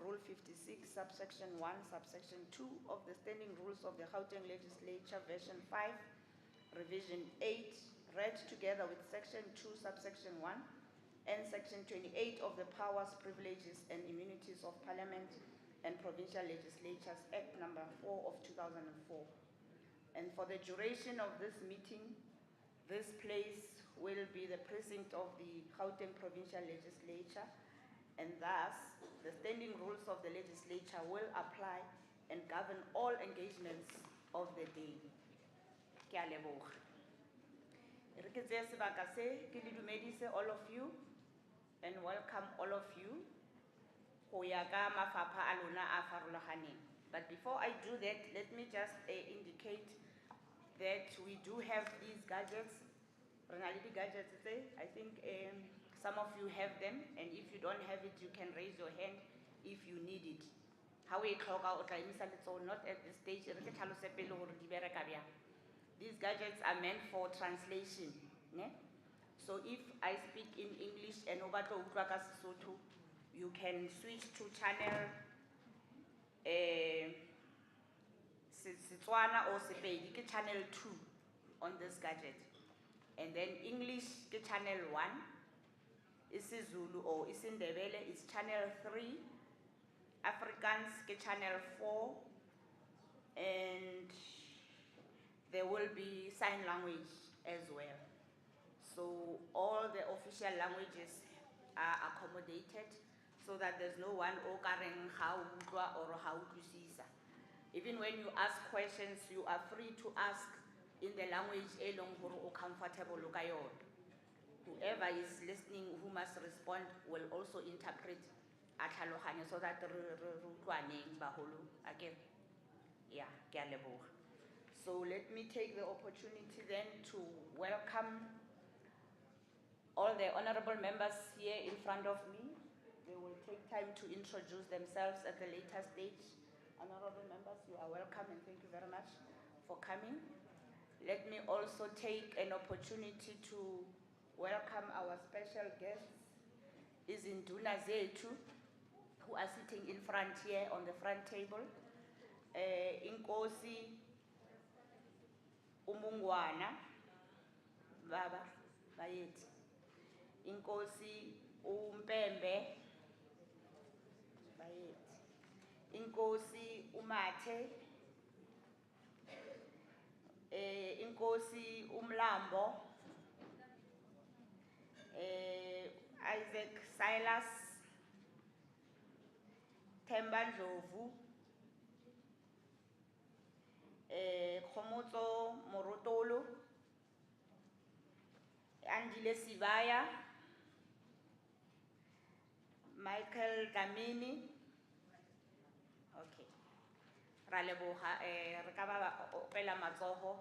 Rule 56, subsection 1, subsection 2 of the Standing Rules of the Gauteng Legislature, version 5, revision 8, read together with section 2, subsection 1, and section 28 of the Powers, Privileges, and Immunities of Parliament and Provincial Legislatures Act number 4 of 2004. And for the duration of this meeting, this place will be the precinct of the Gauteng Provincial Legislature, and thus the standing rules of the legislature will apply and govern all engagements of the day. Ke a leboga. Re ke tseye sebaka se ke le dumedise all of you and welcome all of you go ya ka mafapha a lona a farologaneng. But before I do that, let me just indicate that we do have these gadgets. Gadgets, I think some of you have them, and if you don't have it, you can raise your hand if you need it. How we clock out, not at this stage. These gadgets are meant for translation. So if I speak in English and you can switch to channel Setswana or Sepedi, channel 2 on this gadget. And then English, channel 1, isiZulu or isiNdebele is channel 3, Afrikaans, channel 4, and there will be sign language as well. So all the official languages are accommodated so that there's no one okaring how or how to sisa. Even when you ask questions, you are free to ask in the language comfortable. Whoever is listening who must respond will also interpret so that again. Yeah, so let me take the opportunity then to welcome all the honorable members here in front of me. They will take time to introduce themselves at the later stage. Honorable members, you are welcome and thank you very much for coming. Let me also take an opportunity to welcome our special guests, Izinduna Zethu, who are sitting in front here on the front table. Inkosi Umungwana, Baba, Bayeti. Inkosi Umpembe, Bayeti. Inkosi Umate, Inkosi Umlambo, Isaac Silas, Themba Ndlovu, Khomotso Morotolo, Andile Sivaya, Michael Gamini. Okay. Raleboha, Rekaba Opela Matsoho.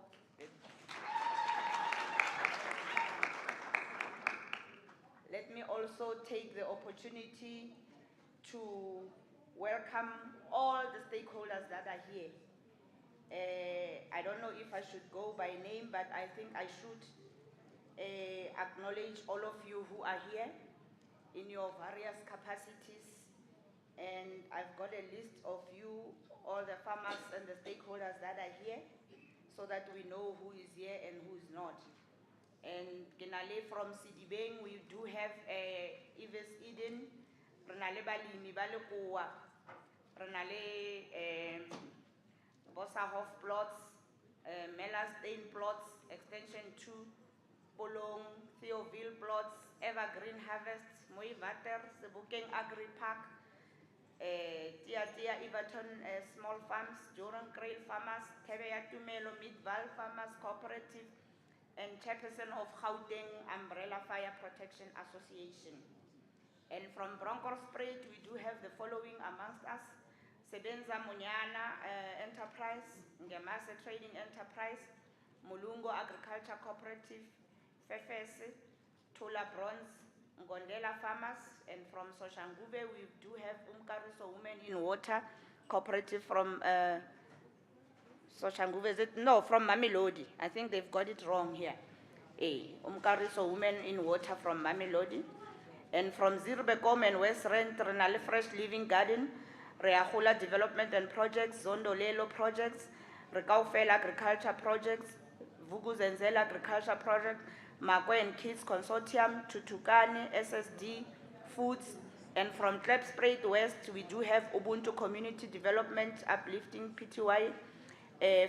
Let me also take the opportunity to welcome all the stakeholders that are here. I don't know if I should go by name, but I think I should acknowledge all of you who are here in your various capacities. And I've got a list of you, all the farmers and the stakeholders that are here, so that we know who is here and who is not. And Genale from Sidibeng, we do have Ives Eden, Renale Balimi Balekoa, Renale Bossahoff plots, Mellastain plots, extension 2, Bolong, Theoville plots, Evergreen Harvest, Moivater, Sebokeng Agri Park, Tia Everton Small Farms, Joran Krail Farmers, Tebeya Tumelo Mid-Val Farmers Cooperative, and chairperson of Gauteng Umbrella Fire Protection Association. And from Bronkhorstspruit, we do have the following amongst us: Sebenza Munyana Enterprise, Ngemase Trading Enterprise, Mulungo Agriculture Cooperative, Fefese, Tula Bronze, Ngondela Farmers, and from Soshanguve, we do have Umkariso Women in Water Cooperative from Soshanguve, is it? No, from Mamelodi. I think they've got it wrong here. Umkariso Women in Water from Mamelodi. And from Zirbekom and West Rand, Renale Fresh Living Garden, Reahula Development and Projects, Zondolelo Projects, Rekaufel Agriculture Projects, Vuguzenzela Agriculture Project, Makwe and Kids Consortium, Tutukane, SSD, Foods, and from Klipspruit West, we do have Ubuntu Community Development, Uplifting Pty.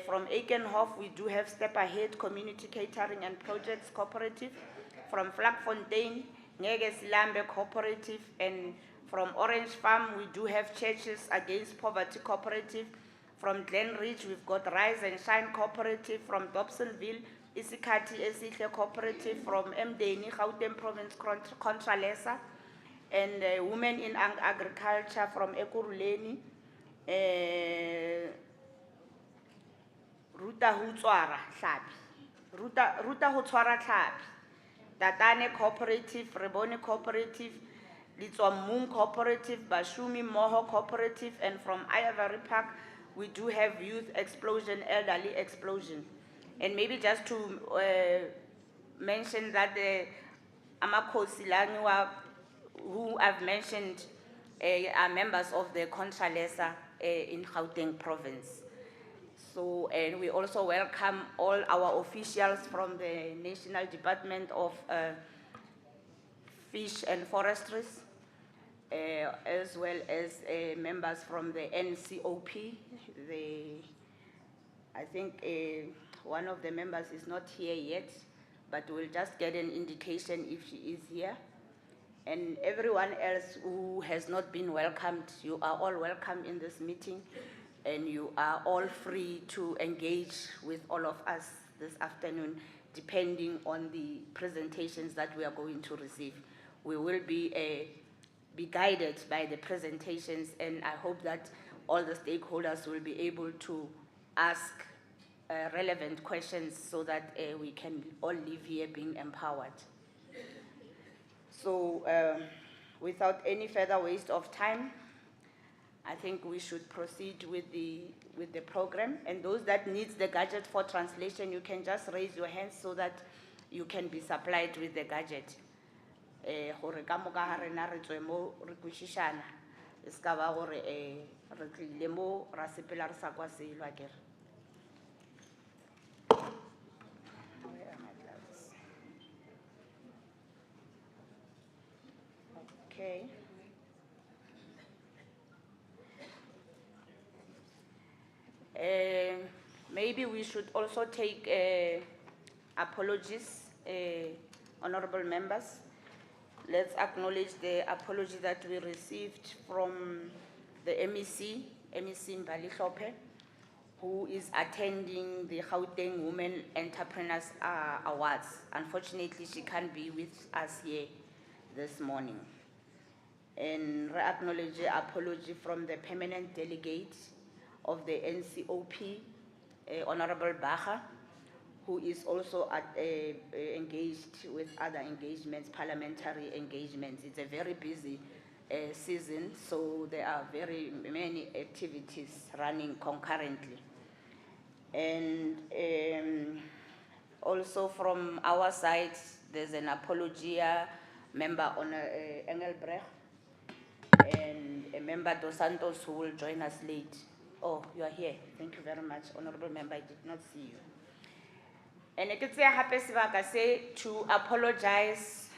From Aikenhof, we do have Step Ahead Community Catering and Projects Cooperative. From Vlakfontein, Ngeges Lambe Cooperative, and from Orange Farm, we do have Churches Against Poverty Cooperative. From Glen Ridge, we've got Rise and Shine Cooperative. From Dobsonville, Isikati Esihle Cooperative. From Mdeni, Gauteng Province Contralesa, and Women in Agriculture from Ekuruleni, Ruta Hutswara Hlapi, Ruta Hutswara Hlapi, Tatane Cooperative, Rebone Cooperative, Litswamung Cooperative, Bashumi Moho Cooperative, and from Ivory Park, we do have Youth Explosion, Elderly Explosion. And maybe just to mention that the Amakosi Langwa, who I've mentioned, are members of the Contralesa in Gauteng province. So, and we also welcome all our officials from the National Department of Fish and Forestries, as well as members from the NCOP. I think one of the members is not here yet, but we'll just get an indication if she is here. And everyone else who has not been welcomed, you are all welcome in this meeting, and you are all free to engage with all of us this afternoon, depending on the presentations that we are going to receive. We will be guided by the presentations, and I hope that all the stakeholders will be able to ask relevant questions so that we can all live here being empowered. So without any further waste of time, I think we should proceed with the program. And those that needs the gadget for translation, you can just raise your hands so that you can be supplied with the gadget. Okay. Maybe we should also take apologies, honorable members. Let's acknowledge the apology that we received from the MEC Mbali Hlope, who is attending the Gauteng Women Entrepreneurs Awards. Unfortunately, she can't be with us here this morning. And we acknowledge the apology from the permanent delegate of the NCOP, Honorable Baha, who is also engaged with other engagements, parliamentary engagements. It's a very busy season, so there are very many activities running concurrently. And also from our side, there's an apology member on Engelbrecht, and a member Dos Santos who will join us late. Oh, you are here. Thank you very much, honorable member. I did not see you. And I could say to apologize.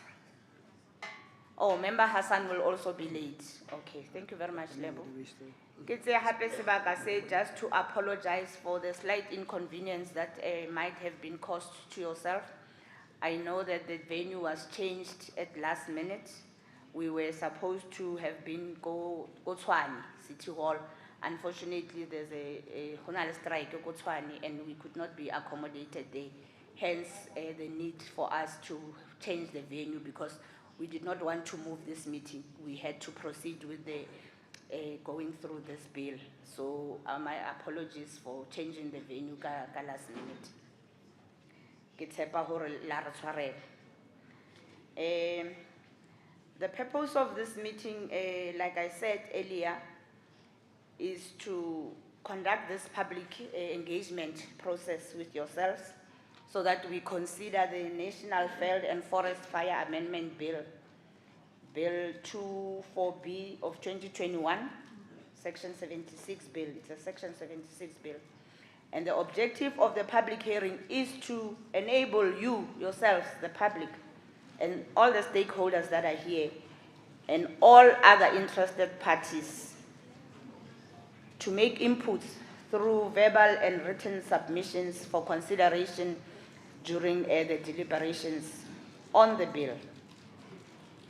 Oh, member Hassan will also be late. Okay, thank you very much, Lebo. Just to apologize for the slight inconvenience that might have been caused to yourself. I know that the venue was changed at last minute. We were supposed to have been Gauteng City Hall. Unfortunately, there's a strike at Gauteng, and we could not be accommodated there. Hence, the need for us to change the venue, because we did not want to move this meeting. We had to proceed with the going through this bill. So my apologies for changing the venue last minute. The purpose of this meeting, like I said earlier, is to conduct this public engagement process with yourselves so that we consider the National Veld and Forest Fire Amendment Bill Bill 24B of 2021, Section 76 Bill. It's a Section 76 Bill. And the objective of the public hearing is to enable you, yourselves, the public, and all the stakeholders that are here, and all other interested parties, to make inputs through verbal and written submissions for consideration during the deliberations on the bill.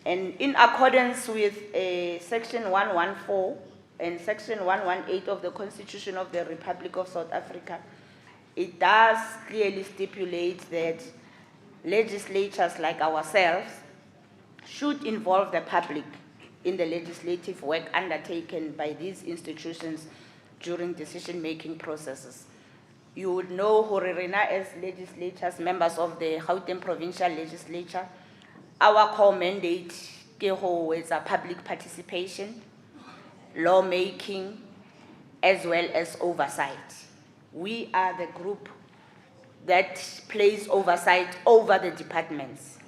And in accordance with Section 114 and Section 118 of the Constitution of the Republic of South Africa, it does clearly stipulate that legislatures like ourselves should involve the public in the legislative work undertaken by these institutions during decision-making processes. You would know Horerena as legislators, members of the Gauteng Provincial Legislature. Our core mandate is a public participation, lawmaking, as well as oversight. We are the group that plays oversight over the departments.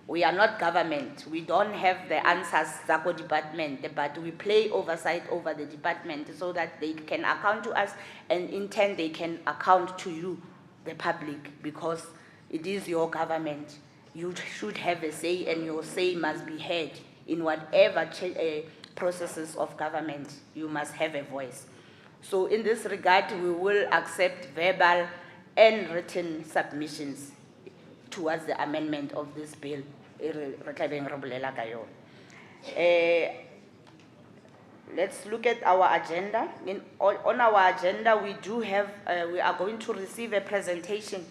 We are not government. We don't have the answers Zako department, but we play oversight over the department so that they can account to us, and in turn they can account to you, the public, because it is your government. You should have a say, and your say must be heard in whatever processes of government. You must have a voice. So in this regard, we will accept verbal and written submissions towards the amendment of this bill. Let's look at our agenda. On our agenda, we do have, we are going to receive a presentation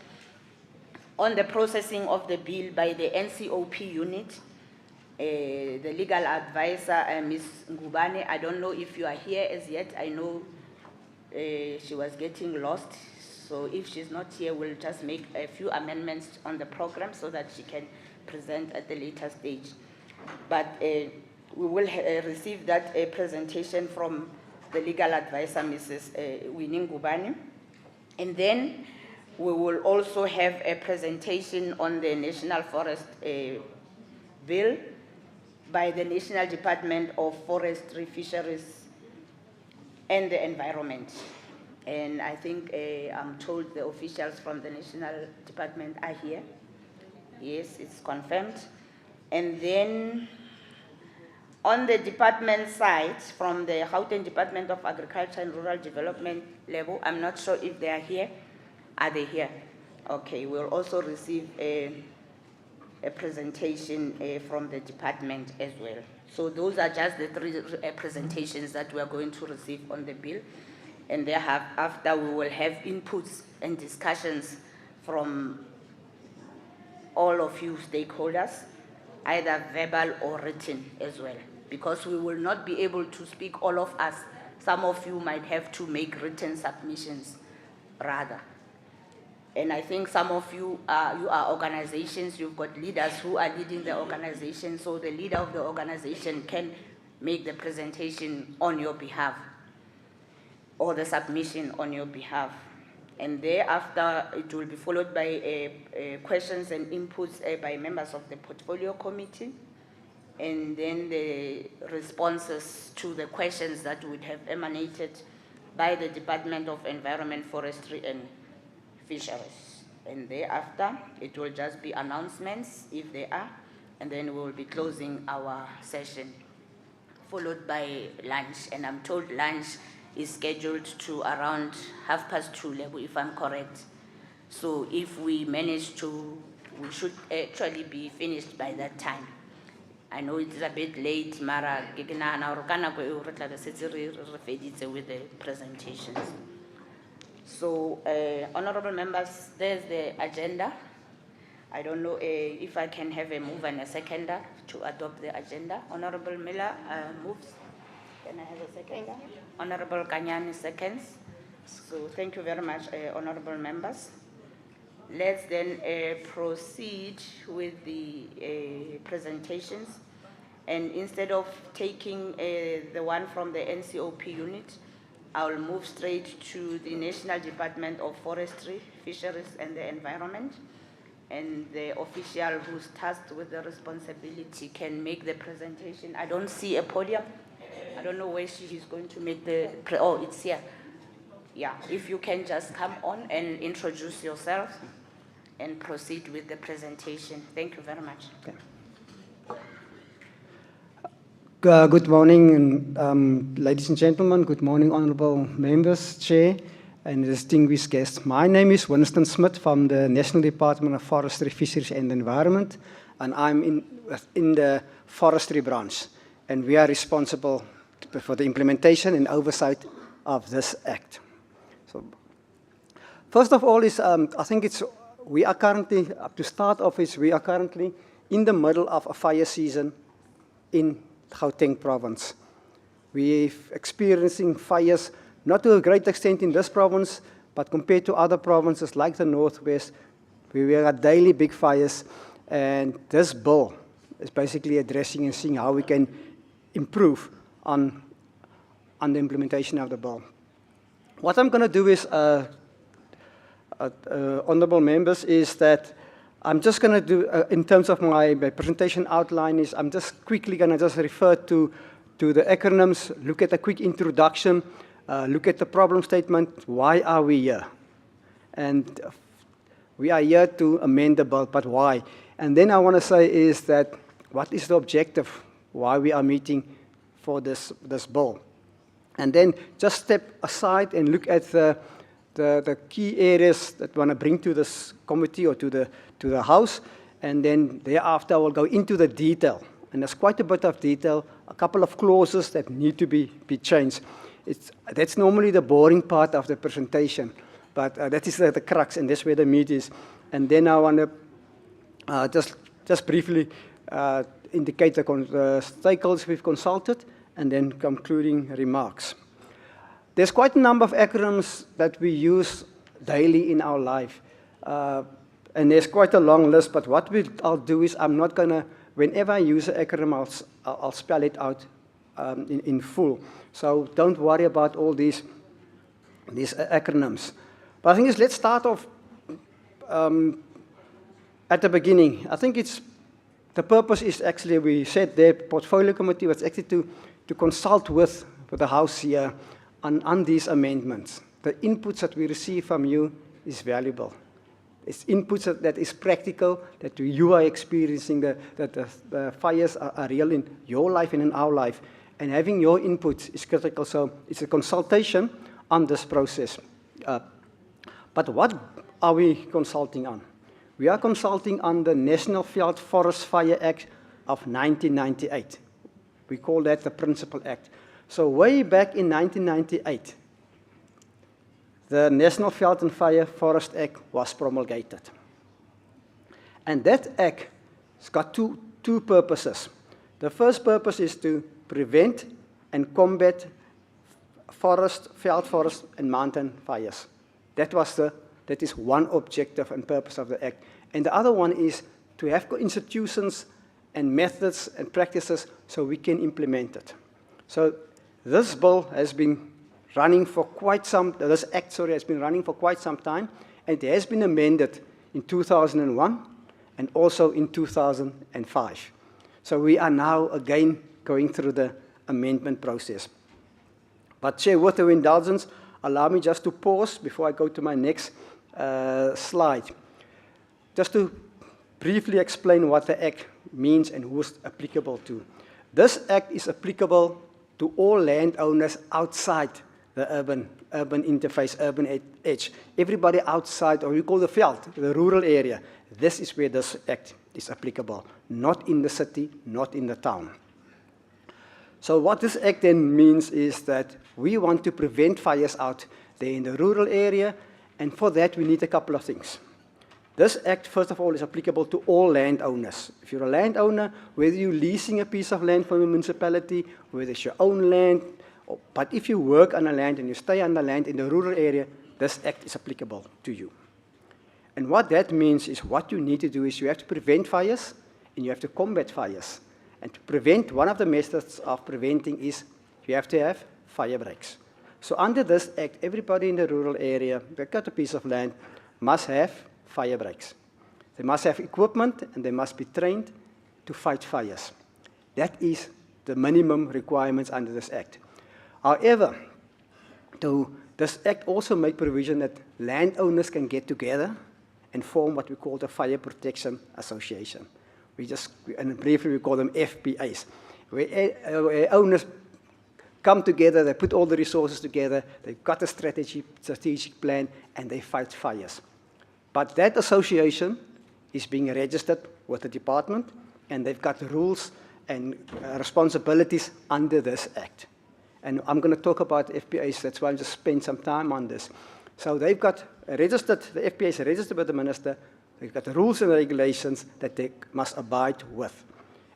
on the processing of the bill by the NCOP unit. The legal advisor, Ms. Ngubane, I don't know if you are here as yet. I know she was getting lost. So if she's not here, we'll just make a few amendments on the program so that she can present at the later stage. But we will receive that presentation from the legal advisor, Mrs. Winnie Ngubane. And then we will also have a presentation on the National Forest Bill by the National Department of Forestry, Fisheries, and the Environment. And I think I'm told the officials from the National Department are here. Yes, it's confirmed. And then on the department side, from the Gauteng Department of Agriculture and Rural Development level, I'm not sure if they are here. Are they here? Okay, we'll also receive a presentation from the department as well. So those are just the three presentations that we are going to receive on the bill. And thereafter, we will have inputs and discussions from all of you stakeholders, either verbal or written as well, because we will not be able to speak all of us. Some of you might have to make written submissions rather. And I think some of you are organizations, you've got leaders who are leading the organization, so the leader of the organization can make the presentation on your behalf or the submission on your behalf. And thereafter, it will be followed by questions and inputs by members of the portfolio committee, and then the responses to the questions that would have emanated by the Department of Environment, Forestry, and Fisheries. And thereafter, it will just be announcements, if there are, and then we will be closing our session, followed by lunch. And I'm told lunch is scheduled to around 2:30 level, if I'm correct. So if we manage to, we should actually be finished by that time. I know it is a bit late, Mara, with the presentations. So, honorable members, there's the agenda. I don't know if I can have a move and a seconder to adopt the agenda. Honorable Miller moves. Can I have a seconder? Honorable Kanyani seconds. So thank you very much, honorable members. Let's then proceed with the presentations. And instead of taking the one from the NCOP unit, I'll move straight to the National Department of Forestry, Fisheries, and the Environment. and the official who's tasked with the responsibility can make the presentation. I don't see a podium. I don't know where she's going to make the, oh, it's here. Yeah, if you can just come on and introduce yourself and proceed with the presentation. Thank you very much. Okay. Good morning, ladies and gentlemen. Good morning, honourable members, Chair, and distinguished guests. My name is Winston Smith from the National Department of Forestry, Fisheries and Environment, and I'm in the forestry branch, and we are responsible for the implementation and oversight of this act. So, first of all, I think we are currently, to start off, we are currently in the middle of a fire season in Gauteng province. We're experiencing fires, not to a great extent in this province, but compared to other provinces like the Northwest, we have daily big fires, and this bill is basically addressing and seeing how we can improve on the implementation of the bill. What I'm going to do is, honourable members, is that I'm just going to do, in terms of my presentation outline, is I'm just quickly going to just refer to the acronyms, look at a quick introduction, look at the problem statement, why are we here? And we are here to amend the bill, but why? And then I want to say is that, what is the objective, why we are meeting for this bill? And then just step aside and look at the key areas that we want to bring to this committee or to the House, and then thereafter I will go into the detail. And there's quite a bit of detail, a couple of clauses that need to be changed. That's normally the boring part of the presentation, but that is the crux, and that's where the meat is. And then I want to just briefly indicate the stakeholders we've consulted, and then concluding remarks. There's quite a number of acronyms that we use daily in our life. And there's quite a long list, but what I'll do is I'm not going to, whenever I use an acronym, I'll spell it out in full. So don't worry about all these acronyms. But I think let's start off at the beginning. I think the purpose is actually, we said the portfolio committee was actually to consult with the House here on these amendments. The inputs that we receive from you is valuable. It's inputs that is practical, that you are experiencing, that the fires are real in your life and in our life. And having your inputs is critical, so it's a consultation on this process. But what are we consulting on? We are consulting on the National Veld Forest Fire Act of 1998. We call that the Principal Act. So way back in 1998, the National Veld and Fire Forest Act was promulgated. And that act has got two purposes. The first purpose is to prevent and combat veld forest and mountain fires. That is one objective and purpose of the act. And the other one is to have institutions and methods and practices so we can implement it. So this bill has been running for quite some, this act, sorry, has been running for quite some time, and it has been amended in 2001 and also in 2005. So we are now again going through the amendment process. But Chair, with your indulgence, allow me just to pause before I go to my next slide, just to briefly explain what the act means and who it's applicable to. This act is applicable to all landowners outside the urban interface, urban edge. Everybody outside, or we call the veld, the rural area, this is where this act is applicable, not in the city, not in the town. So what this act then means is that we want to prevent fires out there in the rural area, and for that we need a couple of things. This act, first of all, is applicable to all landowners. If you're a landowner, whether you're leasing a piece of land from a municipality, whether it's your own land, but if you work on a land and you stay on the land in the rural area, this act is applicable to you. And what that means is what you need to do is you have to prevent fires and you have to combat fires. And to prevent, one of the methods of preventing is you have to have fire breaks. So under this act, everybody in the rural area, they've got a piece of land, must have fire breaks. They must have equipment and they must be trained to fight fires. That is the minimum requirements under this Act. However, this Act also makes provision that landowners can get together and form what we call the Fire Protection Association. And briefly we call them FPAs, where owners come together, they put all the resources together, they've got a strategic plan, and they fight fires. But that association is being registered with the department, and they've got rules and responsibilities under this Act. And I'm going to talk about FPAs, that's why I just spent some time on this. So they've got registered, the FPA is registered with the minister, they've got the rules and regulations that they must abide with.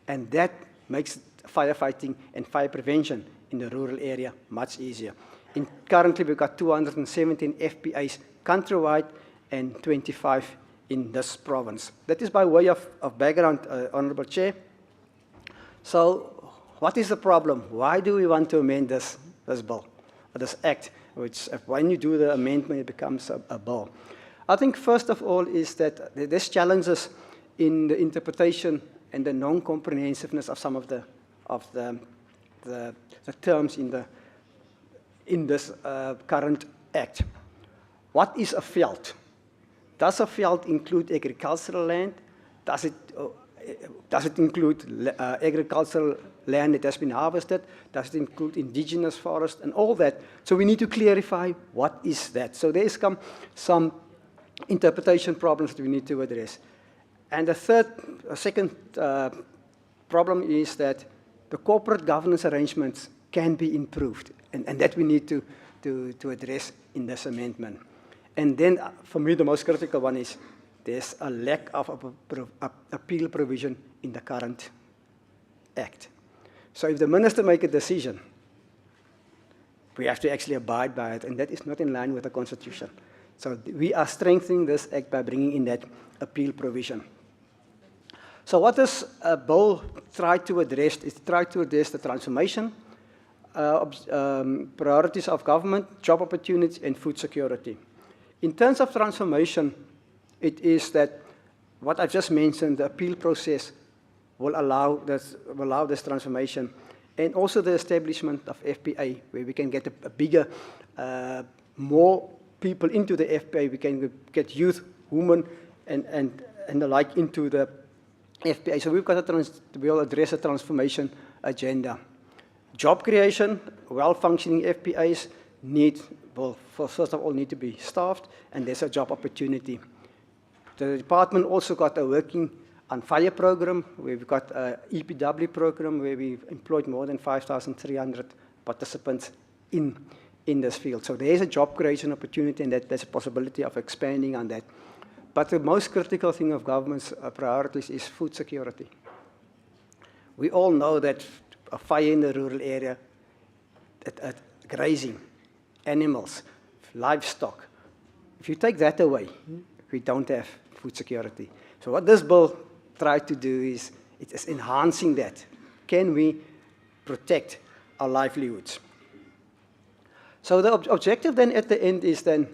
And that makes firefighting and fire prevention in the rural area much easier. Currently, we've got 217 FPAs countrywide and 25 in this province. That is by way of background, Honourable Chair. So, what is the problem? Why do we want to amend this bill, or this Act, which when you do the amendment, it becomes a bill? I think first of all is that there's challenges in the interpretation and the non-comprehensiveness of some of the terms in this current Act. What is a veld? Does a veld include agricultural land? Does it include agricultural land that has been harvested? Does it include indigenous forest and all that? So we need to clarify what is that. So there is some interpretation problems that we need to address. And the second problem is that the corporate governance arrangements can be improved, and that we need to address in this amendment. And then, for me, the most critical one is there's a lack of appeal provision in the current Act. So if the minister makes a decision, we have to actually abide by it, and that is not in line with the Constitution. So we are strengthening this Act by bringing in that appeal provision. So what does a bill try to address? It tries to address the transformation, priorities of government, job opportunities, and food security. In terms of transformation, it is that what I've just mentioned, the appeal process will allow this transformation, and also the establishment of FPA, where we can get a bigger, more people into the FPA. We can get youth, women, and the like into the FPA. So we'll address a transformation agenda. Job creation, well-functioning FPAs first of all, need to be staffed, and there's a job opportunity. The department also got a working on fire program, where we've got an EPW program, where we've employed more than 5,300 participants in this field. So there is a job creation opportunity, and there's a possibility of expanding on that. But the most critical thing of government's priorities is food security. We all know that a fire in the rural area, grazing, animals, livestock, if you take that away, we don't have food security. So what this bill tries to do is, it is enhancing that. Can we protect our livelihoods? So the objective then at the end is then,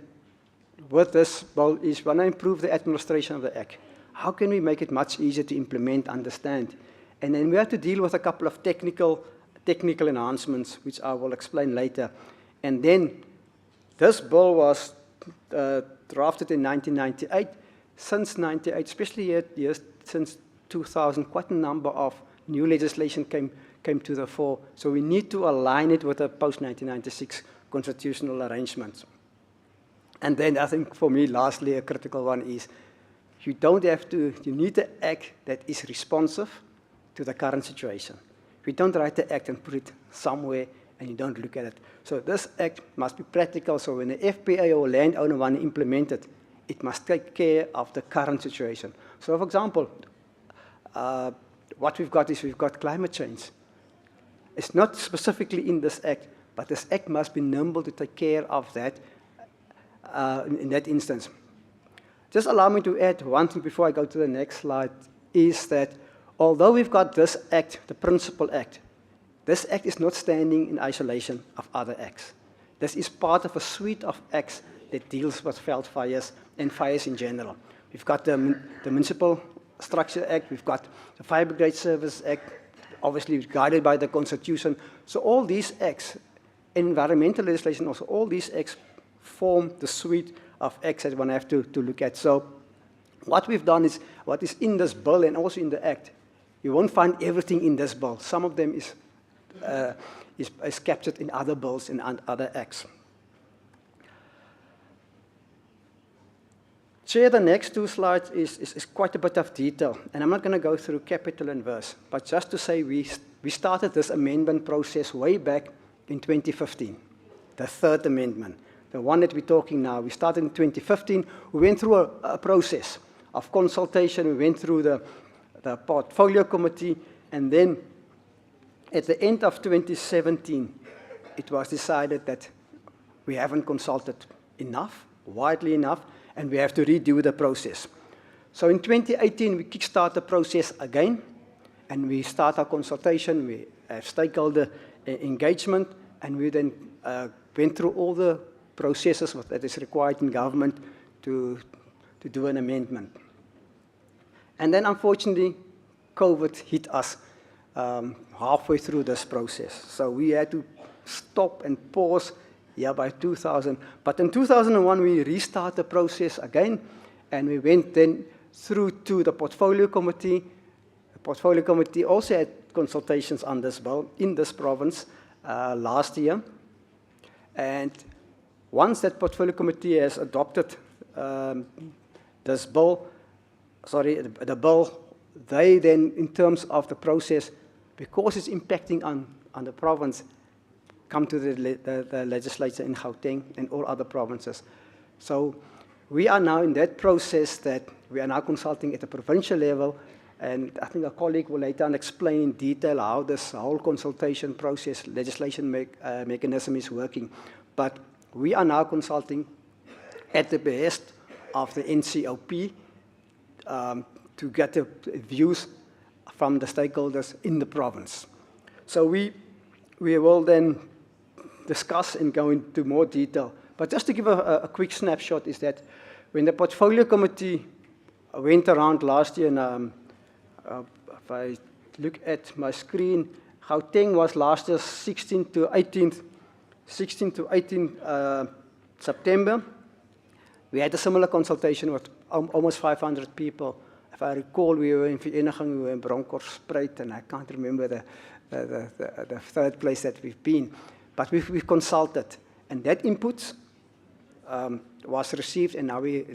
with this bill, is want to improve the administration of the Act. How can we make it much easier to implement, understand? And then we have to deal with a couple of technical enhancements, which I will explain later. And then this bill was drafted in 1998. Since 1998, especially since 2000, quite a number of new legislation came to the fore. So we need to align it with the post-1996 constitutional arrangements. And then I think for me, lastly, a critical one is you need an Act that is responsive to the current situation. We don't write the Act and put it somewhere and you don't look at it. So this Act must be practical, so when the FPA or landowner want to implement it, it must take care of the current situation. So for example, what we've got is we've got climate change. It's not specifically in this Act, but this Act must be nimble to take care of that in that instance. Just allow me to add one thing before I go to the next slide, is that although we've got this Act, the Principal Act, this Act is not standing in isolation of other Acts. This is part of a suite of Acts that deals with veld fires and fires in general. We've got the Municipal Structure Act, we've got the Fire Brigade Service Act, obviously guided by the Constitution. So all these acts, environmental legislation also, all these acts form the suite of acts that one have to look at. So what we've done is, what is in this bill and also in the act, you won't find everything in this bill. Some of them is captured in other bills and other acts. Chair, the next two slides is quite a bit of detail, and I'm not going to go through capital and verse, but just to say we started this amendment process way back in 2015, the third amendment, the one that we're talking now. We started in 2015. We went through a process of consultation. We went through the portfolio committee, and then at the end of 2017, it was decided that we haven't consulted enough, widely enough, and we have to redo the process. So in 2018, we kickstart the process again, and we start our consultation. We have stakeholder engagement, and we then went through all the processes that is required in government to do an amendment. And then, unfortunately, COVID hit us halfway through this process. So we had to stop and pause by 2000. But in 2001, we restarted the process again, and we went then through to the portfolio committee. The portfolio committee also had consultations on this bill in this province last year. And once that portfolio committee has adopted this bill, the bill, they then, in terms of the process, because it's impacting on the province, come to the legislature in Gauteng and all other provinces. So we are now in that process that we are now consulting at the provincial level, and I think a colleague will later on explain in detail how this whole consultation process, legislation mechanism is working. But we are now consulting at the behest of the NCOP to get the views from the stakeholders in the province. So we will then discuss and go into more detail. But just to give a quick snapshot is that when the portfolio committee went around last year, and if I look at my screen, Gauteng was last year 16 to 18 September. We had a similar consultation with almost 500 people. If I recall, we were in Vereniging, we were in Bronkhorstspruit, and I can't remember the third place that we've been. But we've consulted, and that input was received, and now we're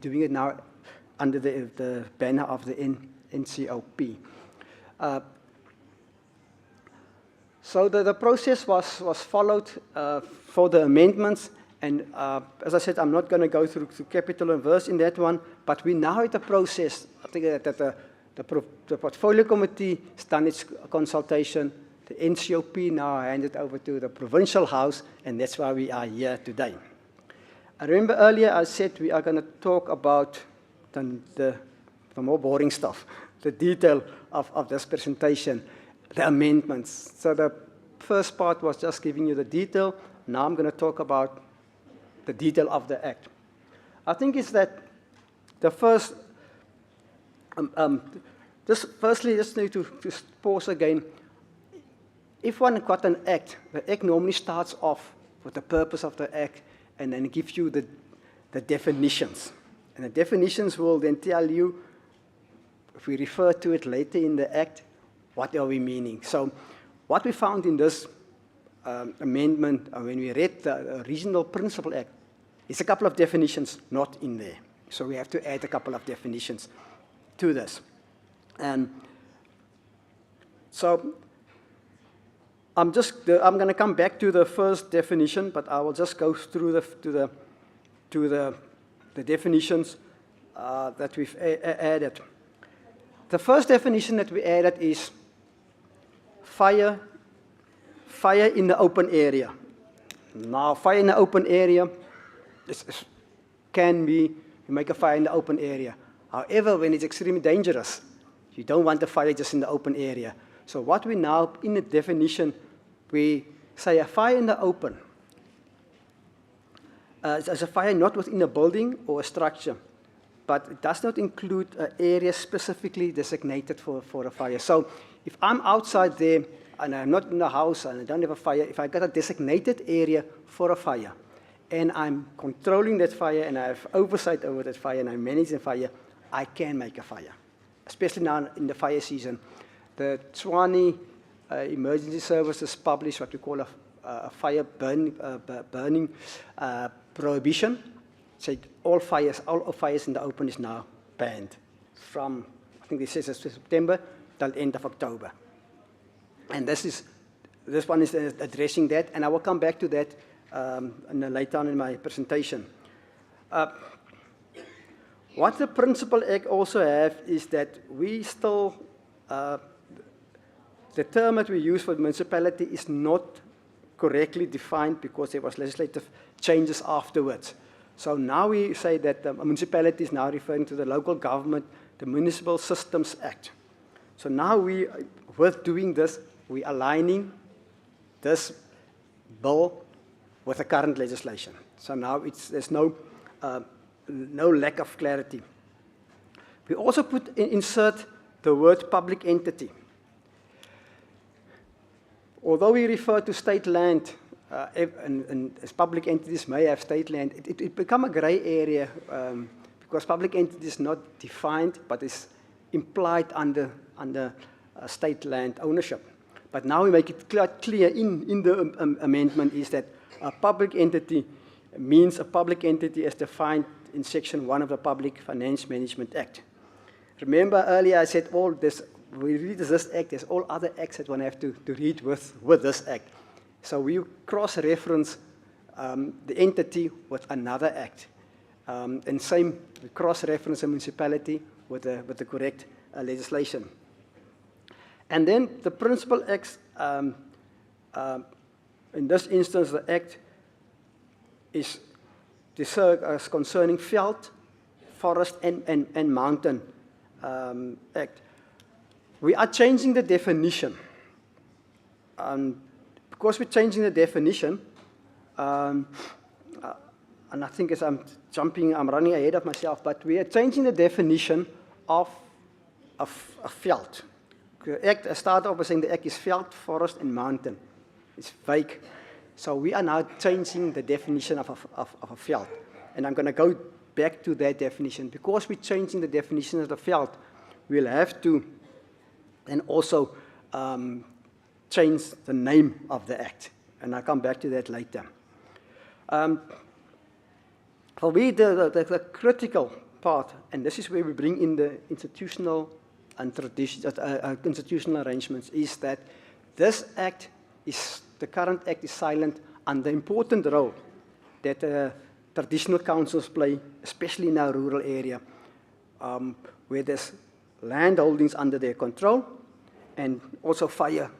doing it now under the banner of the NCOP. So the process was followed for the amendments, and as I said, I'm not going to go through capital and verse in that one, but we now at the process. I think that the portfolio committee has done its consultation. The NCOP now handed over to the Provincial House, and that's why we are here today. I remember earlier I said we are going to talk about the more boring stuff, the detail of this presentation, the amendments. So the first part was just giving you the detail. Now I'm going to talk about the detail of the act. I think it's that the first, firstly, just need to pause again. If one got an act, the act normally starts off with the purpose of the act and then gives you the definitions. And the definitions will then tell you, if we refer to it later in the act, what are we meaning. So what we found in this amendment, when we read the Regional Principle Act, is a couple of definitions not in there. So we have to add a couple of definitions to this. And so I'm going to come back to the first definition, but I will just go through the definitions that we've added. The first definition that we added is fire in the open area. Now, fire in the open area can be, you make a fire in the open area. However, when it's extremely dangerous, you don't want the fire just in the open area. So what we now, in the definition, we say a fire in the open is a fire not within a building or a structure, but it does not include an area specifically designated for a fire. So if I'm outside there and I'm not in the house and I don't have a fire, if I got a designated area for a fire and I'm controlling that fire and I have oversight over that fire and I manage the fire, I can make a fire, especially now in the fire season. The Tshwane Emergency Services published what we call a fire burning prohibition. So all fires in the open is now banned from, I think it says September till the end of October. And this one is addressing that, and I will come back to that later on in my presentation. What the Principal Act also have is that we still, the term that we use for municipality is not correctly defined because there was legislative changes afterwards. So now we say that a municipality is now referring to the local government, the Municipal Systems Act. So now with doing this, we're aligning this bill with the current legislation. So now there's no lack of clarity. We also insert the word public entity. Although we refer to state land, and as public entities may have state land, it become a gray area because public entity is not defined, but is implied under state land ownership. But now we make it clear in the amendment is that a public entity means a public entity as defined in Section 1 of the Public Finance Management Act. Remember earlier I said all this, we read this act, there's all other acts that one have to read with this act. So we cross-reference the entity with another act. And same, we cross-reference a municipality with the correct legislation. And then the Principal Acts, in this instance, the act is concerning veld, forest, and mountain act. We are changing the definition. Because we're changing the definition, and I think as I'm running ahead of myself, but we are changing the definition of veld. The act, I started off by saying the act is veld, forest, and mountain. It's vague. So we are now changing the definition of a veld. And I'm going to go back to that definition. Because we're changing the definition of the veld, we'll have to and also change the name of the act. And I'll come back to that later. For me, the critical part, and this is where we bring in the institutional and institutional arrangements, is that this act the current act is silent on the important role that traditional councils play, especially in our rural area, where there's land holdings under their control and also fire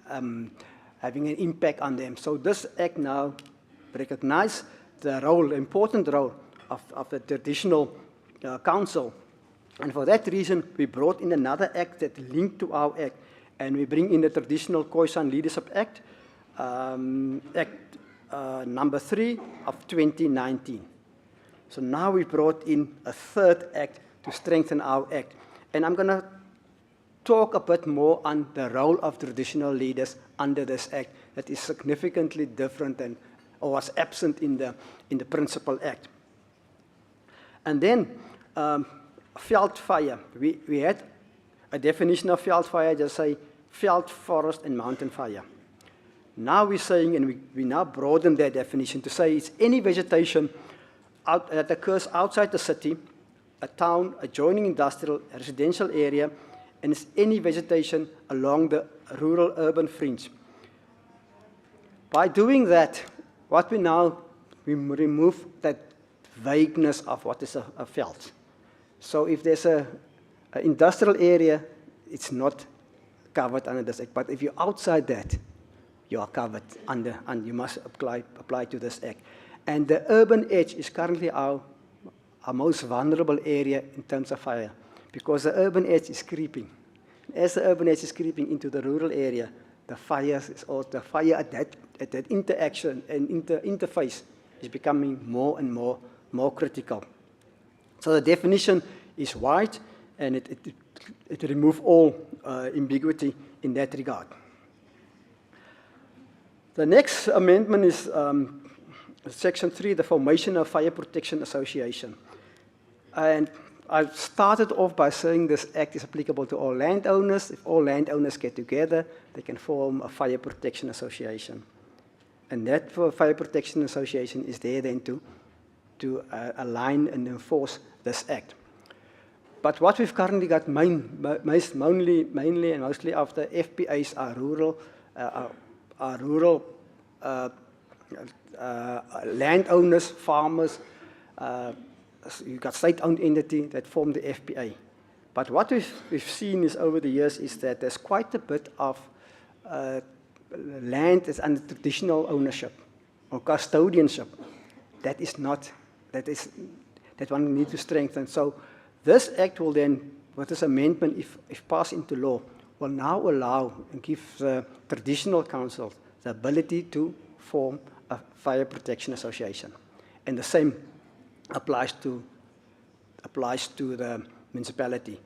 having an impact on them. So this act now recognizes the role, important role of the traditional council. And for that reason, we brought in another act that linked to our act, and we bring in the Traditional Khoisan Leadership Act, number 3 of 2019. So now we brought in a third act to strengthen our act. And I'm going to talk a bit more on the role of traditional leaders under this act that is significantly different than or was absent in the Principal Act. And then veld fire. We had a definition of veld fire, just say veld, forest, and mountain fire. Now we're saying, and we now broaden that definition to say it's any vegetation that occurs outside the city, a town, adjoining industrial, residential area, and it's any vegetation along the rural-urban fringe. By doing that, what we remove that vagueness of what is a veld. So if there's an industrial area, it's not covered under this act. But if you're outside that, you are covered under, and you must apply to this act. And the urban edge is currently our most vulnerable area in terms of fire, because the urban edge is creeping. As the urban edge is creeping into the rural area, the fire at that interaction and interface is becoming more and more critical. So the definition is wide, and it removes all ambiguity in that regard. The next amendment is Section 3, the formation of Fire Protection Association. And I started off by saying this act is applicable to all landowners. If all landowners get together, they can form a Fire Protection Association. And that Fire Protection Association is there then to align and enforce this act. But what we've currently got mainly and mostly after FPAs are rural landowners, farmers. You've got state-owned entity that form the FPA. But what we've seen is over the years is that there's quite a bit of land that's under traditional ownership or custodianship. That one needs to strengthen. So this act will then, with this amendment, if passed into law, will now allow and give the traditional councils the ability to form a fire protection association. And the same applies to the municipality.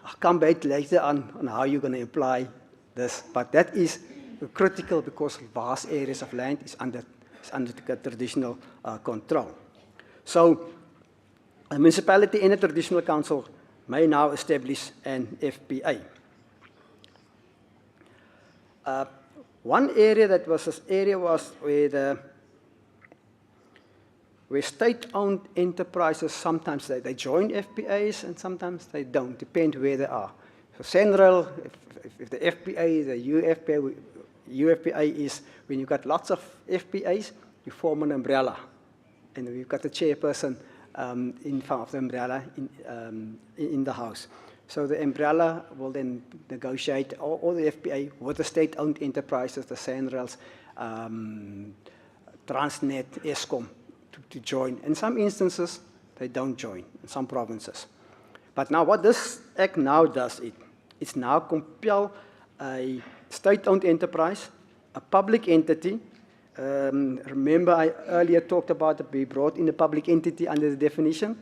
I'll come back later on how you're going to apply this, but that is critical because vast areas of land is under traditional control. So a municipality and a traditional council may now establish an FPA. One area was where state-owned enterprises, sometimes they join FPAs and sometimes they don't, depend where they are. So Senrail, if the FPA, the UFPA is when you've got lots of FPAs, you form an umbrella. And we've got the chairperson in front of the umbrella in the house. So the umbrella will then negotiate all the FPA with the state-owned enterprises, the Senrails, Transnet, Eskom, to join. In some instances, they don't join, in some provinces. But now what this act now does, it's now compel a state-owned enterprise, a public entity. Remember I earlier talked about we brought in a public entity under the definition.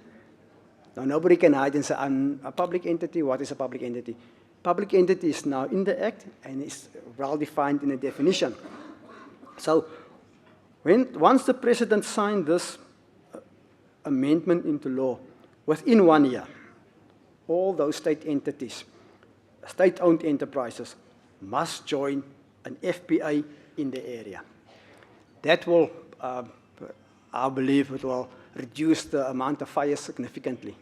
Now nobody can hide and say, I'm a public entity. What is a public entity? Public entity is now in the act and is well defined in the definition. So once the President signed this amendment into law, within 1 year, all those state entities, state-owned enterprises, must join an FPA in the area. That will, I believe, it will reduce the amount of fires significantly.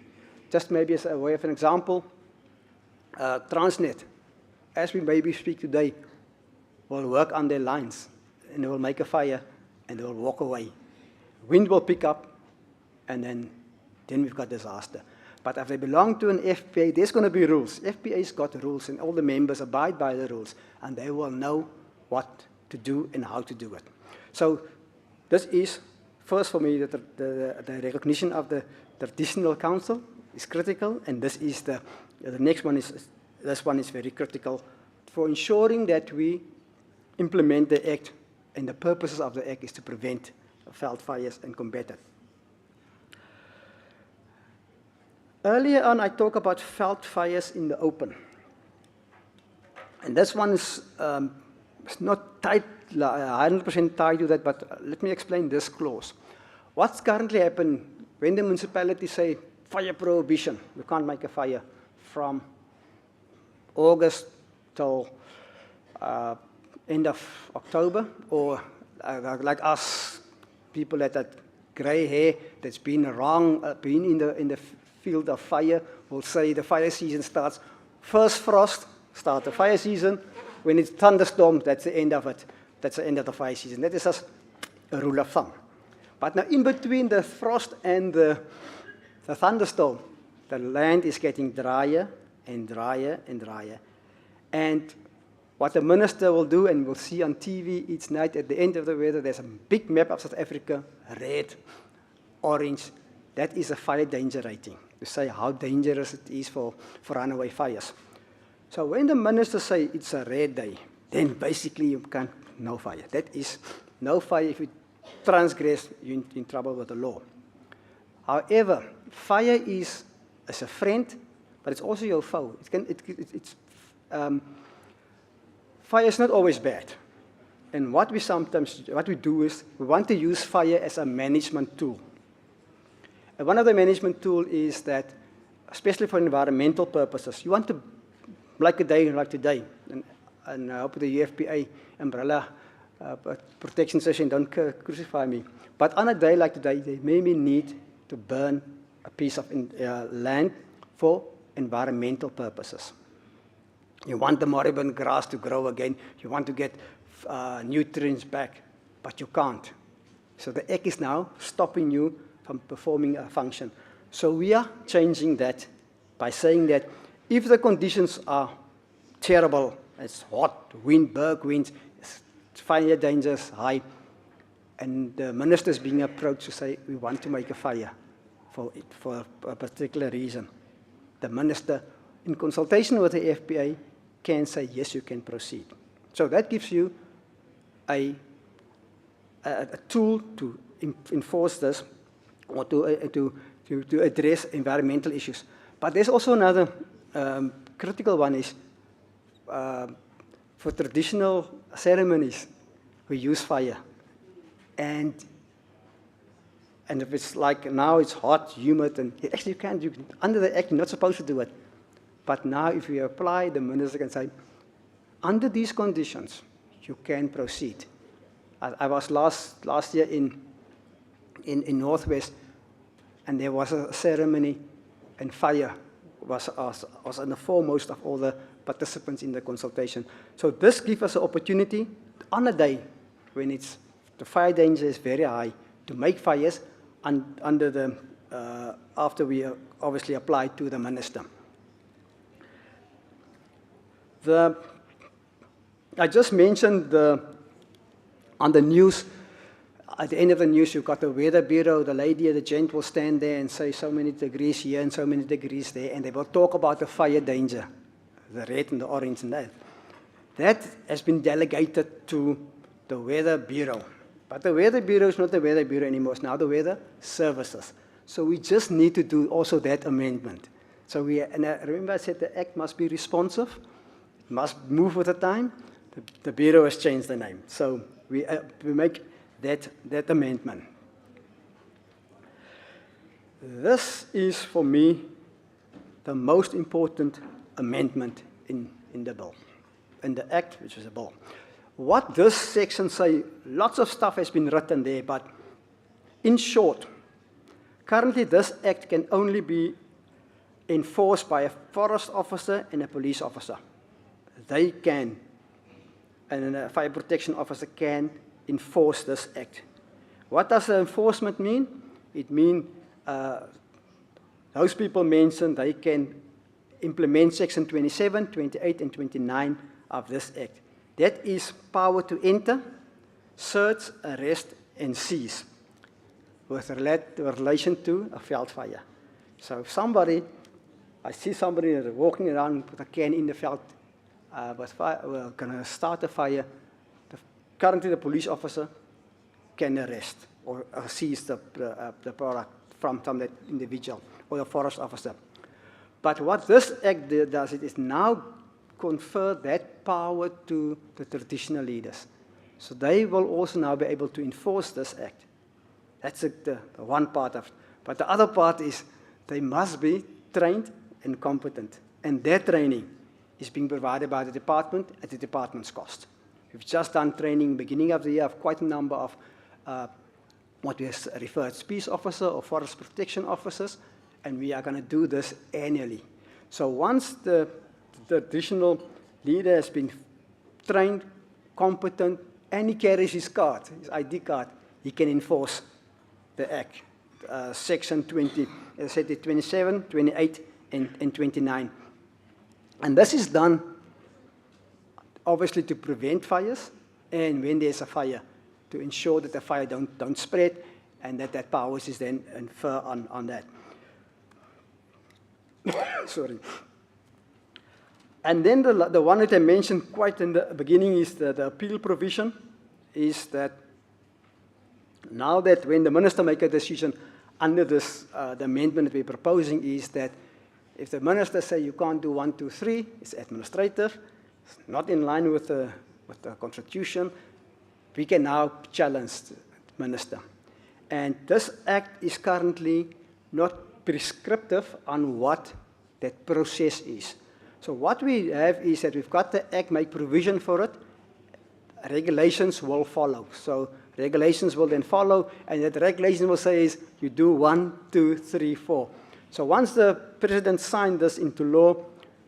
Just maybe as a way of an example, Transnet, as we maybe speak today, will work on their lines and they will make a fire and they will walk away. Wind will pick up and then we've got disaster. But if they belong to an FPA, there's going to be rules. FPA's got rules and all the members abide by the rules and they will know what to do and how to do it. So this is, first for me, the recognition of the traditional council is critical, and this is the next one is, this one is very critical for ensuring that we implement the act, and the purposes of the act is to prevent veld fires and combat it. Earlier on, I talked about veld fires in the open. And this one is it's not tied, 100% tied to that, but let me explain this clause. What's currently happened when the municipalities say fire prohibition, you can't make a fire from August till end of October, or like us, people that have gray hair, that's been in the field of fire, will say the fire season starts, first frost, start the fire season. When it's thunderstorm, that's the end of it. That's the end of the fire season. That is just a rule of thumb. But now in between the frost and the thunderstorm, the land is getting drier and drier and drier. And what the minister will do, and we'll see on TV each night at the end of the weather, there's a big map of South Africa, red, orange. That is a fire danger rating, to say how dangerous it is for runaway fires. So when the minister say it's a red day, then basically you can't, no fire. That is no fire. If you transgress, you're in trouble with the law. However, fire is a friend, but it's also your foe. Fire is not always bad. And what we do is we want to use fire as a management tool. And one of the management tools is that, especially for environmental purposes, you want to, like a day like today, and I hope the UFPA umbrella protection session don't crucify me. But on a day like today, they maybe need to burn a piece of land for environmental purposes. You want the moribund grass to grow again. You want to get nutrients back, but you can't. So the Act is now stopping you from performing a function. So we are changing that by saying that if the conditions are terrible, it's hot, wind, berg winds, fire danger is high, and the minister is being approached to say, we want to make a fire for a particular reason. The minister, in consultation with the FPA, can say, yes, you can proceed. So that gives you a tool to enforce this or to address environmental issues. But there's also another critical one is for traditional ceremonies, we use fire. And if it's like now it's hot, humid, and actually you can't do, under the Act, you're not supposed to do it. But now if you apply, the minister can say, under these conditions, you can proceed. I was last year in Northwest, and there was a ceremony, and fire was in the foremost of all the participants in the consultation. So this gives us an opportunity on a day when the fire danger is very high to make fires under the after we obviously apply to the minister. I just mentioned on the news, at the end of the news, you've got the weather bureau, the lady or the gent will stand there and say so many degrees here and so many degrees there, and they will talk about the fire danger, the red and the orange and that. That has been delegated to the weather bureau. But the weather bureau is not the weather bureau anymore, it's now the weather services. So we just need to do also that amendment. So remember I said the Act must be responsive, it must move with the time. The bureau has changed the name. So we make that amendment. This is, for me, the most important amendment in the bill, in the Act, which is a bill. What this section says, lots of stuff has been written there, but in short, currently this Act can only be enforced by a forest officer and a police officer. They can, and a fire protection officer can enforce this Act. What does the enforcement mean? It means those people mentioned they can implement Section 27, 28, and 29 of this Act. That is power to enter, search, arrest, and seize with relation to a veld fire. So if I see somebody walking around with a can in the veld, we're going to start a fire, currently the police officer can arrest or seize the product from that individual or the forest officer. But what this Act does, it is now confer that power to the traditional leaders. So they will also now be able to enforce this Act. That's the one part of it. But the other part is they must be trained and competent. And their training is being provided by the department at the department's cost. We've just done training beginning of the year of quite a number of what we refer to peace officer or forest protection officers, and we are going to do this annually. So once the traditional leader has been trained, competent, and he carries his card, his ID card, he can enforce the Act. Section 20, as I said, 27, 28, and 29. And this is done, obviously, to prevent fires, and when there's a fire, to ensure that the fire don't spread, and that powers is then infer on that. Sorry. And then the one that I mentioned quite in the beginning is the appeal provision, is that now that when the minister makes a decision, under this, the amendment that we're proposing is that if the minister say you can't do 1, 2, 3, it's administrative, it's not in line with the constitution, we can now challenge the minister. And this act is currently not prescriptive on what that process is. So what we have is that we've got the act, make provision for it, regulations will follow. So regulations will then follow, and that regulation will say is you do 1, 2, 3, 4. So once the president signed this into law,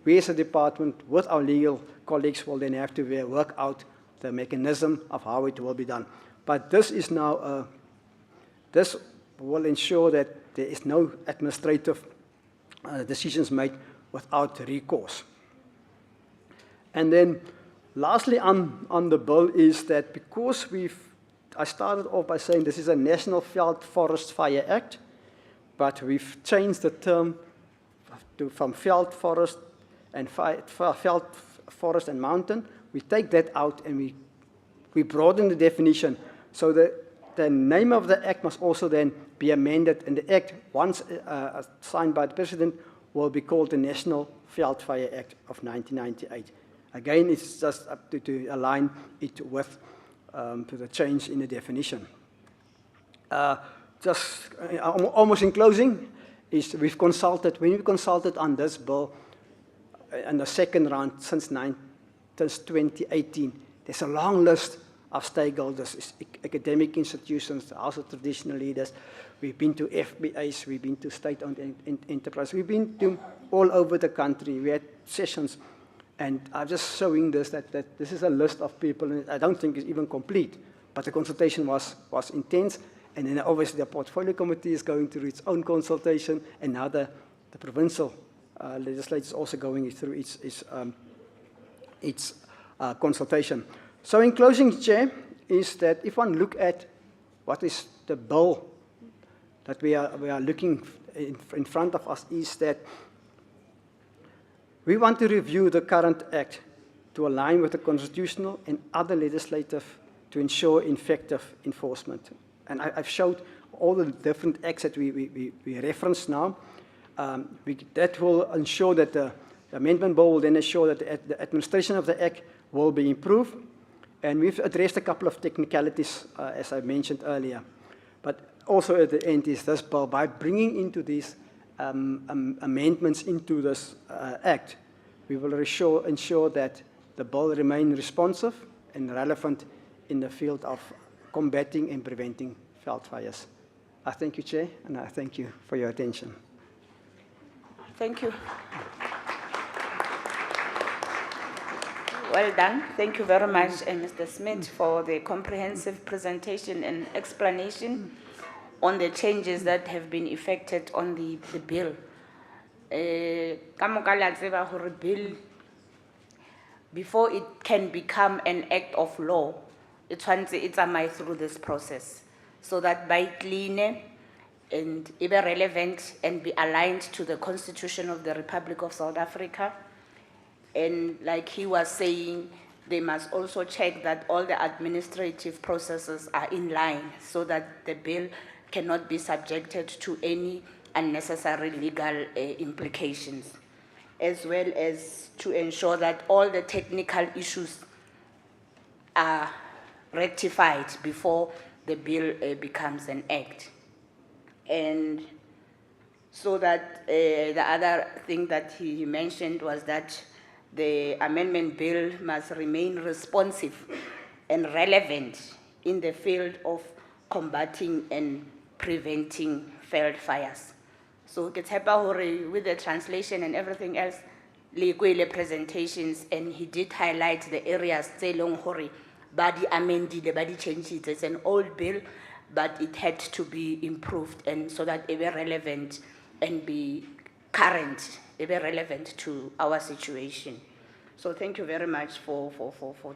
we as a department with our legal colleagues will then have to work out the mechanism of how it will be done. But this is now, this will ensure that there is no administrative decisions made without recourse. And then lastly on the bill is that because I started off by saying this is a National Veld Forest Fire Act, but we've changed the term from veld forest and veld forest and mountain. We take that out and we broaden the definition. So the name of the act must also then be amended, and the act, once signed by the president, will be called the National Veld Fire Act of 1998. Again, it's just up to align it with to the change in the definition. Almost in closing, is when we consulted on this bill in the second round since 2018, there's a long list of stakeholders, academic institutions, the House of Traditional Leaders. We've been to FBAs, we've been to state-owned enterprise, we've been to all over the country. We had sessions, and I'm just showing this, that this is a list of people, and I don't think it's even complete, but the consultation was intense, and then obviously the portfolio committee is going through its own consultation, and now the provincial legislature is also going through its consultation. So in closing, Chair, is that if one look at what is the bill that we are looking in front of us, is that we want to review the current act to align with the constitutional and other legislative to ensure effective enforcement. And I've showed all the different acts that we reference now. That will ensure that the amendment bill will then ensure that the administration of the act will be improved. And we've addressed a couple of technicalities, as I mentioned earlier. But also at the end is this bill, by bringing into these amendments into this act, we will ensure that the bill remains responsive and relevant in the field of combating and preventing veld fires. I thank you, Chair, and I thank you for your attention. Thank you. Well done. Thank you very much, Mr. Smith, for the comprehensive presentation and explanation on the changes that have been effected on the bill. Bill, before it can become an act of law, it's through this process, so that by clean and be relevant and be aligned to the Constitution of the Republic of South Africa. And like he was saying, they must also check that all the administrative processes are in line, so that the bill cannot be subjected to any unnecessary legal implications, as well as to ensure that all the technical issues are rectified before the bill becomes an act. And so that the other thing that he mentioned was that the amendment bill must remain responsive and relevant in the field of combating and preventing veld fires. So with the translation and everything else, le presentations, and he did highlight the areas body amended, body changed. It's an old bill, but it had to be improved, and so that it be relevant and be current, it be relevant to our situation. So thank you very much for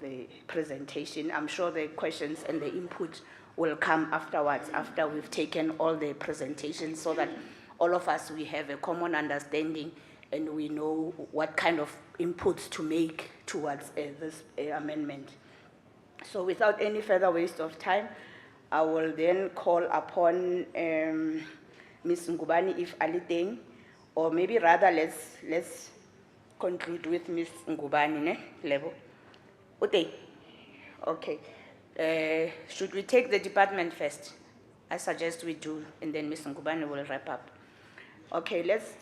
the presentation. I'm sure the questions and the input will come afterwards, after we've taken all the presentations, so that all of us, we have a common understanding and we know what kind of inputs to make towards this amendment. So without any further waste of time, I will then call upon Ms. Ngubani if alideng, or maybe rather let's conclude with Ms. Ngubani, ne? Lebo. Okay. Should we take the department first? I suggest we do, and then Ms. Ngubani will wrap up. Okay, let's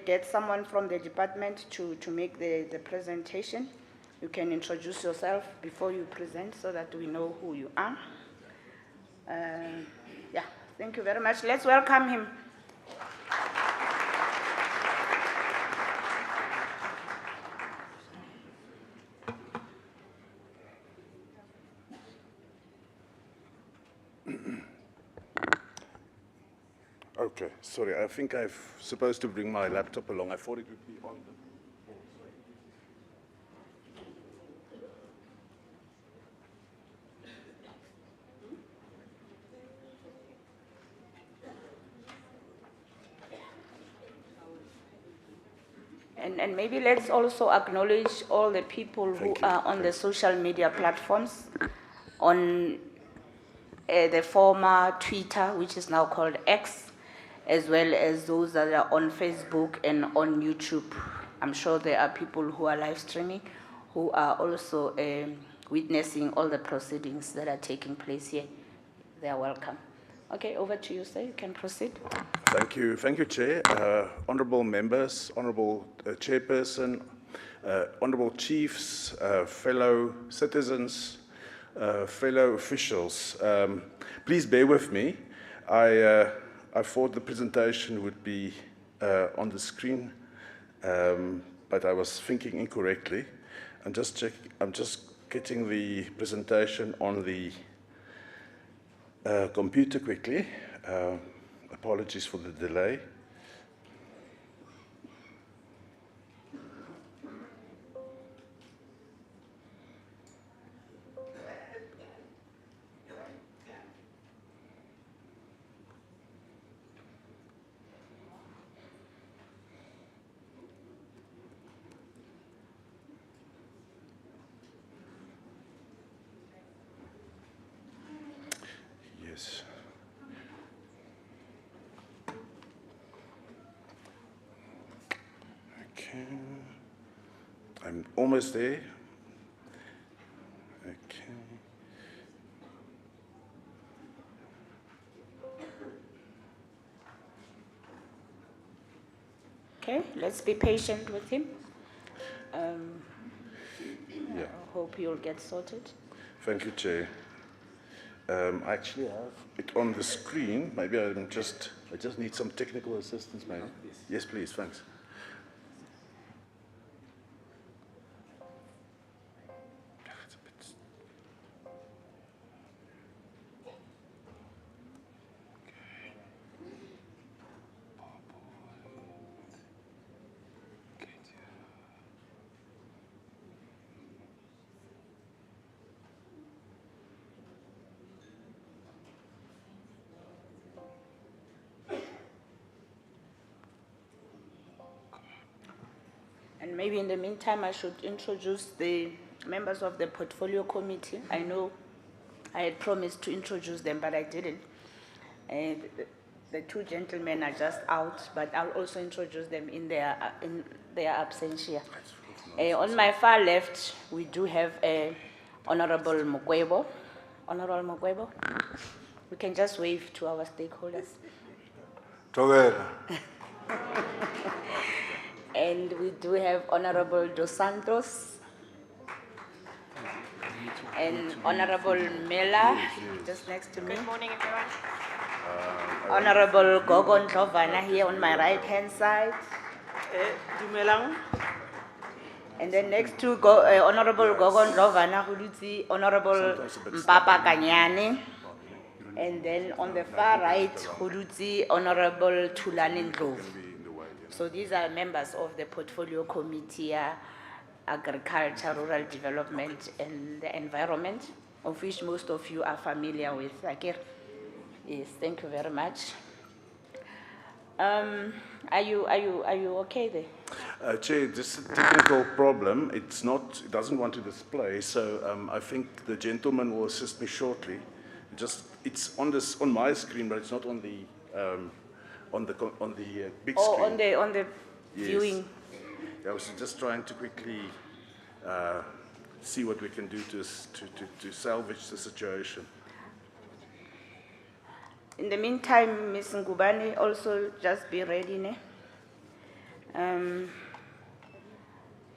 get someone from the department to make the presentation. You can introduce yourself before you present so that we know who you are. Yeah, thank you very much. Let's welcome him. Okay, sorry, I think I'm supposed to bring my laptop along. I thought it would be on the... And maybe let's also acknowledge all the people who are on the social media platforms, on the former Twitter, which is now called X, as well as those that are on Facebook and on YouTube. I'm sure there are people who are live streaming, who are also witnessing all the proceedings that are taking place here. They are welcome. Okay, over to you, sir. You can proceed. Thank you, Chair. Honourable members, Honourable Chairperson, Honourable Chiefs, fellow citizens, fellow officials. Please bear with me. I thought the presentation would be on the screen, but I was thinking incorrectly. I'm just getting the presentation on the computer quickly. Apologies for the delay. Yes. Okay. I'm almost there. Okay. Okay, let's be patient with him. Yeah. I hope you'll get sorted. Thank you, Chair. I actually have it on the screen. Maybe I just need some technical assistance, maybe. Yes, please. Thanks. And maybe in the meantime, I should introduce the members of the portfolio committee. I know I had promised to introduce them, but I didn't. And the two gentlemen are just out, but I'll also introduce them in their absentia. On my far left, we do have Honorable Mokwebo. Honorable Mokwebo, we can just wave to our stakeholders. Together. And we do have Honorable Dos Santos and Honorable Mela, just next to me. Good morning, everyone. Honorable Gogon Dlovana here on my right-hand side. Dumelang. And then next to Honorable Gogon Dlovana, Honorable Mpapa Kanyane. And then on the far right, Honorable Tulani Ndlovu. So these are members of the portfolio committee, agriculture, rural development, and the environment, of which most of you are familiar with. Yes, thank you very much. Are you okay there? Chair, this is a technical problem. It doesn't want to display, so I think the gentleman will assist me shortly. It's on my screen, but it's not on the on the big Oh, screen. on the Yes. viewing. I was just trying to quickly see what we can do to salvage the situation. In the meantime, Ms. Ngubane, also just be ready, ne?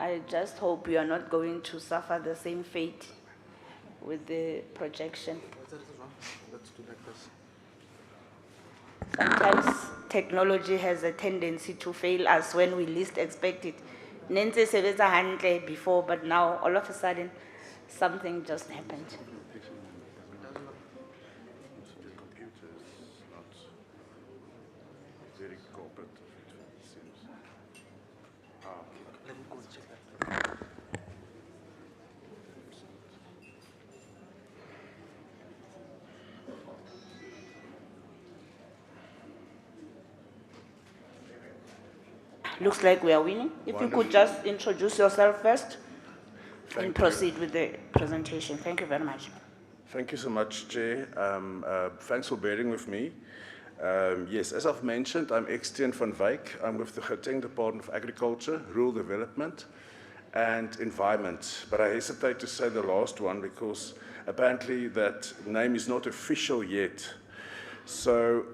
I just hope you are not going to suffer the same fate with the projection. Let's do like this. Sometimes technology has a tendency to fail us when we least expect it. Nenze sebetsa hantle before, but now all of a sudden something just happened. The computer is not very cooperative, it seems. Let me go and check that. Looks like we are winning. If you could just introduce yourself first Thank and you. proceed with the presentation. Thank you very much. Thank you so much, Chair. Thanks for bearing with me. Yes, as I've mentioned, I'm Estienne van Wyk. I'm with the Gauteng Department of Agriculture, Rural Development and Environment. But I hesitate to say the last one because apparently that name is not official yet. So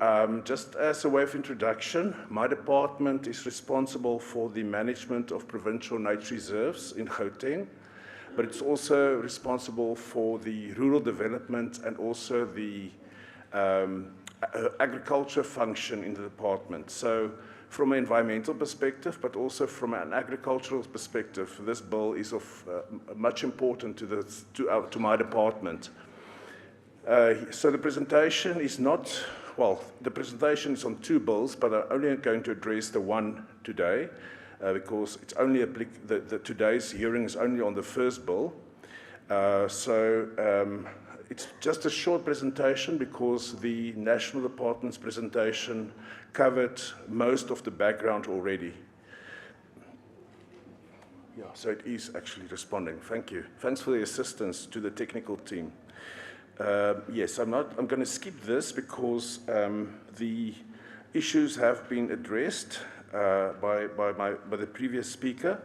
just as a way of introduction, my department is responsible for the management of provincial nature reserves in Gauteng, but it's also responsible for the rural development and also the agriculture function in the department. So from an environmental perspective, but also from an agricultural perspective, this bill is of much importance to my department. So the presentation is not, well, the presentation is on two bills, but I'm only going to address the one today because it's only today's hearing is only on the first bill. It's just a short presentation because the National Department's presentation covered most of the background already. Yeah, so it is actually responding. Thank you. Thanks for the assistance to the technical team. Yes, I'm going to skip this because the issues have been addressed by the previous speaker.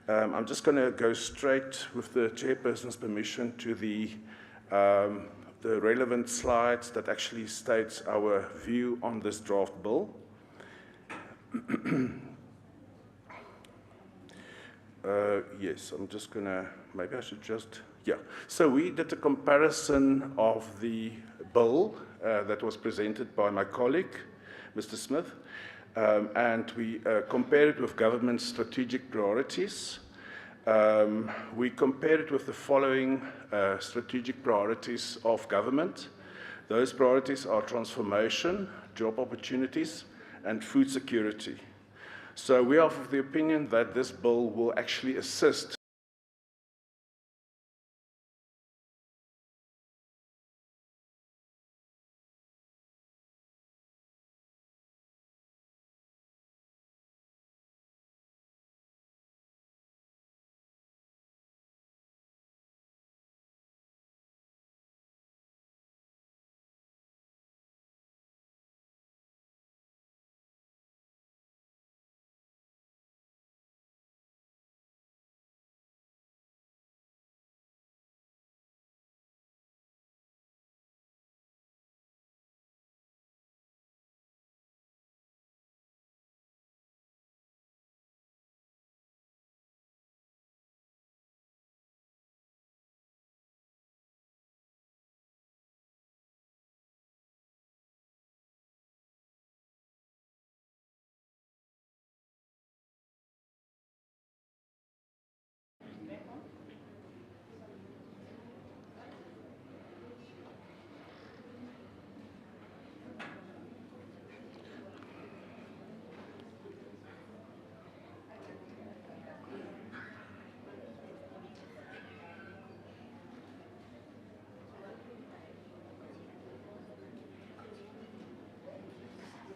I'm just going to go straight, with the chairperson's permission, to the relevant slides that actually states our view on this draft bill. Yes, I'm just going to, maybe I should just, yeah. So we did a comparison of the bill that was presented by my colleague, Mr. Smith, and we compared it with government's strategic priorities. We compared it with the following strategic priorities of government. Those priorities are transformation, job opportunities, and food security. So we are of the opinion that this bill will actually assist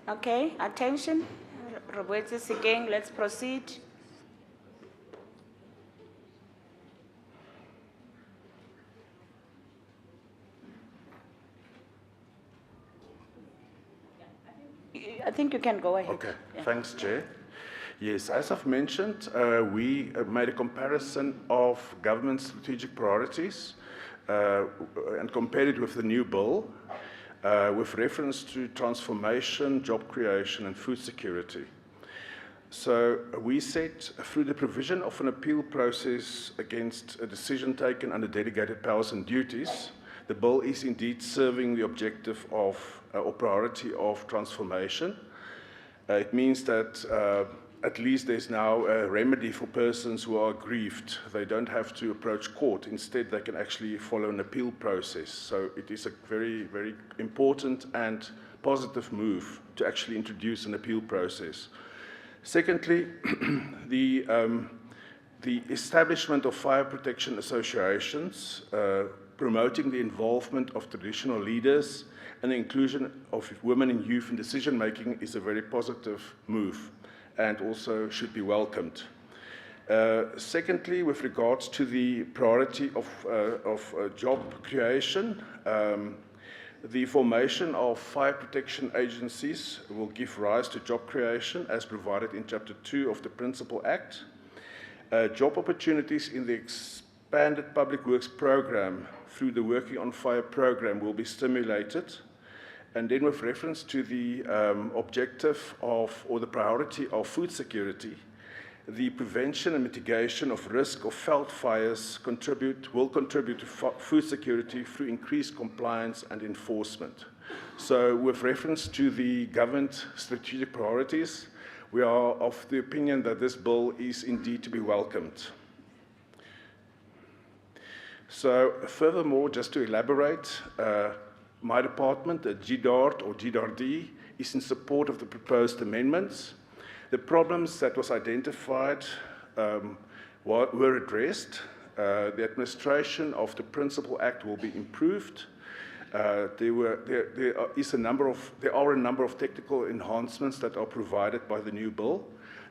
Okay, attention. Roberto again, let's proceed. I think you can go ahead. Okay, Yeah. thanks, Chair. Yes, as I've mentioned, we made a comparison of government strategic priorities and compared it with the new bill with reference to transformation, job creation, and food security. So we said through the provision of an appeal process against a decision taken under delegated powers and duties, the bill is indeed serving the objective of or priority of transformation. It means that at least there's now a remedy for persons who are aggrieved. They don't have to approach court. Instead, they can actually follow an appeal process. So it is a very, very important and positive move to actually introduce an appeal process. Secondly, the establishment of fire protection associations, promoting the involvement of traditional leaders and the inclusion of women and youth in decision-making is a very positive move and also should be welcomed. Secondly, with regards to the priority of job creation, the formation of fire protection agencies will give rise to job creation as provided in Chapter 2 of the Principal Act. Job opportunities in the expanded Public Works program through the Working on Fire program will be stimulated. And then with reference to the objective of, or the priority of food security, the prevention and mitigation of risk of veld fires will contribute to food security through increased compliance and enforcement. So with reference to the government strategic priorities, we are of the opinion that this bill is indeed to be welcomed. So furthermore, just to elaborate, my department, GDARD or GDARD, is in support of the proposed amendments. The problems that was identified were addressed. The administration of the Principal Act will be improved. There are a number of technical enhancements that are provided by the new bill.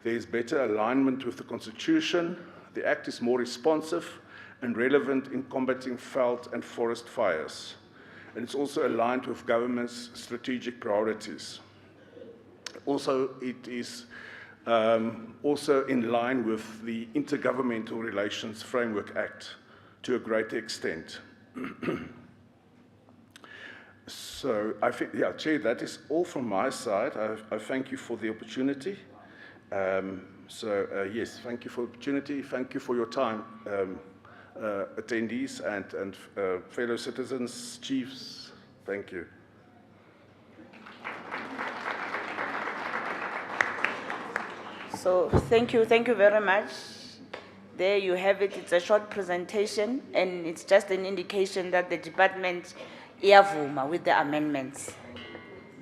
There is better alignment with the Constitution. The Act is more responsive and relevant in combating veld and forest fires. And it's also aligned with government's strategic priorities. Also, it is also in line with the Intergovernmental Relations Framework Act to a greater extent. So I think, yeah, Chair, that is all from my side. I thank you for the opportunity. Yes, thank you for the opportunity. Thank you for your time, attendees and fellow citizens, chiefs. Thank you. So thank you very much. There you have it. It's a short presentation, and it's just an indication that the department iyavuma with the amendments.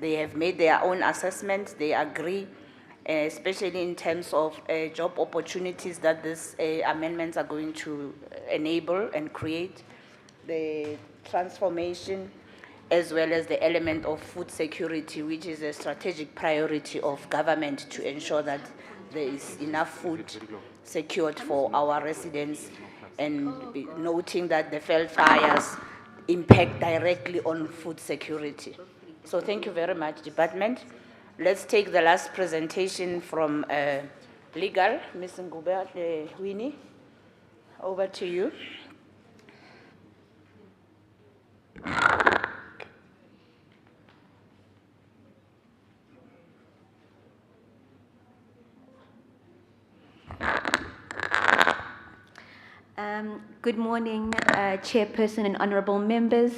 They have made their own assessments. They agree, especially in terms of job opportunities that these amendments are going to enable and create, the transformation, as well as the element of food security, which is a strategic priority of government to ensure that there is enough food secured for our residents, and noting that the veld fires impact directly on food security. So thank you very much, Department. Let's take the last presentation from Legal, Ms. Ngube Winnie. Over to you. Good morning, Chairperson and honorable members,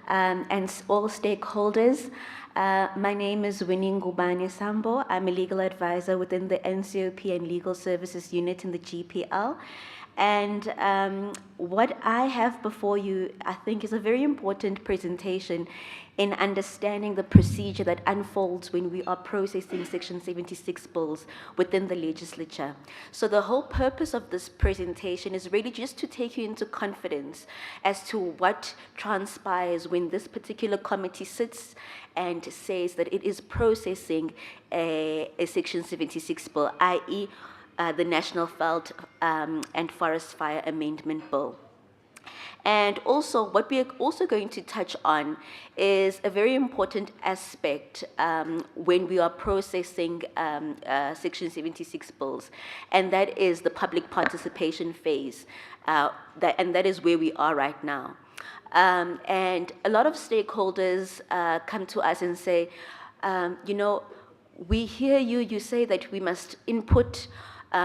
and all stakeholders. My name is Winnie Ngubane Sambo. I'm a legal advisor within the NCOP and Legal Services Unit in the GPL. And what I have before you, I think, is a very important presentation in understanding the procedure that unfolds when we are processing Section 76 bills within the legislature. So the whole purpose of this presentation is really just to take you into confidence as to what transpires when this particular committee sits and says that it is processing a Section 76 bill, i.e., the National Veld and Forest Fire Amendment Bill. And also, what we are also going to touch on is a very important aspect when we are processing Section 76 bills, and that is the public participation phase, and that is where we are right now. And a lot of stakeholders come to us and say, you know, we hear you, you say that we must input,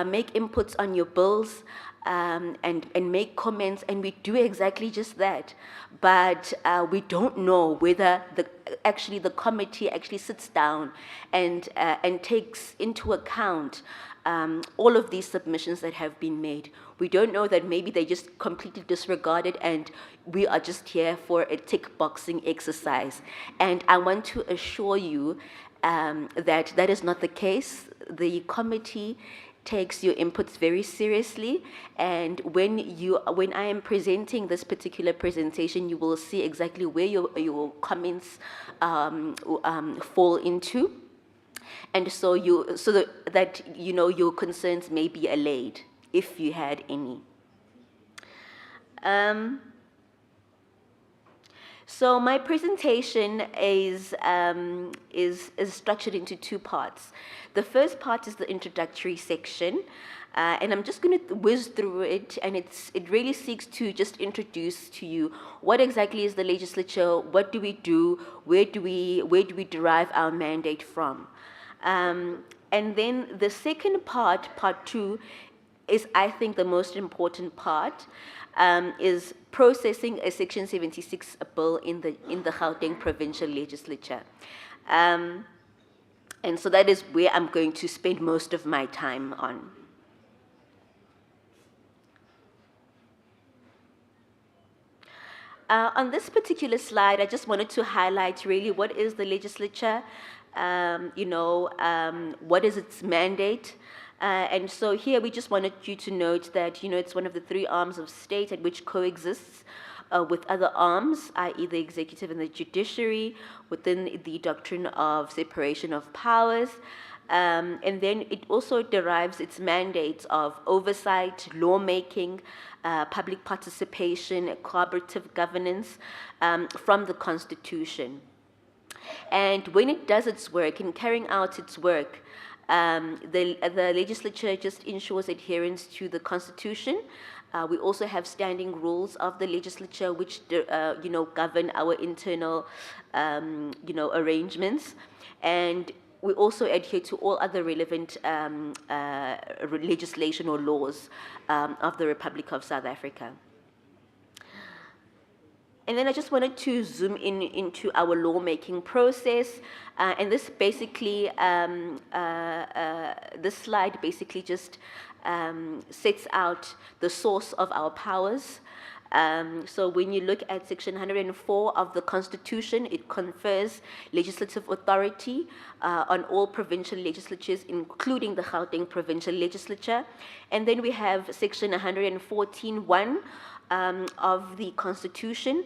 make inputs on your bills, and make comments, and we do exactly just that. But we don't know whether the committee actually sits down and takes into account all of these submissions that have been made. We don't know that maybe they just completely disregard it and we are just here for a tick boxing exercise. And I want to assure you that that is not the case. The committee takes your inputs very seriously, and when I am presenting this particular presentation, you will see exactly where your comments fall into, and so that you know your concerns may be allayed if you had any. So my presentation is structured into two parts. The first part is the introductory section, and I'm just going to whiz through it, and it really seeks to just introduce to you what exactly is the legislature, what do we do, where do we derive our mandate from. And then the second part, part two, is I think the most important part, is processing a Section 76 bill in the Gauteng Provincial Legislature. And so that is where I'm going to spend most of my time on. On this particular slide, I just wanted to highlight really what is the legislature, what is its mandate. And so here we just wanted you to note that, it's one of the three arms of state and which coexists with other arms, i.e. the executive and the judiciary, within the doctrine of separation of powers. And then it also derives its mandates of oversight, lawmaking, public participation, cooperative governance from the Constitution. And when it does its work, in carrying out its work, the legislature just ensures adherence to the Constitution. We also have standing rules of the legislature which govern our internal arrangements, and we also adhere to all other relevant legislation or laws of the Republic of South Africa. And then I just wanted to zoom into our lawmaking process, and this basically, this slide basically just sets out the source of our powers. So when you look at Section 104 of the Constitution, it confers legislative authority on all provincial legislatures, including the Gauteng Provincial Legislature. And then we have Section 114(1) of the Constitution,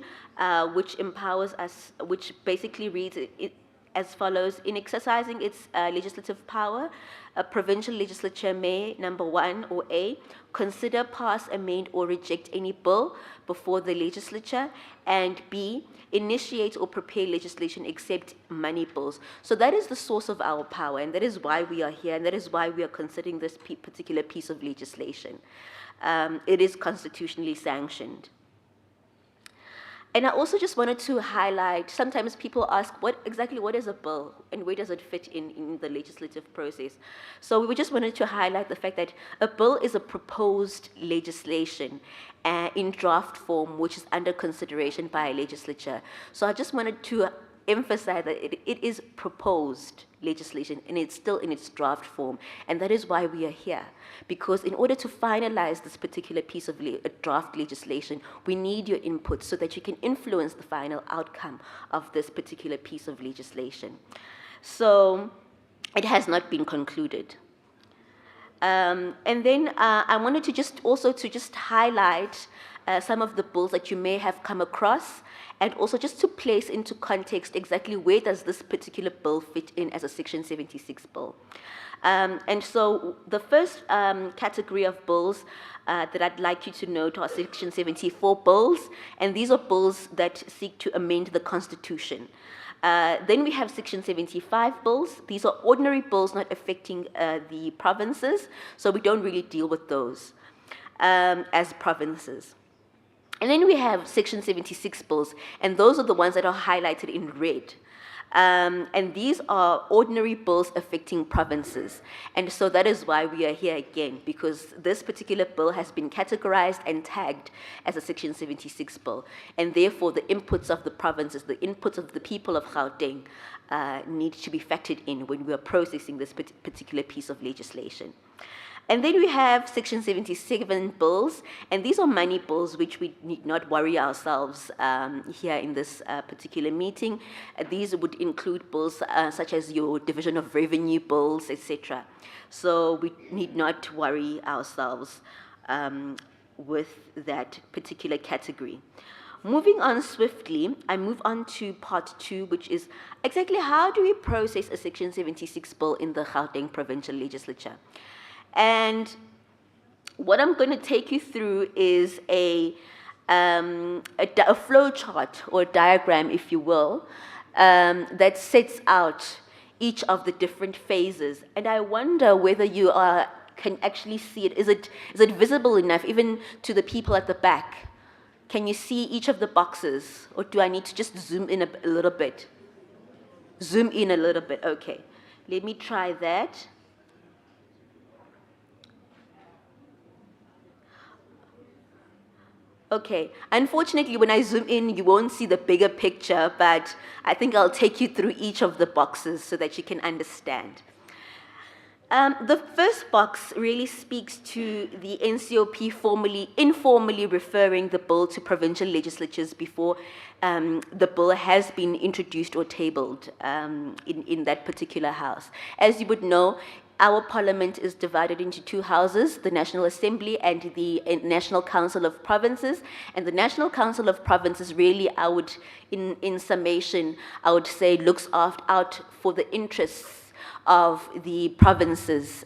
which empowers us, which basically reads it as follows: in exercising its legislative power, a provincial legislature may, number 1, or A, consider, pass, amend, or reject any bill before the legislature, and B, initiate or prepare legislation except money bills. So that is the source of our power, and that is why we are here, and that is why we are considering this particular piece of legislation. It is constitutionally sanctioned. And I also just wanted to highlight, sometimes people ask, what is a bill and where does it fit in the legislative process? So we just wanted to highlight the fact that a bill is a proposed legislation in draft form, which is under consideration by a legislature. So I just wanted to emphasize that it is proposed legislation and it's still in its draft form, and that is why we are here, because in order to finalize this particular piece of draft legislation, we need your input so that you can influence the final outcome of this particular piece of legislation. So it has not been concluded. And then I wanted to just highlight some of the bills that you may have come across and also just to place into context exactly where does this particular bill fit in as a Section 76 bill. And so the first category of bills that I'd like you to note are Section 74 bills, and these are bills that seek to amend the Constitution. Then we have Section 75 bills. These are ordinary bills not affecting the provinces, so we don't really deal with those as provinces. And then we have Section 76 bills, and those are the ones that are highlighted in red. And these are ordinary bills affecting provinces. And so that is why we are here again, because this particular bill has been categorized and tagged as a Section 76 bill. And therefore, the inputs of the provinces, the inputs of the people of Gauteng need to be factored in when we are processing this particular piece of legislation. And then we have Section 77 bills, and these are money bills which we need not worry ourselves here in this particular meeting. These would include bills such as your division of revenue bills, etc. So we need not worry ourselves with that particular category. Moving on swiftly, I move on to part 2, which is exactly how do we process a Section 76 bill in the Gauteng Provincial Legislature. And what I'm going to take you through is a flow chart or a diagram, if you will, that sets out each of the different phases. And I wonder whether you can actually see it. Is it visible enough, even to the people at the back? Can you see each of the boxes, or do I need to just zoom in a little bit? Zoom in a little bit, okay. Let me try that. Okay, unfortunately, when I zoom in, you won't see the bigger picture, but I think I'll take you through each of the boxes so that you can understand. The first box really speaks to the NCOP informally referring the bill to provincial legislatures before the bill has been introduced or tabled in that particular house. As you would know, our parliament is divided into two houses, the National Assembly and the National Council of Provinces. And the National Council of Provinces really, in summation, I would say looks out for the interests of the provinces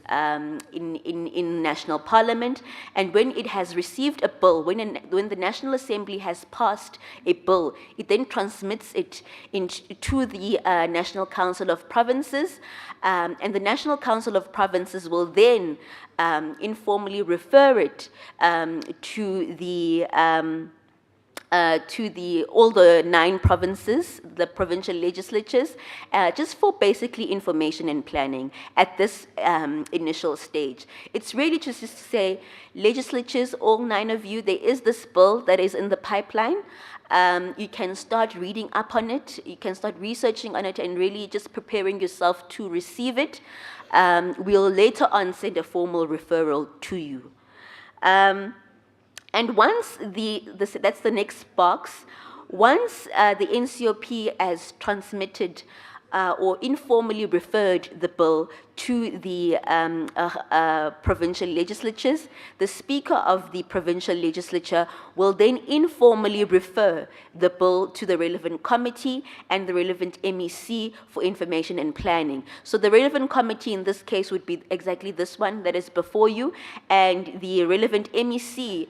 in national parliament. And when it has received a bill, when the National Assembly has passed a bill, it then transmits it to the National Council of Provinces, and the National Council of Provinces will then informally refer it to all the 9 provinces, the provincial legislatures, just for basically information and planning at this initial stage. It's really just to say, legislatures, all 9 of you, there is this bill that is in the pipeline. You can start reading up on it, you can start researching on it, and really just preparing yourself to receive it. We'll later on send a formal referral to you. And once that's the next box, once the NCOP has transmitted or informally referred the bill to the provincial legislatures, the Speaker of the provincial legislature will then informally refer the bill to the relevant committee and the relevant MEC for information and planning. So the relevant committee in this case would be exactly this one that is before you, and the relevant MEC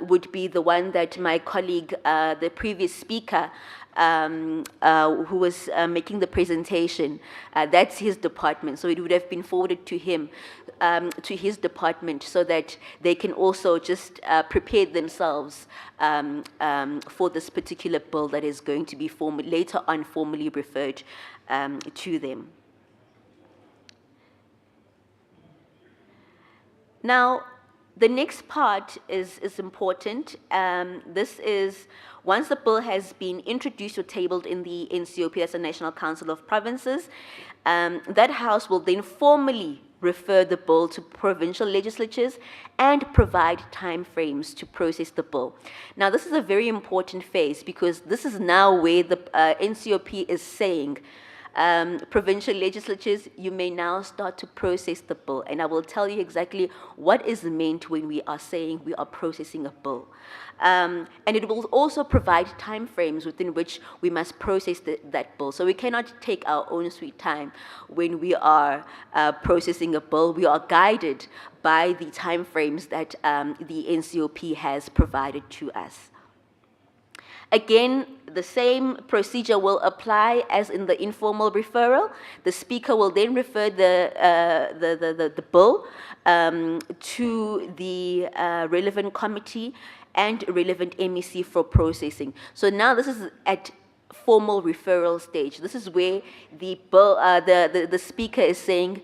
would be the one that my colleague, the previous speaker, who was making the presentation, that's his department. So it would have been forwarded to him, to his department, so that they can also just prepare themselves for this particular bill that is going to be later on formally referred to them. Now, the next part is important. This is, once the bill has been introduced or tabled in the NCOP, that's the National Council of Provinces, that house will then formally refer the bill to provincial legislatures and provide timeframes to process the bill. Now, this is a very important phase, because this is now where the NCOP is saying, provincial legislatures, you may now start to process the bill. And I will tell you exactly what is meant when we are saying we are processing a bill. And it will also provide timeframes within which we must process that bill. So we cannot take our own sweet time when we are processing a bill. We are guided by the timeframes that the NCOP has provided to us. Again, the same procedure will apply as in the informal referral. The speaker will then refer the bill to the relevant committee and relevant MEC for processing. So now this is at formal referral stage. This is where the bill, the speaker is saying,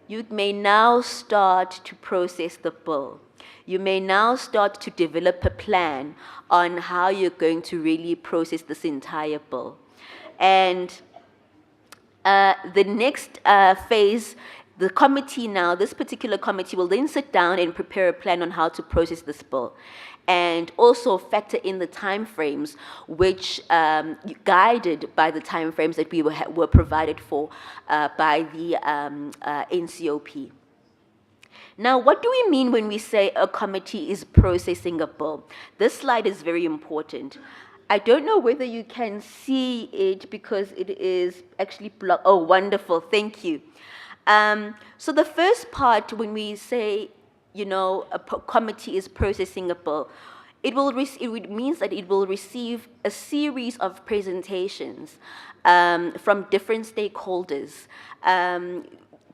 you may now start to process the bill. You may now start to develop a plan on how you're going to really process this entire bill. And the next phase, the committee now, this particular committee will then sit down and prepare a plan on how to process this bill, and also factor in the timeframes, which guided by the timeframes that we were provided for by the NCOP. Now, what do we mean when we say a committee is processing a bill? This slide is very important. I don't know whether you can see it because it is actually blocked. Oh, wonderful, thank you. So the first part, when we say, you know, a committee is processing a bill, it means that it will receive a series of presentations from different stakeholders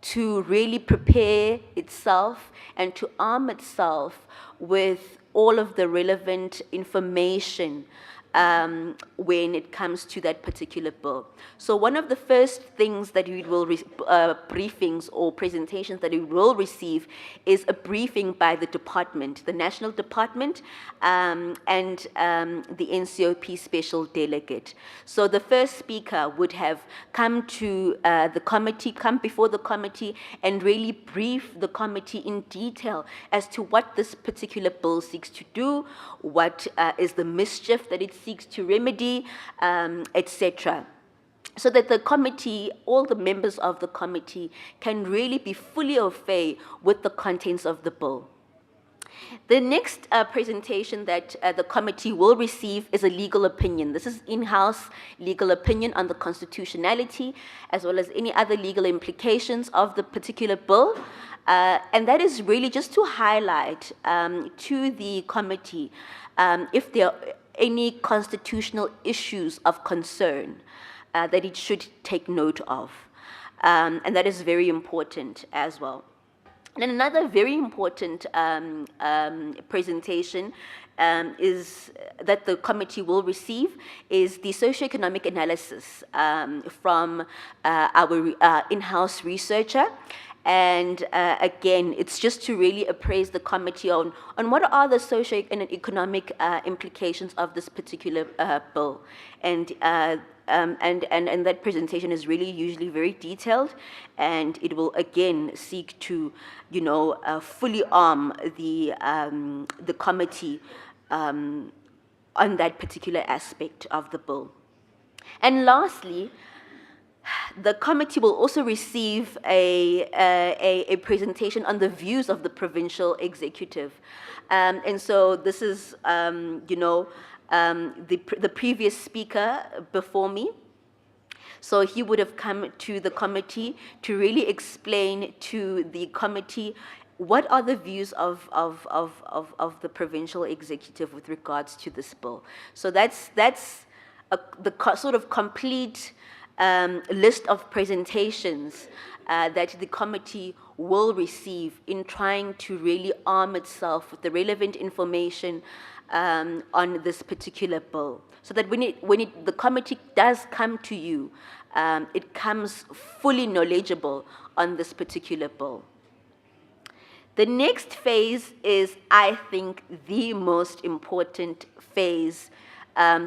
to really prepare itself and to arm itself with all of the relevant information when it comes to that particular bill. So one of the first things that we will, briefings or presentations that we will receive is a briefing by the department, the national department, and the NCOP special delegate. So the first speaker would have come to the committee, come before the committee and really brief the committee in detail as to what this particular bill seeks to do, what is the mischief that it seeks to remedy, etc. So that the committee, all the members of the committee, can really be fully au fait with the contents of the bill. The next presentation that the committee will receive is a legal opinion. This is in-house legal opinion on the constitutionality, as well as any other legal implications of the particular bill. And that is really just to highlight to the committee if there are any constitutional issues of concern that it should take note of. And that is very important as well. And another very important presentation is that the committee will receive is the socioeconomic analysis from our in-house researcher. And again, it's just to really appraise the committee on what are the socio and economic implications of this particular bill. And that presentation is really usually very detailed, and it will again seek to, you know, fully arm the committee on that particular aspect of the bill. And lastly, the committee will also receive a presentation on the views of the provincial executive. And so this is, you know, the previous speaker before me. So he would have come to the committee to really explain to the committee what are the views of the provincial executive with regards to this bill. So that's the sort of complete list of presentations that the committee will receive in trying to really arm itself with the relevant information on this particular bill, so that when the committee does come to you, it comes fully knowledgeable on this particular bill. The next phase is, I think, the most important phase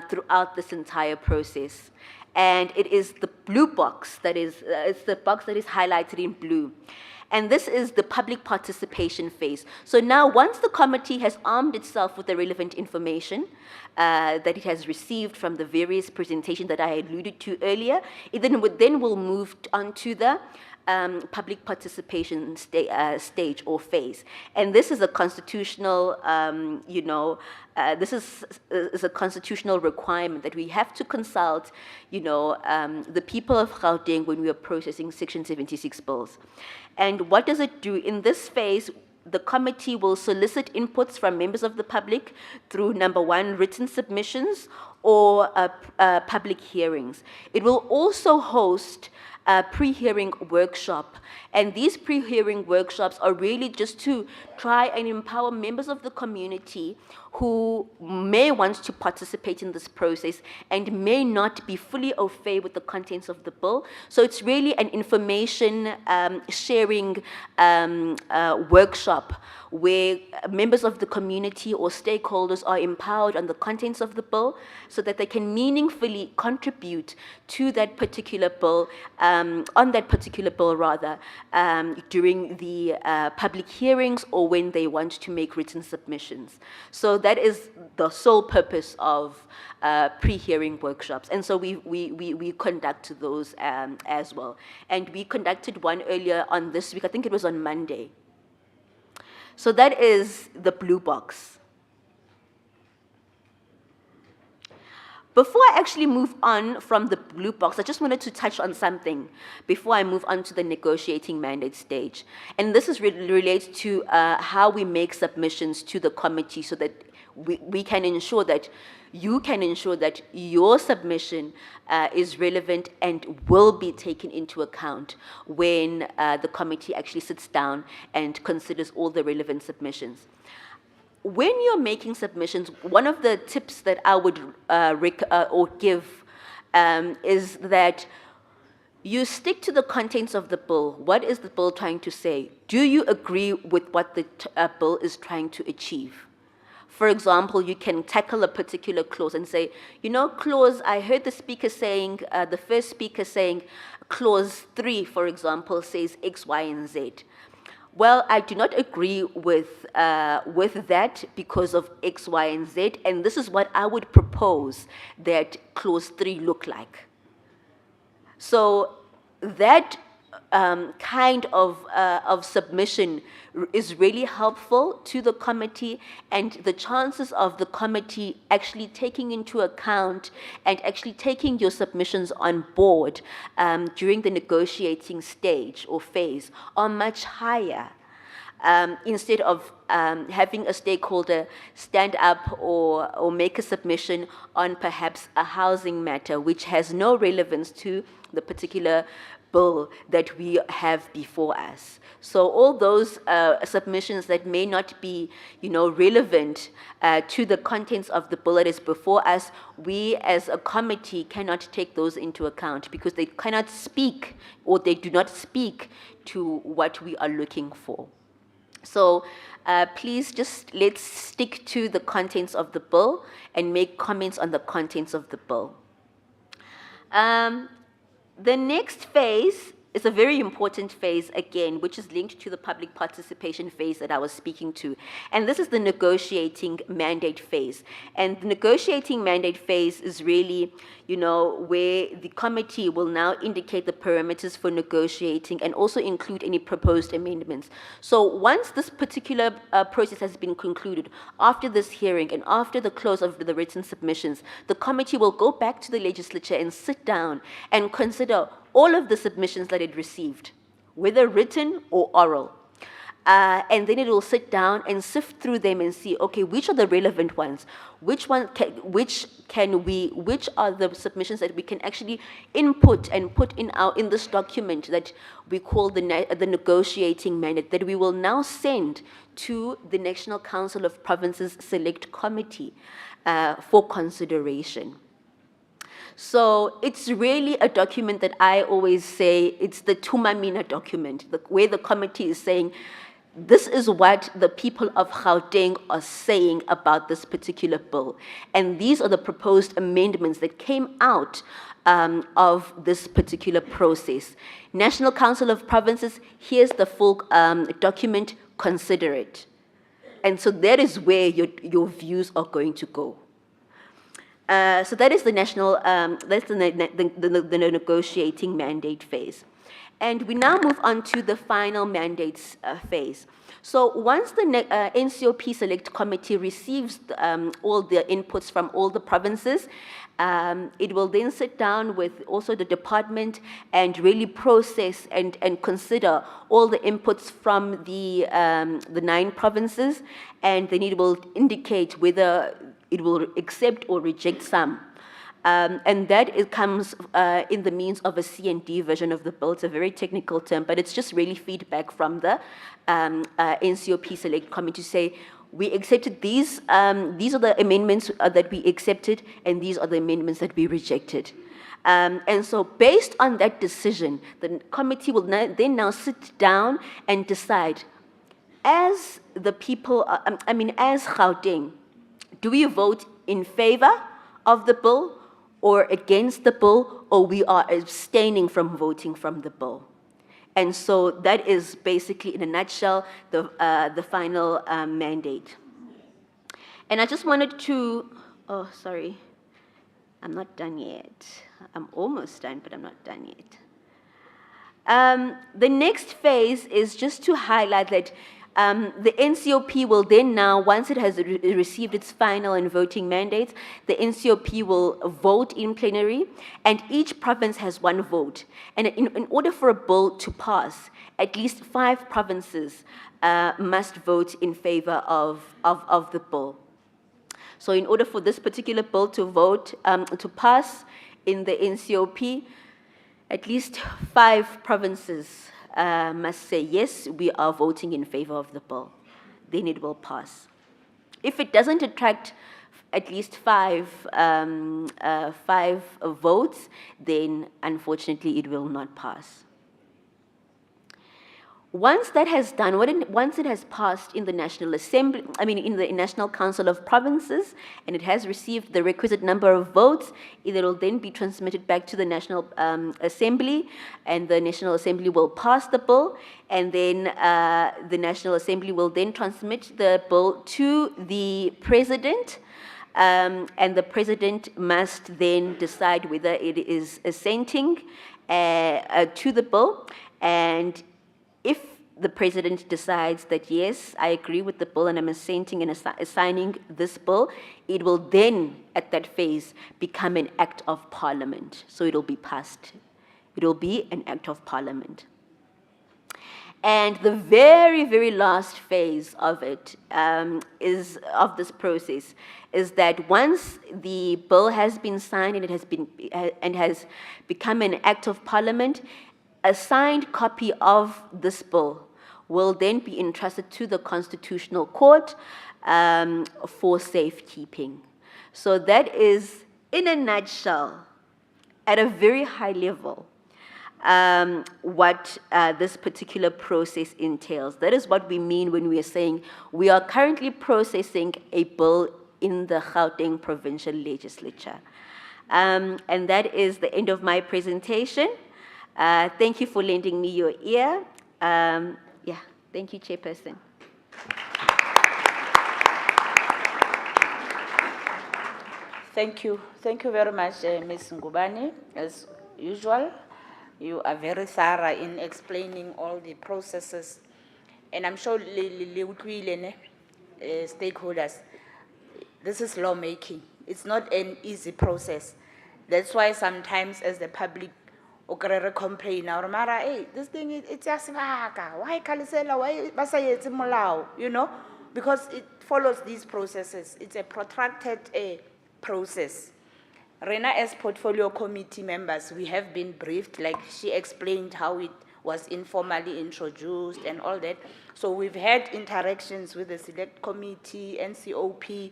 throughout this entire process. And it is the blue box that is, it's the box that is highlighted in blue. And this is the public participation phase. So now, once the committee has armed itself with the relevant information that it has received from the various presentations that I alluded to earlier, it then will move on to the public participation stage or phase. And this is a constitutional, this is a constitutional requirement that we have to consult, the people of Gauteng when we are processing Section 76 bills. And what does it do? In this phase, the committee will solicit inputs from members of the public through, number one, written submissions or public hearings. It will also host a pre-hearing workshop. And these pre-hearing workshops are really just to try and empower members of the community who may want to participate in this process and may not be fully au fait with the contents of the bill. So it's really an information sharing workshop where members of the community or stakeholders are empowered on the contents of the bill so that they can meaningfully contribute to that particular bill, during the public hearings or when they want to make written submissions. So that is the sole purpose of pre-hearing workshops. And so we conduct those as well. And we conducted one earlier on this week, I think it was on Monday. So that is the blue box. Before I actually move on from the blue box, I just wanted to touch on something before I move on to the negotiating mandate stage. And this is relates to how we make submissions to the committee so that we can ensure that you can ensure that your submission is relevant and will be taken into account when the committee actually sits down and considers all the relevant submissions. When you're making submissions, one of the tips that I would give is that you stick to the contents of the bill. What is the bill trying to say? Do you agree with what the bill is trying to achieve? For example, you can tackle a particular clause and say, clause, I heard the speaker saying, the first speaker saying, clause 3, for example, says X, Y, and Z. Well, I do not agree with that because of X, Y, and Z, and this is what I would propose that clause 3 look like. So that kind of submission is really helpful to the committee, and the chances of the committee actually taking into account and actually taking your submissions on board during the negotiating stage or phase are much higher. Instead of having a stakeholder stand up or make a submission on perhaps a housing matter which has no relevance to the particular bill that we have before us. So all those submissions that may not be, relevant to the contents of the bill that is before us, we as a committee cannot take those into account because they cannot speak or they do not speak to what we are looking for. So please let's stick to the contents of the bill and make comments on the contents of the bill. The next phase is a very important phase, again, which is linked to the public participation phase that I was speaking to. And this is the negotiating mandate phase. And the negotiating mandate phase is really, where the committee will now indicate the parameters for negotiating and also include any proposed amendments. So once this particular process has been concluded, after this hearing and after the close of the written submissions, the committee will go back to the legislature and sit down and consider all of the submissions that it received, whether written or oral. And then it will sit down and sift through them and see, okay, which are the relevant ones? Which are the submissions that we can actually input and put in this document that we call the negotiating mandate that we will now send to the National Council of Provinces Select Committee for consideration. So it's really a document that I always say it's the Tumamina document, where the committee is saying, this is what the people of Gauteng are saying about this particular bill. And these are the proposed amendments that came out of this particular process. National Council of Provinces, here's the full document, consider it. And so that is where your views are going to go. So that is the national, that's the negotiating mandate phase. And we now move on to the final mandates phase. So once the NCOP Select Committee receives all the inputs from all the provinces, it will then sit down with also the department and really process and consider all the inputs from the 9 provinces, and then it will indicate whether it will accept or reject some. And that it comes in the means of a C&D version of the bill. It's a very technical term, but it's just really feedback from the NCOP Select Committee to say, we accepted these are the amendments that we accepted, and these are the amendments that we rejected. And so based on that decision, the committee will now sit down and decide, as the people, as Gauteng, do we vote in favor of the bill or against the bill, or we are abstaining from voting from the bill? And so that is basically, in a nutshell, the final mandate. And I just wanted to, oh, sorry, I'm not done yet. I'm almost done, but I'm not done yet. The next phase is just to highlight that the NCOP will then now, once it has received its final and voting mandates, the NCOP will vote in plenary, and each province has 1 vote. And in order for a bill to pass, at least 5 provinces must vote in favor of the bill. So in order for this particular bill to vote, to pass in the NCOP, at least 5 provinces must say, yes, we are voting in favor of the bill. Then it will pass. If it doesn't attract at least 5 votes, then unfortunately it will not pass. Once that has done, once it has passed in the National Assembly, in the National Council of Provinces, and it has received the requisite number of votes, it will then be transmitted back to the National Assembly, and the National Assembly will pass the bill, and then the National Assembly will then transmit the bill to the President, and the President must then decide whether it is assenting to the bill, and if the President decides that, yes, I agree with the bill and I'm assenting and assigning this bill, it will then, at that phase, become an act of Parliament. So it will be passed. It will be an act of Parliament. And the very, very last phase of it, of this process, is that once the bill has been signed and it has become an act of Parliament, a signed copy of this bill will then be entrusted to the Constitutional Court for safekeeping. So that is, in a nutshell, at a very high level, what this particular process entails. That is what we mean when we are saying we are currently processing a bill in the Gauteng Provincial Legislature. And that is the end of my presentation. Thank you for lending me your ear. Thank you, Chairperson. Thank you. Thank you very much, Ms. Ngubane. As usual, you are very thorough in explaining all the processes. And I'm sure stakeholders, this is lawmaking. It's not an easy process. That's why sometimes as the public, complain, hey, this thing, it's just why kalisela, why basayetse molao, you know, because it follows these processes. It's a protracted process. Rena, as portfolio committee members, we have been briefed, like she explained how it was informally introduced and all that. So we've had interactions with the select committee, NCOP.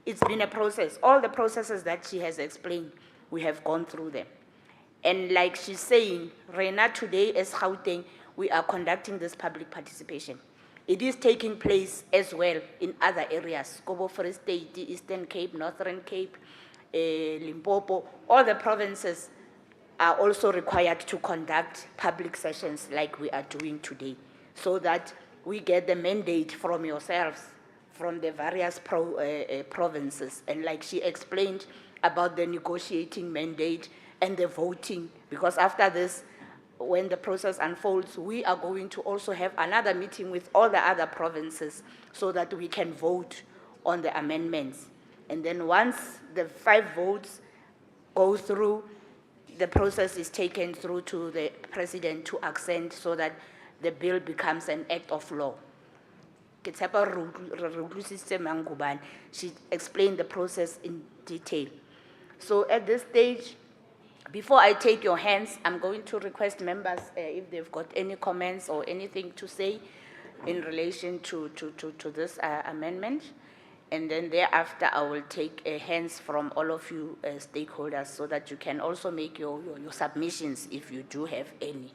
It's been a process. All the processes that she has explained, we have gone through them. And like she's saying, Rena, today as Gauteng, we are conducting this public participation. it is taking place as well in other areas, Kobo Free State, Eastern Cape, Northern Cape, Limpopo, all the provinces are also required to conduct public sessions like we are doing today, so that we get the mandate from yourselves, from the various provinces. And like she explained about the negotiating mandate and the voting, because after this, when the process unfolds, we are going to also have another meeting with all the other provinces so that we can vote on the amendments. And then once the 5 votes go through, the process is taken through to the president to accent so that the bill becomes an act of law. She explained the process in detail. So at this stage, before I take your hands, I'm going to request members if they've got any comments or anything to say in relation to this amendment. And then thereafter, I will take hands from all of you stakeholders so that you can also make your submissions if you do have any.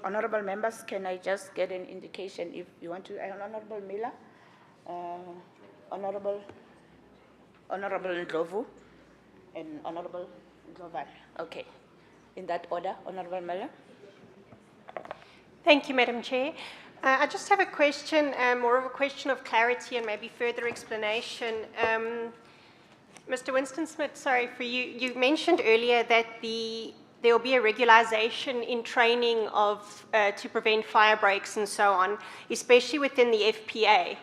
Honorable members, can I just get an indication if you want to, Honorable Miller, Honorable Ndlovu, and Honorable Ndlovan. Okay, in that order, Honorable Miller. Thank you, Madam Chair. I just have a question, more of a question of clarity and maybe further explanation. Mr. Winston Smith, sorry for you. You mentioned earlier that there will be a regularization in training of to prevent fire breaks and so on, especially within the FPA.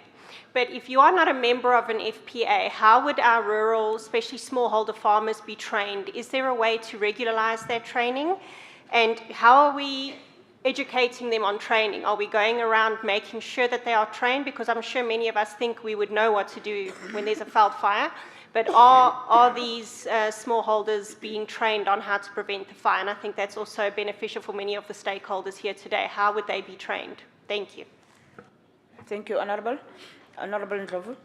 But if you are not a member of an FPA, how would our rural, especially smallholder farmers, be trained? Is there a way to regularize that training? And how are we educating them on training? Are we going around making sure that they are trained? Because I'm sure many of us think we would know what to do when there's a veld fire. But are these smallholders being trained on how to prevent the fire? And I think that's also beneficial for many of the stakeholders here today. How would they be trained? Thank you. Thank you, Honorable. Honorable Ndlovu.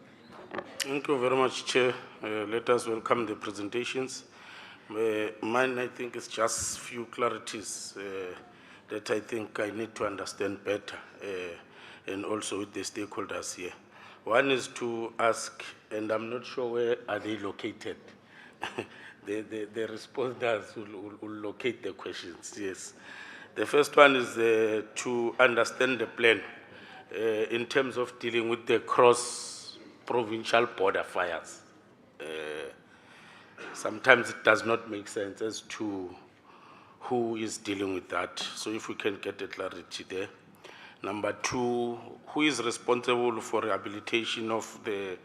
Thank you very much, Chair. Let us welcome the presentations. Mine, I think, is just few clarities that I think I need to understand better, and also with the stakeholders here. One is to ask, and I'm not sure where are they located. the responders will locate the questions, yes. The first one is to understand the plan in terms of dealing with the cross-provincial border fires. Sometimes it does not make sense as to who is dealing with that. So if we can get a clarity there. Number 2, who is responsible for rehabilitation of the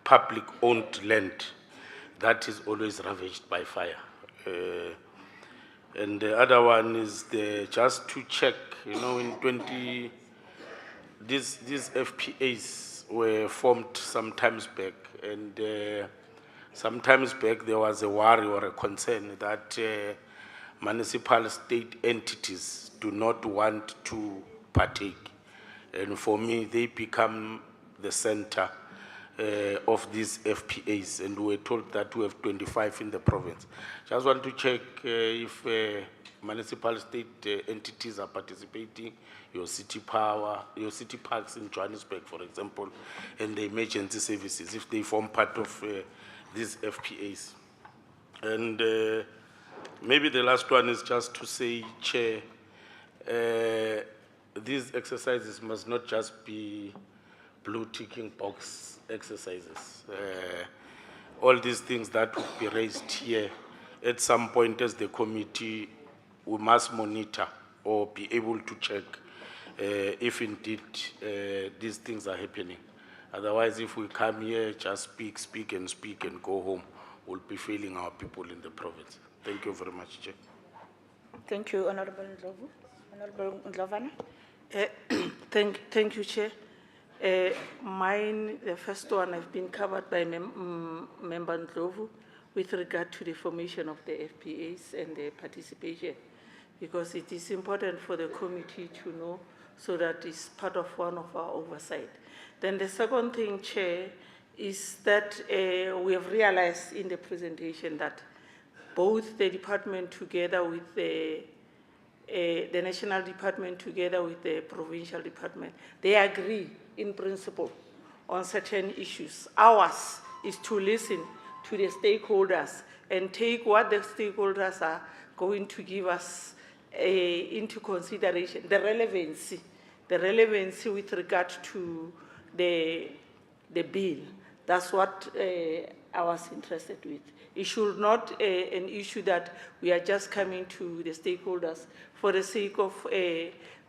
public-owned land that is always ravaged by fire? And the other one is just to check, you know, in these FPAs were formed some times back, and sometimes back there was a worry or a concern that municipal state entities do not want to partake. And for me, they become the center of these FPAs, and we were told that we have 25 in the province. Just want to check if municipal state entities are participating, your city power, your city parks in Johannesburg, for example, and the emergency services, if they form part of these FPAs. And maybe the last one is just to say, Chair, these exercises must not just be blue ticking box exercises. All these things that would be raised here, at some point as the committee, we must monitor or be able to check if indeed these things are happening. Otherwise, if we come here, just speak and go home, we'll be failing our people in the province. Thank you very much, Chair. Thank you, Honorable Ndlovu. Honorable Ndlovana. Thank you, Chair. Mine, the first one, has been covered by Member Ndlovu with regard to the formation of the FPAs and the participation, because it is important for the committee to know so that it's part of one of our oversight. Then the second thing, Chair, is that we have realized in the presentation that both the department together with the the national department together with the provincial department, they agree in principle on certain issues. Ours is to listen to the stakeholders and take what the stakeholders are going to give us into consideration, the relevancy with regard to the bill. That's what I was interested with. It should not an issue that we are just coming to the stakeholders for the sake of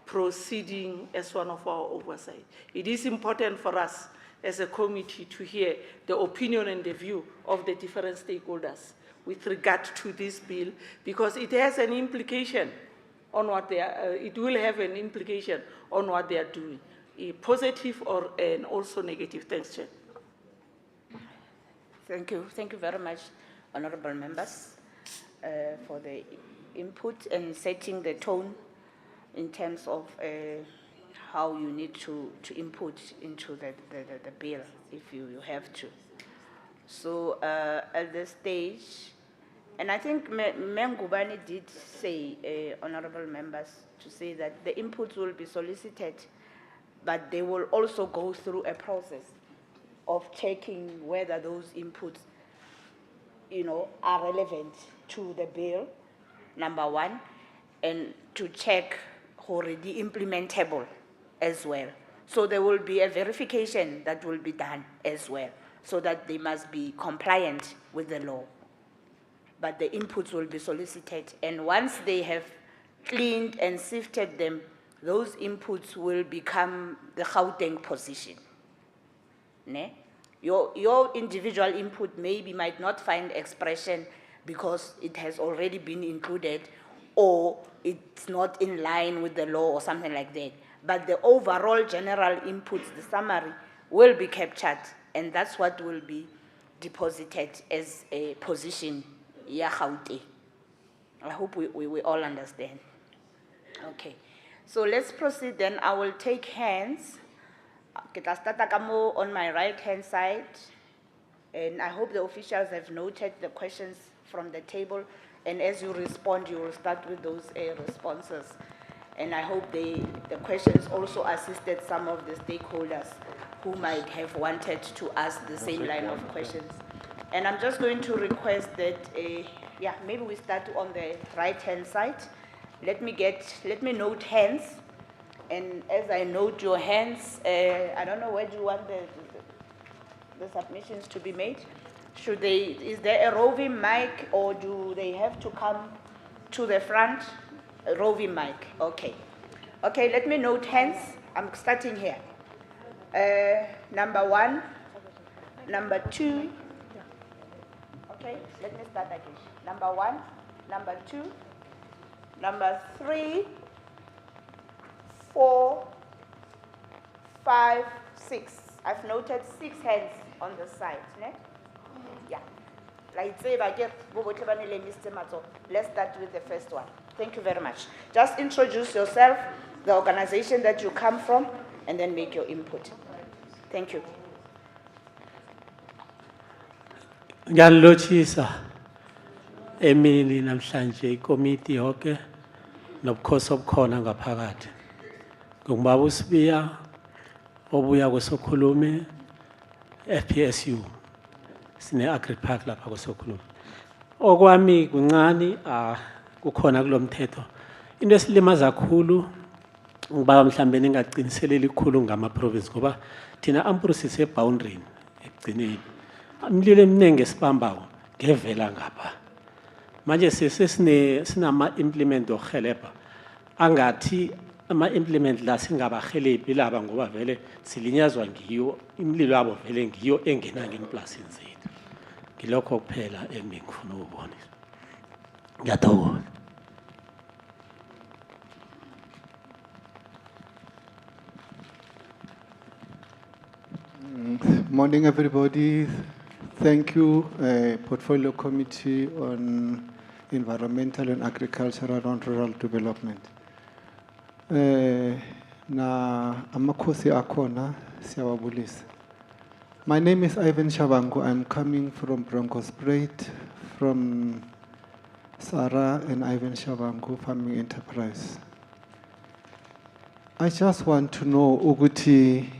proceeding as one of our oversight. It is important for us as a committee to hear the opinion and the view of the different stakeholders with regard to this bill, because it has an implication on what they are, it will have an implication on what they are doing, positive or and also negative. Thanks, Chair. Thank you very much, honorable members, for the input and setting the tone in terms of how you need to input into the bill if you have to. So at this stage, and I think Mengubani did say, honorable members, to say that the inputs will be solicited, but they will also go through a process of checking whether those inputs, are relevant to the bill, number one, and to check already implementable as well. So there will be a verification that will be done as well, so that they must be compliant with the law. But the inputs will be solicited, and once they have cleaned and sifted them, those inputs will become the Gauteng position. Ne? Your individual input might not find expression because it has already been included, or it's not in line with the law or something like that. But the overall general inputs, the summary, will be captured, and that's what will be deposited as a position. Yeah, Gauteng. I hope we all understand. Okay, so let's proceed then. I will take hands. On my right-hand side, and I hope the officials have noted the questions from the table, and as you respond, you will start with those responses. And I hope the questions also assisted some of the stakeholders who might have wanted to ask the same line of questions. And I'm just going to request that, maybe we start on the right-hand side. Let me note hands. And as I note your hands, I don't know where do you want the submissions to be made. Is there a roving mic, or do they have to come to the front? A roving mic, okay. Okay, let me note hands. I'm starting here. Number 1, number 2. Okay, let me start again. Number 1, number 2, number 3, 4, 5, 6. I've noted 6 hands on the side. Ne? Yeah. Let's start with the first one. Thank you very much. Just introduce yourself, the organization that you come from, and then make your input. Thank you. Ngiyanilotshisa emini namhlanje ikomiti yonke nobukhosi obukhona ngaphakathi. Ngubaba uSibiya obuya kwesokhulumi FPSU sine agri park lapha kwesokhulumi. Okwami kuncane kukhona kulomthetho. Into esilimaza kakhulu ngibaba mhlambe ningaqiniseleli ikhulu ngama province ngoba thina amprocess eboundary ekugcineni. Imlilo eminingi esibambayo ngevela ngapha. Manje sinama implement ohelebha angathi ama implement la singabahelebhi laba ngoba vele silinyazwa ngiyo imlilo yabo vele ngiyo engena ngenplasini zethu. Ngilokho kuphela engifuna ukubonisa. Ngiyathokoza. Morning, everybody. Thank you, Portfolio Committee on Environmental and Agricultural and Rural Development. Na amakhosi akhona siyawabulisa. My name is Ivan Shabangu. I'm coming from Broncos Parade, from Sarah and Ivan Shabangu Farming Enterprise. I just want to know, Uguti,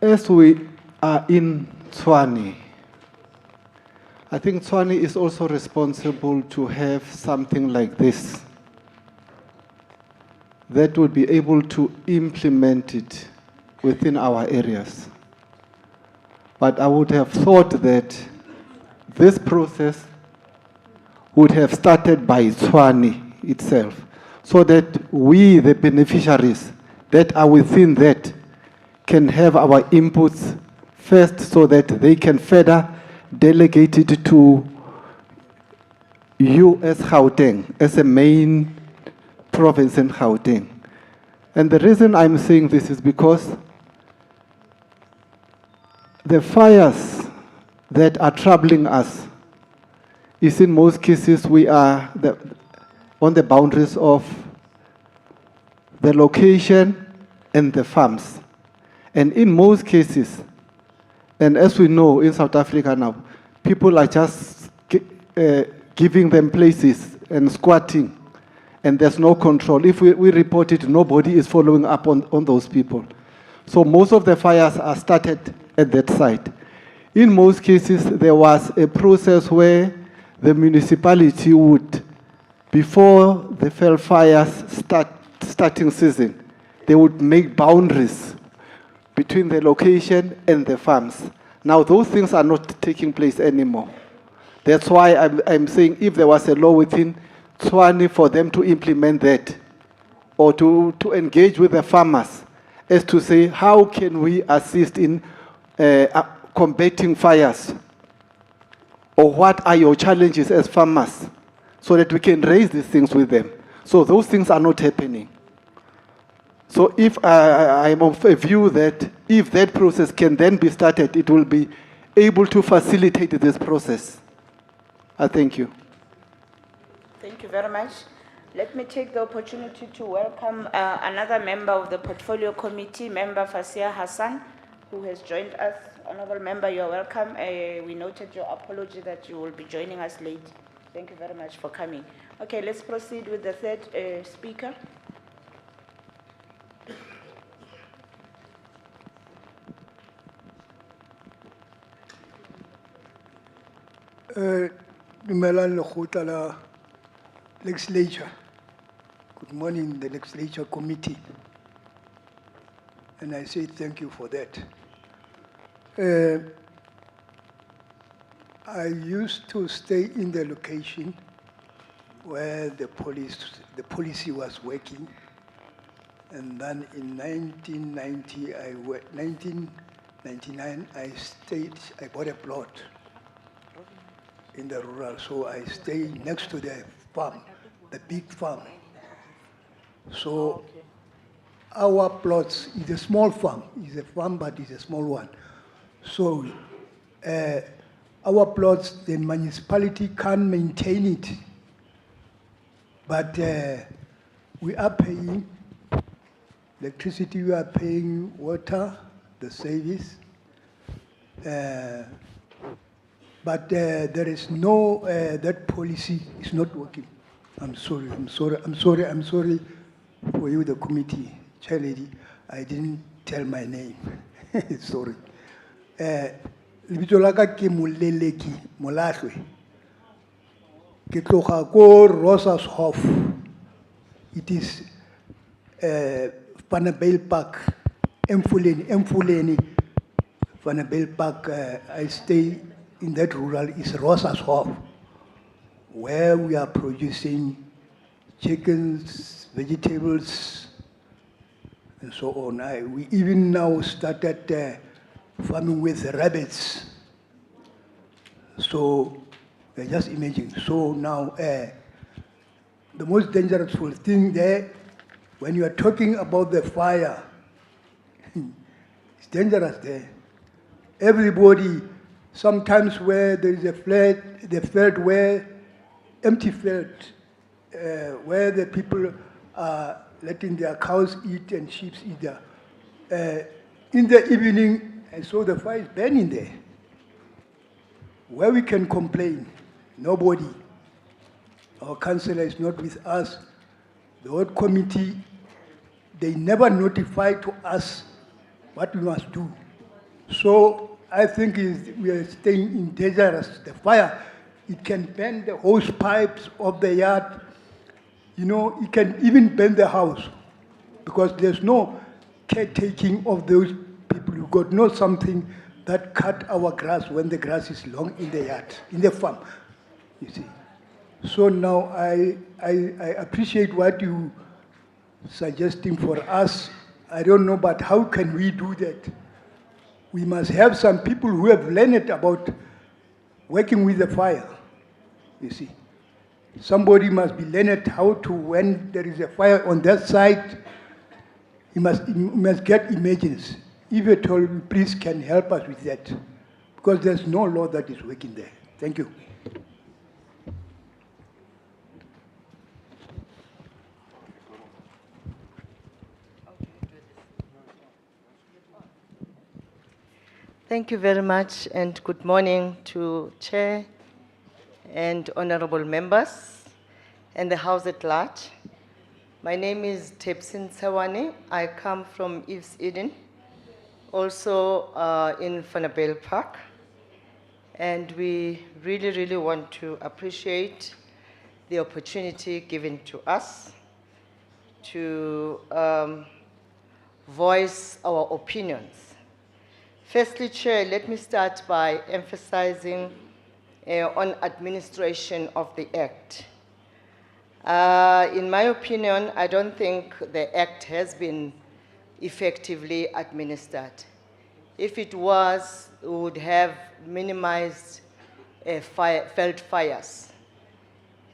as we are in Tshwane, I think Tshwane is also responsible to have something like this that would be able to implement it within our areas. But I would have thought that this process would have started by Tshwane itself, so that we, the beneficiaries that are within that, can have our inputs first so that they can further delegate it to you as Gauteng, as a main province in Gauteng. And the reason I'm saying this is because the fires that are troubling us is in most cases we are on the boundaries of the location and the farms. And in most cases, and as we know in South Africa now, people are just giving them places and squatting, and there's no control. If we report it, nobody is following up on those people. So most of the fires are started at that site. In most cases, there was a process where the municipality would, before the veldfires starting season, they would make boundaries between the location and the farms. Now those things are not taking place anymore. That's why I'm saying if there was a law within Tshwane for them to implement that, or to engage with the farmers, as to say, how can we assist in combating fires? Or what are your challenges as farmers? So that we can raise these things with them. So those things are not happening. So if I'm of a view that if that process can then be started, it will be able to facilitate this process. I thank you. Thank you very much. Let me take the opportunity to welcome another member of the Portfolio Committee, Member Fasia Hassan, who has joined us. Honorable Member, you are welcome. We noted your apology that you will be joining us late. Thank you very much for coming. Okay, let's proceed with the third speaker. Dumelang lekgotla la Legislature. Good morning, the Legislature Committee. And I say thank you for that. I used to stay in the location where the policy was working. And then in 1999, I bought a plot in the rural, so I stay next to the farm, the big farm. So our plots is a small farm. It's a farm, but it's a small one. So our plots, the municipality can't maintain it, but we are paying electricity, we are paying water, the service, but there is no, that policy is not working. I'm sorry for you, the committee, chair lady. I didn't tell my name. Sorry. Lebitso la ka ke Moleleki Molahlwe. Ke tloga ko Rosershof. It is Vanabale Park, Emfuleni, Vanabale Park. I stay in that rural is Rosershof, where we are producing chickens, vegetables, and so on. We even now started farming with rabbits. So just imagine. So now the most dangerous thing there, when you are talking about the fire, it's dangerous there. Everybody, sometimes where there is a flood, the flood where, empty flood, where the people are letting their cows eat and sheep eat there. In the evening, I saw the fire is burning there. Where we can complain, nobody. Our councillor is not with us. The whole committee, they never notify to us what we must do. So I think we are staying in dangerous. The fire, it can burn the hose pipes of the yard. You know, it can even burn the house because there's no caretaking of those people who got no something that cut our grass when the grass is long in the yard, in the farm, you see. So now I appreciate what you suggesting for us. I don't know, but how can we do that? We must have some people who have learned about working with the fire, you see. Somebody must be learned how to, when there is a fire on that side, you must get emergency. If at all, please can help us with that, because there's no law that is working there. Thank you. Thank you very much, and good morning to Chair and honorable members and the House at large. My name is Tepsin Tsawani. I come from Eves Eden, also in Fanabel Park. And we really, really want to appreciate the opportunity given to us to voice our opinions. Firstly, Chair, let me start by emphasizing on administration of the Act. In my opinion, I don't think the Act has been effectively administered. If it was, we would have minimized Veld fires.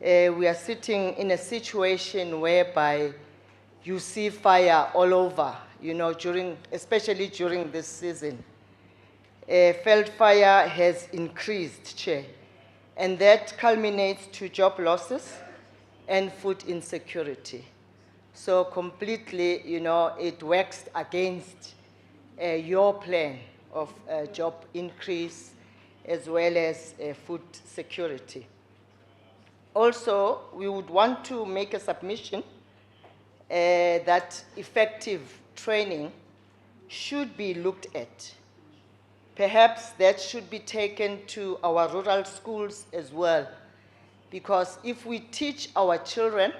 We are sitting in a situation whereby you see fire all over, you know, especially during this season. Veld fire has increased, Chair, and that culminates to job losses and food insecurity. So completely, you know, it works against your plan of job increase as well as food security. Also, we would want to make a submission that effective training should be looked at. Perhaps that should be taken to our rural schools as well, because if we teach our children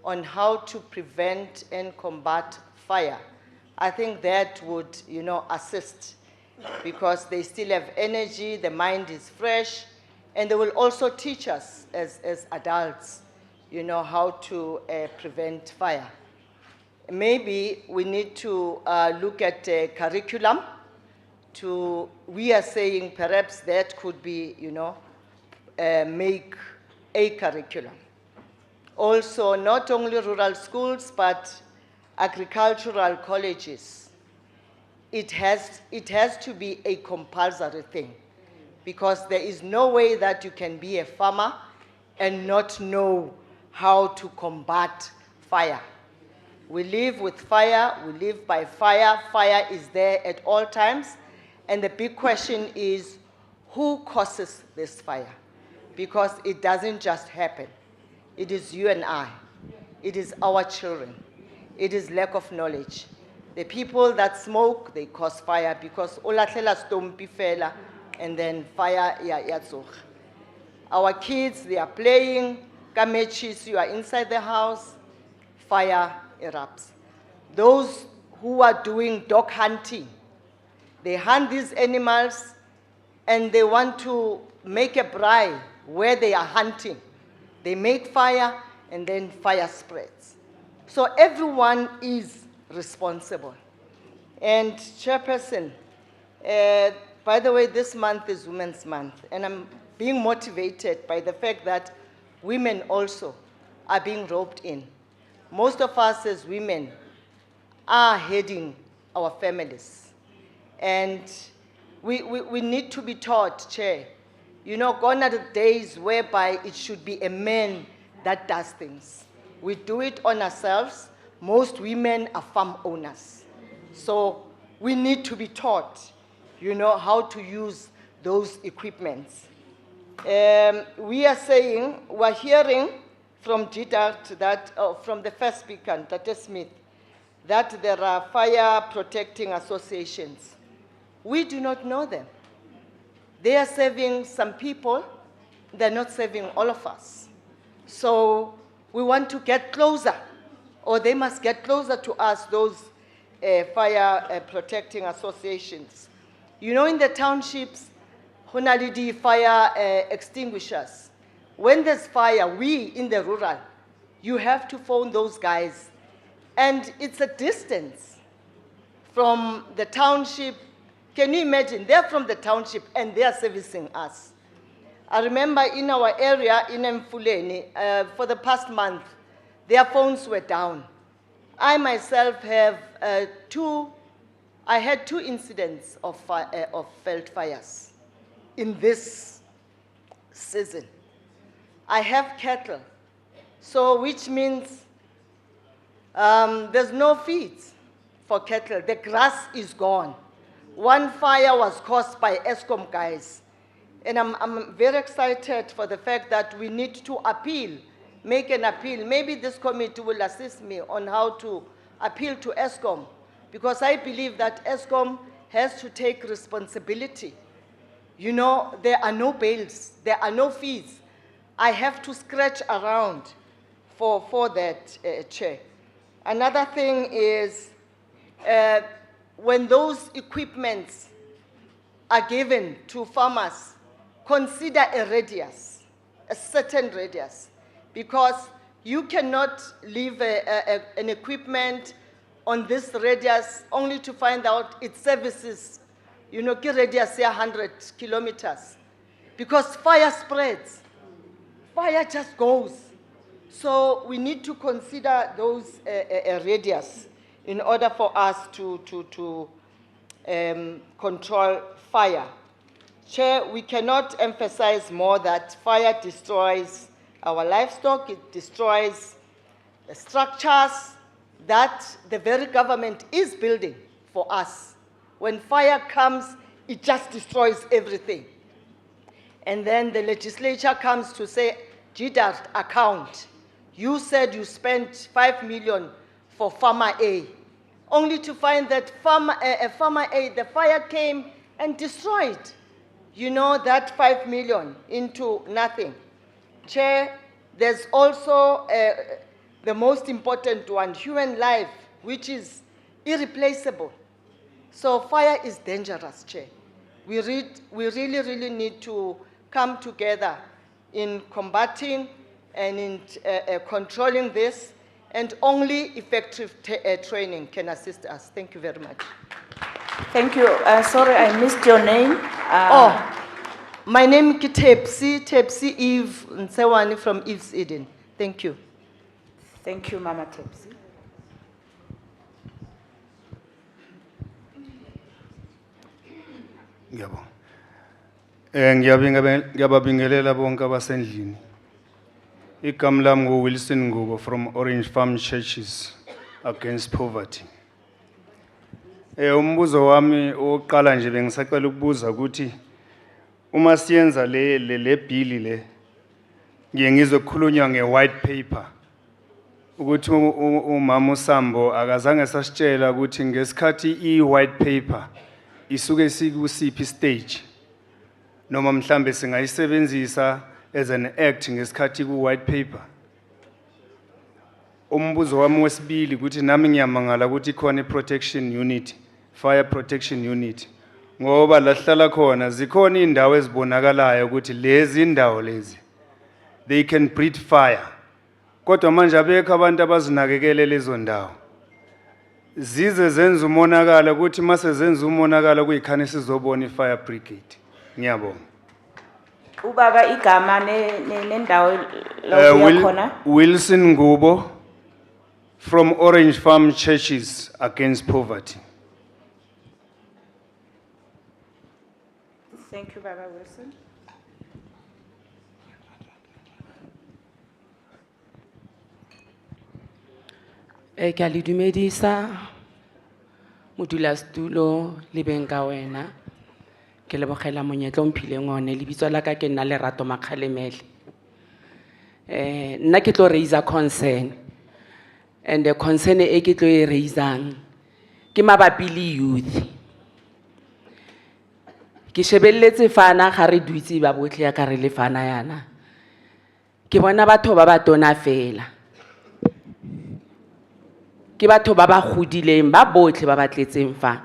on how to prevent and combat fire, I think that would, you know, assist, because they still have energy, the mind is fresh, and they will also teach us as adults, you know, how to prevent fire. Maybe we need to look at curriculum. We are saying perhaps that could be, you know, make a curriculum. Also, not only rural schools, but agricultural colleges. It has to be a compulsory thing, because there is no way that you can be a farmer and not know how to combat fire. We live with fire, we live by fire, fire is there at all times. And the big question is, who causes this fire? Because it doesn't just happen. It is you and I. It is our children. It is lack of knowledge. The people that smoke, they cause fire because olatlela stompi fela, and then fire yatsog. Our kids, they are playing, kamechis, you are inside the house, fire erupts. Those who are doing dog hunting, they hunt these animals and they want to make a braai where they are hunting. They make fire and then fire spreads. So everyone is responsible. And Chairperson, by the way, this month is Women's Month, and I'm being motivated by the fact that women also are being roped in. Most of us as women are heading our families. And we need to be taught, Chair, you know, gone are the days whereby it should be a man that does things. We do it on ourselves. Most women are farm owners. So we need to be taught, you know, how to use those equipments. We are saying, we're hearing from GDART that, from the first speaker, Tate Smith, that there are fire protecting associations. We do not know them. They are serving some people, they're not serving all of us. So we want to get closer, or they must get closer to us, those fire protecting associations. You know, in the townships, Honalidi fire extinguishers. When there's fire, we in the rural, you have to phone those guys. And it's a distance from the township. Can you imagine? They're from the township and they're servicing us. I remember in our area, in Mfuleni, for the past month, their phones were down. I myself have I had 2 incidents of Veld fires in this season. I have cattle, so which means there's no feeds for cattle. The grass is gone. One fire was caused by ESCOM guys. And I'm very excited for the fact that we need to appeal, make an appeal. Maybe this committee will assist me on how to appeal to ESCOM, because I believe that ESCOM has to take responsibility. You know, there are no bails, there are no fees. I have to scratch around for that, Chair. Another thing is, when those equipments are given to farmers, consider a radius, a certain radius, because you cannot leave an equipment on this radius only to find out it services, you know, radius 100 kilometers, because fire spreads, fire just goes. So we need to consider those radius in order for us to control fire. Chair, we cannot emphasize more that fire destroys our livestock, it destroys the structures that the very government is building for us. When fire comes, it just destroys everything. And then the legislature comes to say, GDART account. You said you spent 5 million for Farmer A, only to find that Farmer A, the fire came and destroyed, you know, that 5 million into nothing. Chair, there's also the most important one, human life, which is irreplaceable. So fire is dangerous, Chair. We really need to come together in combating and in controlling this, and only effective training can assist us. Thank you very much. Thank you. Sorry, I missed your name. My name is Tepsi Eve Nsewani from Eve's Eden. Thank you. Thank you, Mama Tepsi. Ngiyababingelela bonke abasendlini. Igama lami nguWilson Ngubo from Orange Farm Churches Against Poverty. Umbuzo wami oqala nje bengisacela ukubuza ukuthi uma siyenza le bill le ngiye ngizokhulunywa nge-white paper ukuthi umama uSambo akazange sasitshela ukuthi ngesikhathi i-white paper isuke sikusiphi stage noma mhlambe singayisebenzisa as an act ngesikhathi ku-white paper. Umbuzo wami wesibili ukuthi nami ngiyamangala ukuthi khona i-protection unit, fire protection unit, ngoba lahlala khona zikhona indawo ezibonakalayo ukuthi lezi indawo lezi they can breed fire, kodwa manje abekho abantu abazinakekele lezo ndawo zize zenza umonakalo ukuthi mase zenza umonakalo kuyikhane sizobona i-fire brigade. Ngiyabonga. Ubaba igama nendawo la khona. Wilson Ngubo from Orange Farm Churches Against Poverty. Thank you, Baba Wilson. Ke a le dumedisa modulasetulo le beng ka wena. Ke lebogela monyetla o mphileng one lebitso la ka ke nna Lerato Makgalemele. Nna ke tlo raise a concern. And the concern e ke tlo e raisang ke mabapi le youth. Ke shebelletse fana ga re dutse ba botlhe ya ka re le fana yana. Ke bona batho ba ba tona fela. Ke batho ba ba godileng ba botlhe ba batletseng fa.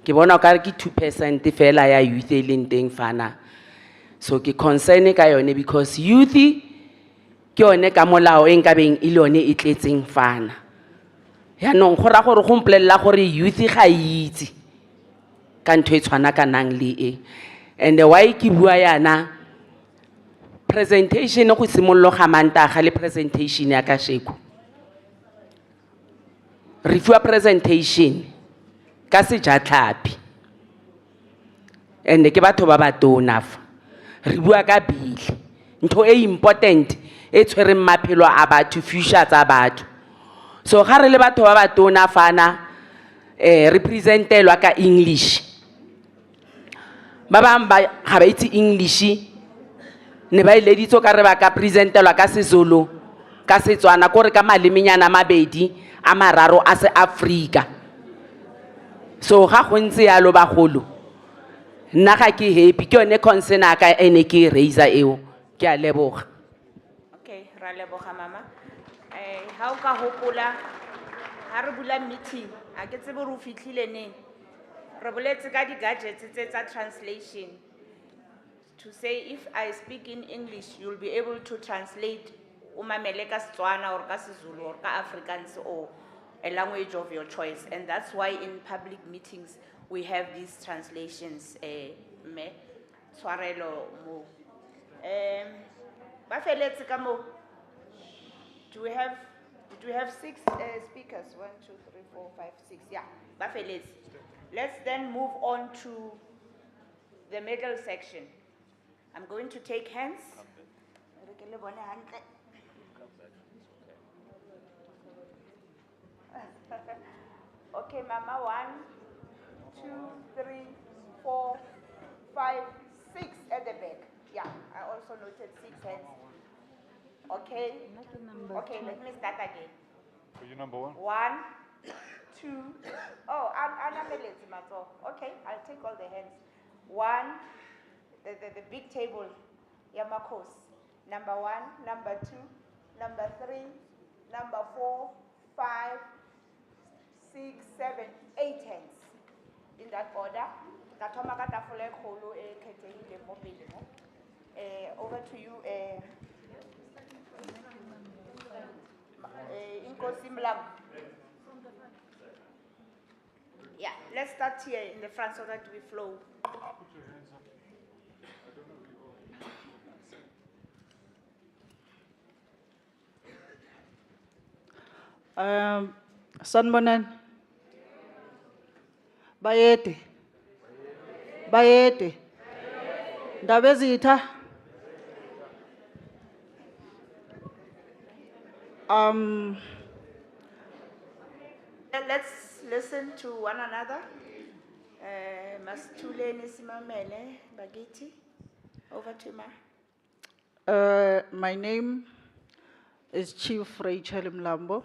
Ke bona o ka re ke 2% fela ya youth e leng teng fana. So ke concern ka yone because youth ke yone ka molao e nkabeng e le yone e tletseng fana. Ya nong go ra gore go mpolella gore youth ga itse ka ntho e tshwana ka nang le e. And why ke bua yana presentation go simolloga mantaga le presentation ya ka sheko. Re fiwa presentation ka sejatlhapi. And ke batho ba ba tona fa. Re bua ka bill. Ntho e important e tshwereng maphelo a batho, future tsa batho. So ga re le batho ba ba tona fana representelwa ka English. Ba bang ba ga ba itse English ne ba ileditse ka re ba ka presentelwa ka seZulu ka Setswana gore ka maleminyana mabedi a mararo a se Africa. So ga go ntse yalo bagolo nna ga ke happy ke yone concern aka ene ke raise eo ke a leboga. Okay, ra leboga mama. Ha o ka hopola ha re bula meeting a ke tsebe re o fitlhile neng. Re boletse ka di gadgets tsa translation to say if I speak in English you'll be able to translate umamele ka Setswana or ka seZulu or ka Afrikaans or a language of your choice, and that's why in public meetings we have these translations. Me tshwarelo mo ba feletse ka mo. Do we have 6 speakers? 1, 2, 3, 4, 5, 6. Yeah, ba feletse. Let's then move on to the middle section. I'm going to take hands. Okay, Mama, 1, 2, 3, 4, 5, 6 at the back. Yeah, I also noted 6 hands. Okay. Okay, let me start again. For you, number 1. 1, 2. Oh, okay, I'll take all the hands. 1, the big table, Yamakos. Number 1, number 2, number 3, number 4, 5, 6, 7, 8 hands. In that order. Over to you, Inkosi Mlam. Yeah, let's start here in the front so that we flow. Sanbonan. Bayete. Bayete. Ndabezitha. Let's listen to one another. Mastuleni Simamele Bagiti. Over to Ma. My name is Chief Rachel Mlambo,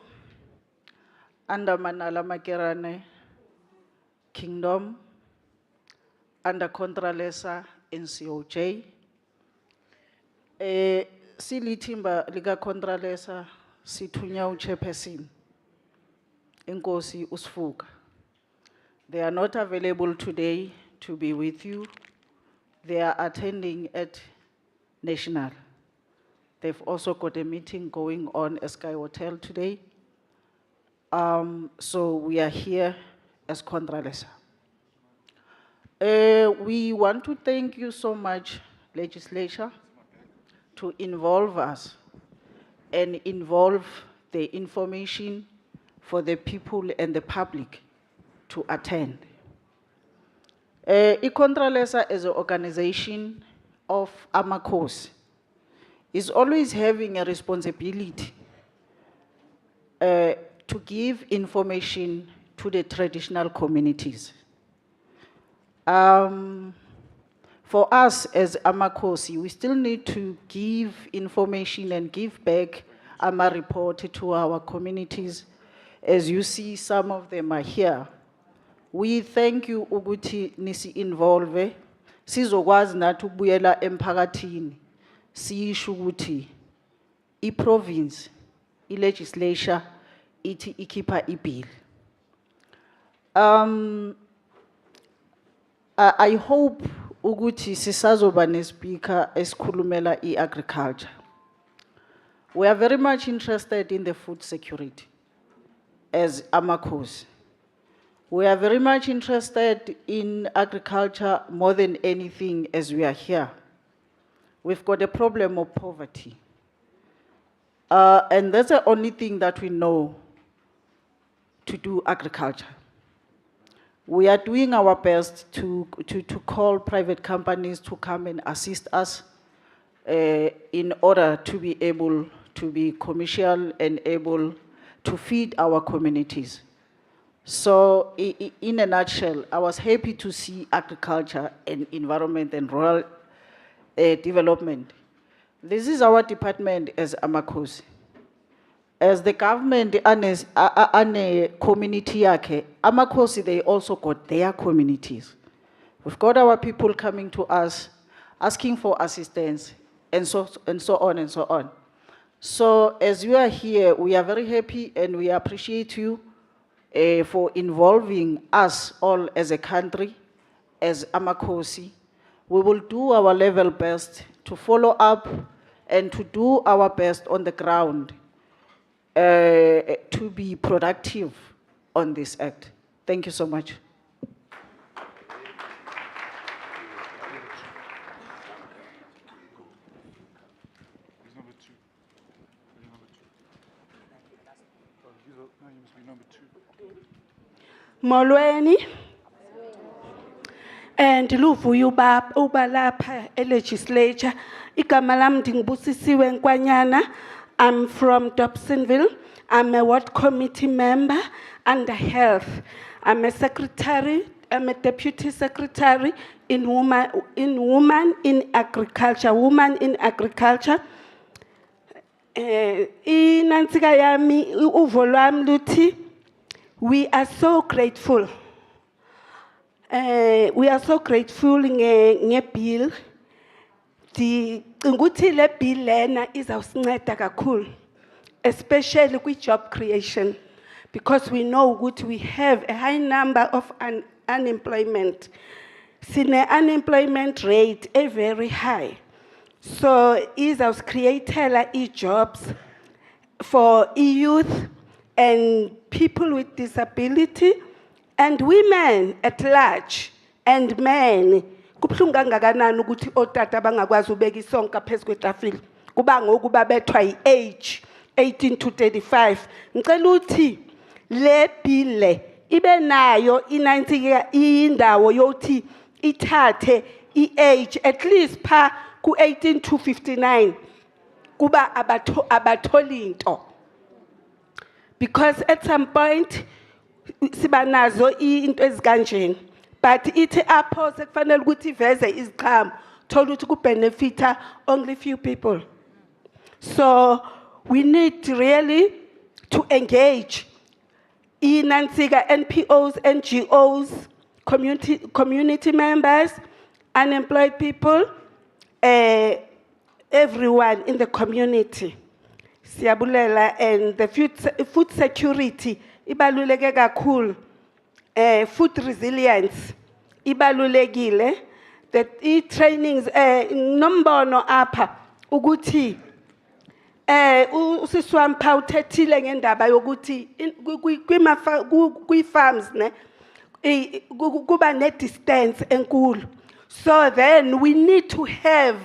under Manala Makerane Kingdom, under Contralesa NCOJ. Silitimba Liga Contralesa Situnya Chairperson Nkosi Usfuka. They are not available today to be with you. They are attending at National. They've also got a meeting going on at Sky Hotel today. So we are here as Contralesa. We want to thank you so much, Legislature, to involve us and involve the information for the people and the public to attend. Contralesa as an organization of Amakos is always having a responsibility to give information to the traditional communities. For for us as Amakosi, we still need to give information and give back Ama report to our communities. As you see, some of them are here. We thank you ukuthi nisi involve. Sizokwazi nathi ukubuyela emphakathini. Sisho ukuthi i-province, i-legislature, ithi ikhipha i-bill. I hope ukuthi sisazoba ne-speaker esikhulumela i-agriculture. We are very much interested in the food security as Amakosi. We are very much interested in agriculture more than anything as we are here. We've got a problem of poverty. And that's the only thing that we know to do agriculture. We are doing our best to call private companies to come and assist us in order to be able to be commercial and able to feed our communities. So in a nutshell, I was happy to see agriculture and environment and rural development. This is our department as Amakosi. As the government and a community yake, Amakosi, they also got their communities. We've got our people coming to us, asking for assistance, and so on and so on. So as you are here, we are very happy and we appreciate you for involving us all as a country, as Amakosi. We will do our level best to follow up and to do our best on the ground to be productive on this act. Thank you so much. Molweni. And luvuyo uba lapha e-legislature. Igama lam ndingubusisiwe Nkwanyana. I'm from Dobsonville. I'm a ward committee member under health. I'm a secretary, I'm a deputy secretary in woman in agriculture, woman in agriculture. Inansika yami uvo lwami luthi, we are so grateful. We are so grateful nge-bill. Ukuthi le bill lena izawusinceda kakhulu, especially with job creation, because we know ukuthi we have a high number of unemployment. Sine unemployment rate very high. So izawucreatela jobs for youth and people with disability and women at large and men. Kubuhlungu kangakanani ukuthi otata bangakwazi ubeka isonka phezu kwetafile kuba ngoku babethwa yi-age 18 to 35. Ngicela ukuthi le bill ibe nayo indawo yokuthi ithathe i-age at least pha ku 18 to 59 kuba abatholi into, because at some point siba nazo into ezikanjeni. But ithi apho sekufanele ukuthi iveze iziqhamo thola ukuthi kubenefita only few people. So we need really to engage inansika NPOs, NGOs, community members, unemployed people, everyone in the community. Siyabulela, and the food security ibaluleke kakhulu. Food resilience ibalulekile, that trainings nombono apha ukuthi usiswami pha uthethile ngendaba yokuthi kwi-farms ne kuba ne-distance enkulu. So then we need to have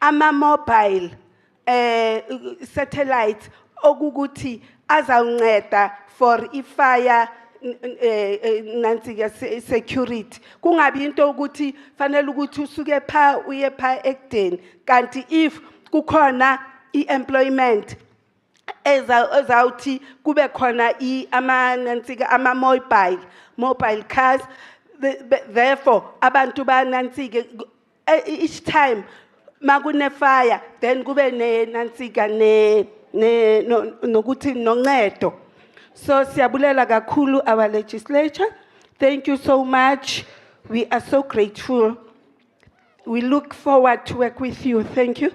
ama-mobile satellites okukuthi azawunceda for ifire security. Kungabi into ukuthi fanele ukuthi usuke pha uye pha ekudeni, kanti if kukhona i-employment ezawuthi kube khona ama-mobile cars, therefore abantu each time makune fire then kube nansika nokuthi noncedo. So siyabulela kakhulu our legislature. Thank you so much. We are so grateful. We look forward to work with you. Thank you.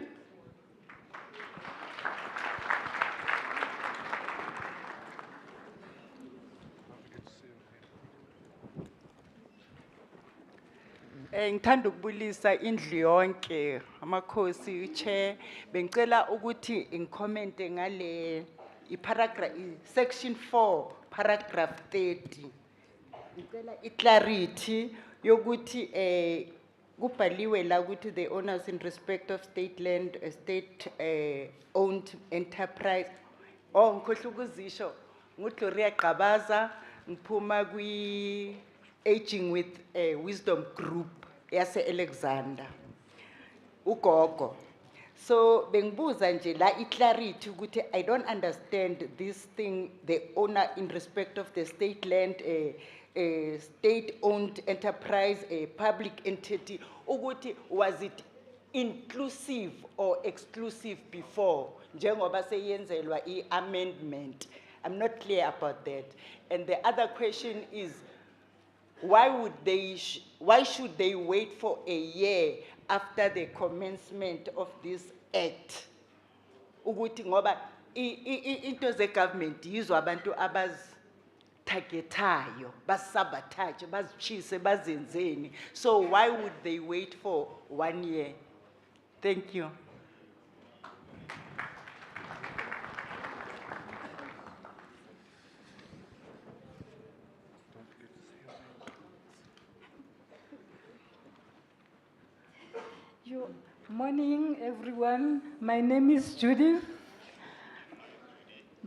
Ngithanda ukubulisa indlu yonke amakhosi chair bengicela ukuthi ngicommente ngale iparagraph section 4 paragraph 30 ngicela iclarity yokuthi kubhaliwe la ukuthi the owners in respect of state land state owned enterprise ngikhohle ukuzisho nguGloria Qabaza ngiphuma kwi aging with wisdom group yase Alexander ugogo. So bengibuza nje la iclarity ukuthi I don't understand this thing, the owner in respect of the state land, a state-owned enterprise, a public entity, ukuthi was it inclusive or exclusive before? Njengoba seyenzelwa amendment. I'm not clear about that. And the other question is, why should they wait for a year after the commencement of this act? Ukuthi ngoba into ze government yizo abantu abazitagetayo, basabotage, bazitshise, bazenzeni. So why would they wait for 1 year? Thank you. Morning, everyone. My name is Judith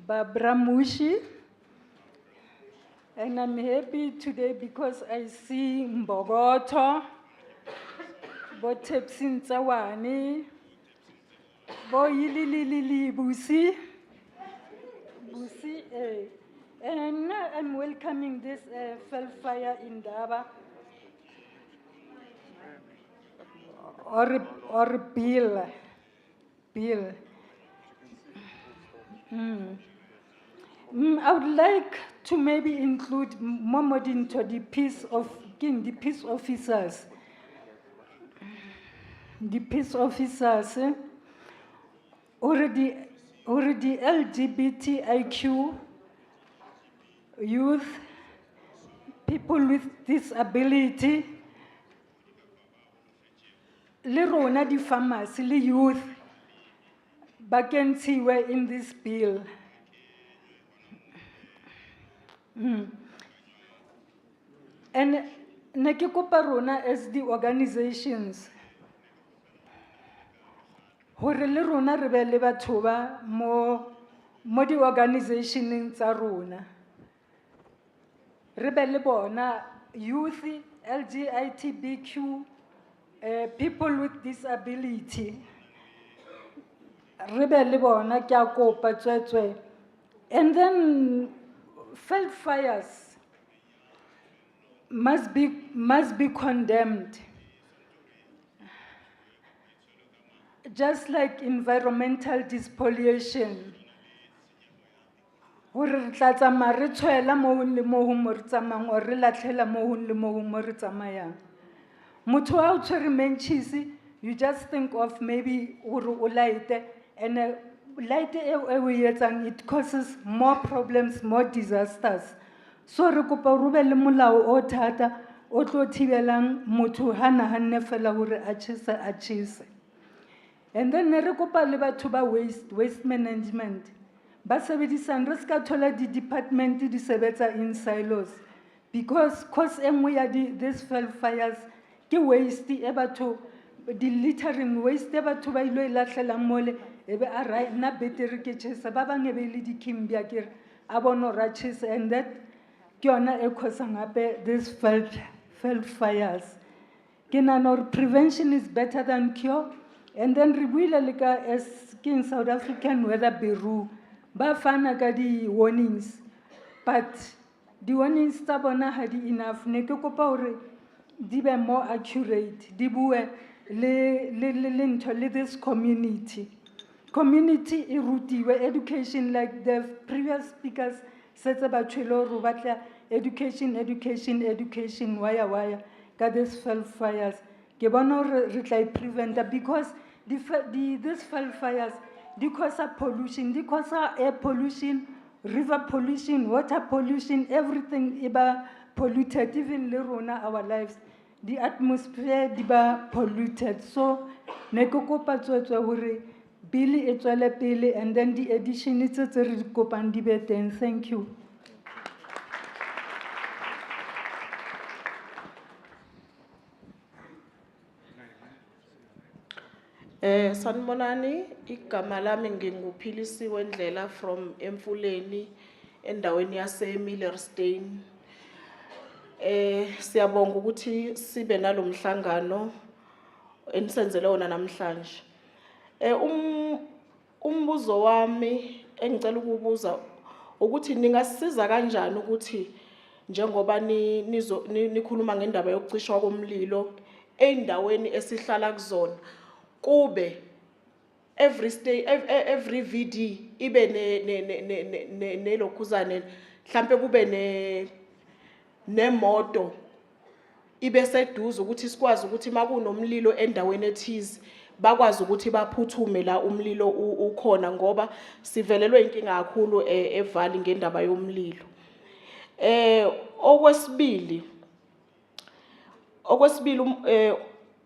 Babramushi, and I'm happy today because I see Mbogoto, Botepsin Tsawani, Boyilili Busi, and I'm welcoming this Veldfire in Daba. Or bill. I would like to maybe include more into the peace officers. The peace officers, already LGBTIQ youth, people with disability. Le rona di farmers, le youth, vacancy were in this bill. And nakikopa rona as the organizations, hore le rona re be le batho ba mo di organization tsa rona. Re be le bona youth, LGBTQ, people with disability. And then veldfires must be condemned. Just like environmental despoliation. You just think of maybe light, and light it causes more problems, more disasters. So rekopa rube le molao o thata o tlo thibelang motho hana hanne fela hore a tshese. And then rekopa le batho ba waste management. Ba sebedisang re ska thola di department di sebetsa in silos, because cause engwe ya this veldfires ke waste e batho di littering waste e batho ba ilo ilatlela mole ebe a right na betere ke tshesa ba bang ebe le di kimbia ke a bono ra tshesa, and that ke yona e khosang gape this veldfires. Ke nana prevention is better than cure. And then re buile le ka as ke in South African Weather Bureau ba fana ka di warnings, but the warnings tsa bona ha di enough. Ne ke kopa hore di be more accurate, di bue this community. Community irutiwe education, like the previous speakers said about Chilo Rubatla, education, wire, got this fires. Gebono retly prevent because these fires, because of pollution, because of air pollution, river pollution, water pollution, everything iba polluted, even Lerona, our lives. The atmosphere iba polluted. So, nekokopa tswetswe hore Billy Etwale Pele, and then the addition is a debate, and thank you. Sanibonani, igama lami nginguPhilisiwe Ndlela from Emfuleni endaweni yase Millerstein. Siyabonga ukuthi sibe nalomhlangano enisenzele wona namhlanje. Umbuzo wami engicela ukubuza ukuthi ningasiza kanjani ukuthi njengoba nikhuluma ngendaba yokucishwa komlilo eindaweni esihlala kuzona kube every VD ibe nelokhuzane mhlambe kube nemoto ibe seduze ukuthi sikwazi ukuthi makunomlilo endaweni ethize bakwazi ukuthi baphuthume la umlilo ukhona ngoba sivelelwe inkinga kakhulu eValley ngendaba yomlilo. Okwesibili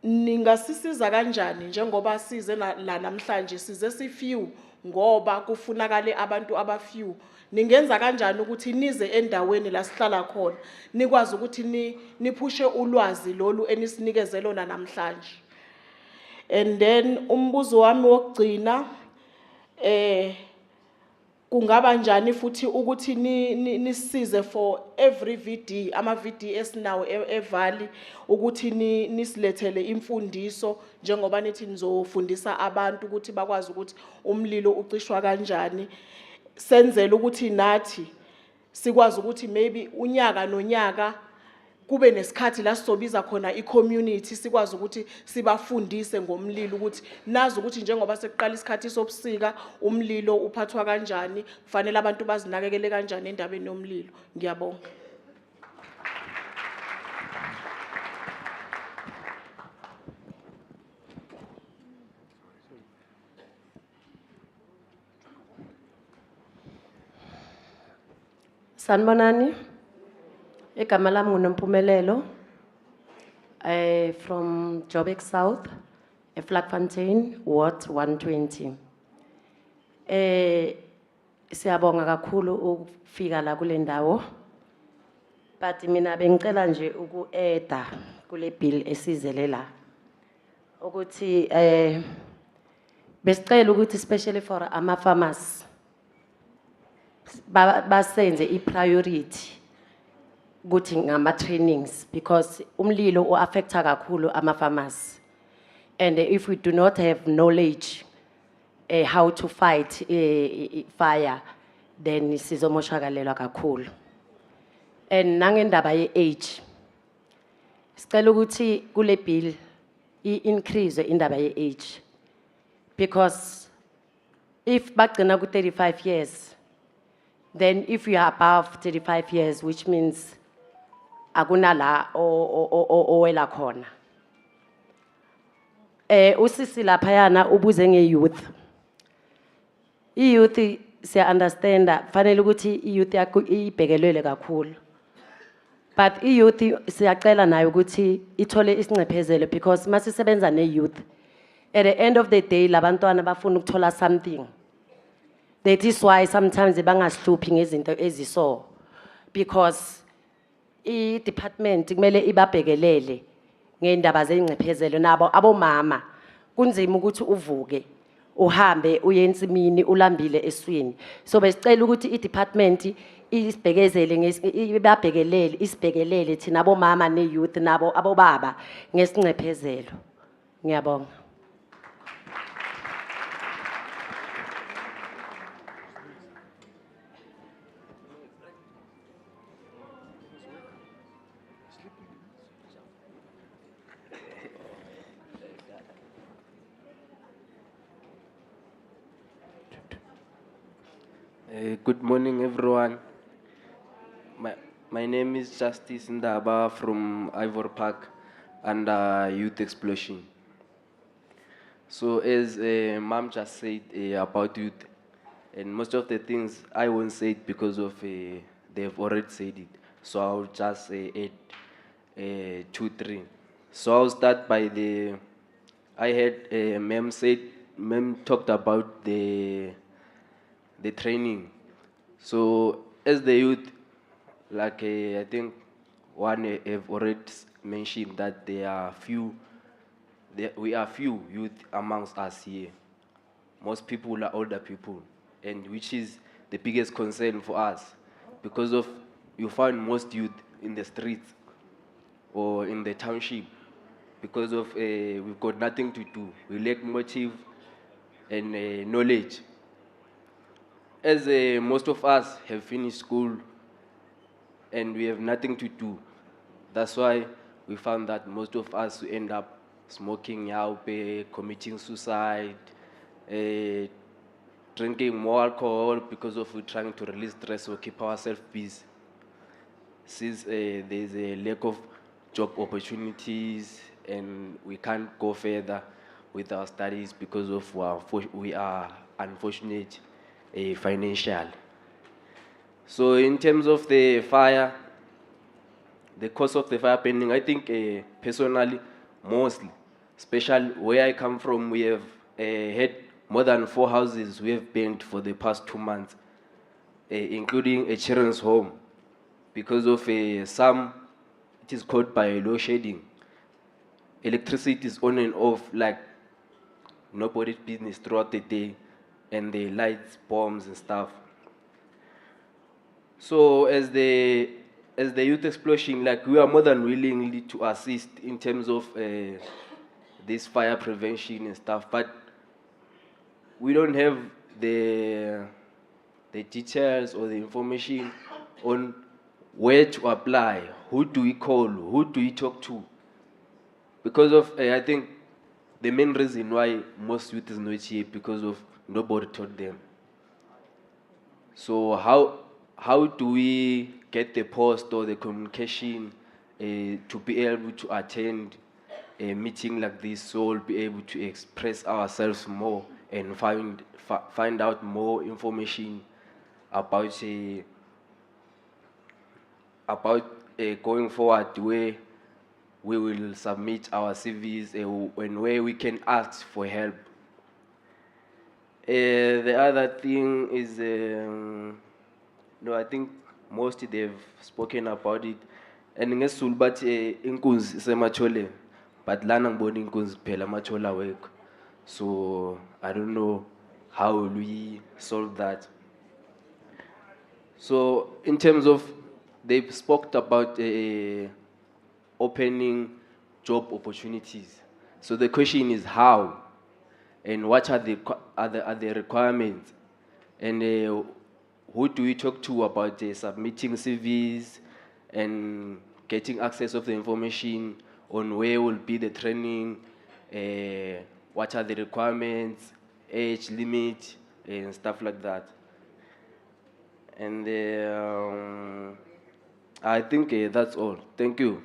ningasisiza kanjani njengoba size la namhlanje size sifew ngoba kufunakala abantu abafew. Ningenza kanjani ukuthi nize endaweni la sihlala khona nikwazi ukuthi niphushe ulwazi lolu enisinikeze lona namhlanje. And then umbuzo wami wokugcina kungaba njani futhi ukuthi nisize for every VD ama VD esinawo eValley ukuthi nisilethele imfundiso njengoba nithi nizofundisa abantu ukuthi bakwazi ukuthi umlilo ucishwa kanjani senzele ukuthi nathi sikwazi ukuthi maybe unyaka nonyaka kube nesikhathi la sizobiza khona icommunity sikwazi ukuthi sibafundise ngomlilo ukuthi nazi ukuthi njengoba sekuqala isikhathi sobusika umlilo uphathwa kanjani kufanele abantu bazinakekele kanjani endabeni yomlilo. Ngiyabonga. Sanibonani. Igama lami nguNompumelelo from Joburg South, Vlakfontein, Ward 120. Siyabonga kakhulu ukufika la kule ndawo. But mina bengicela nje uku-eda kule bill esizele la. Ukuthi besicela ukuthi especially for ama-farmers basenze i-priority ukuthi ngama-trainings because umlilo u-affecta kakhulu ama-farmers. And if we do not have knowledge how to fight fire, then sizomoshakalelwa kakhulu. And nangendaba ye-age, sicela ukuthi kule bill i-increase indaba ye-age. Because if bagcina ku-35 years, then if you are above 35 years, which means akunala owela khona. Usisi laphayana ubuze nge-youth. I-youth siya understanda fanele ukuthi i-youth ibhekelele kakhulu. But i-youth siyacela nayo ukuthi ithole isincephezelo because masisebenza ne-youth, at the end of the day labantwana bafuna ukuthola something. That is why sometimes bangahluphi ngezinto eziso because i-department kumele ibabhekelele ngendaba zengcephezelo nabo abomama kunzima ukuthi uvuke uhambe uye ensimini ulambile eswini. So besicela ukuthi i-department isibhekezele ibabhekelele isibhekelele thina abomama ne-youth nabo abobaba ngesincephezelo. Ngiyabonga. Good morning, everyone. My name is Justice Ndaba from Ivor Park under Youth Explosion. So as Mom just said about youth, and most of the things I won't say it because of they've already said it. So I'll just add 2, 3. So I'll start by I heard Mem talked about the training. So as the youth, like I think one have already mentioned that we are few youth amongst us here. Most people are older people, and which is the biggest concern for us, because of you find most youth in the streets or in the township, because of we've got nothing to do. We lack motive and knowledge. As most of us have finished school and we have nothing to do, that's why we found that most of us end up smoking yaupe, committing suicide, drinking more alcohol because of we're trying to release stress or keep ourselves busy. Since there's a lack of job opportunities and we can't go further with our studies because of we are unfortunate financially. So in terms of the fire, the cause of the fire pending, I think personally, mostly, especially where I come from, we have had more than 4 houses we have burned for the past 2 months, including a children's home, because of some, it is caused by load shedding. Electricity is on and off like nobody's business throughout the day, and the lights, bombs and stuff. So as the youth explosion, like we are more than willing to assist in terms of this fire prevention and stuff, but we don't have the details or the information on where to apply, who do we call, who do we talk to, because of I think the main reason why most youth is not here because of nobody taught them. So how do we get the post or the communication to be able to attend a meeting like this, so we'll be able to express ourselves more and find out more information about going forward, where we will submit our CVs and where we can ask for help. The other thing is, no, I think most they've spoken about it. And ngesul but inkunzi semachole, but lana ngibona inkunzi phela machola work. So I don't know how will we solve that. So in terms of, they've spoke about opening job opportunities. So the question is how, and what are the requirements, and who do we talk to about submitting CVs and getting access of the information on where will be the training, what are the requirements, age limit, and stuff like that. And I think that's all. Thank you.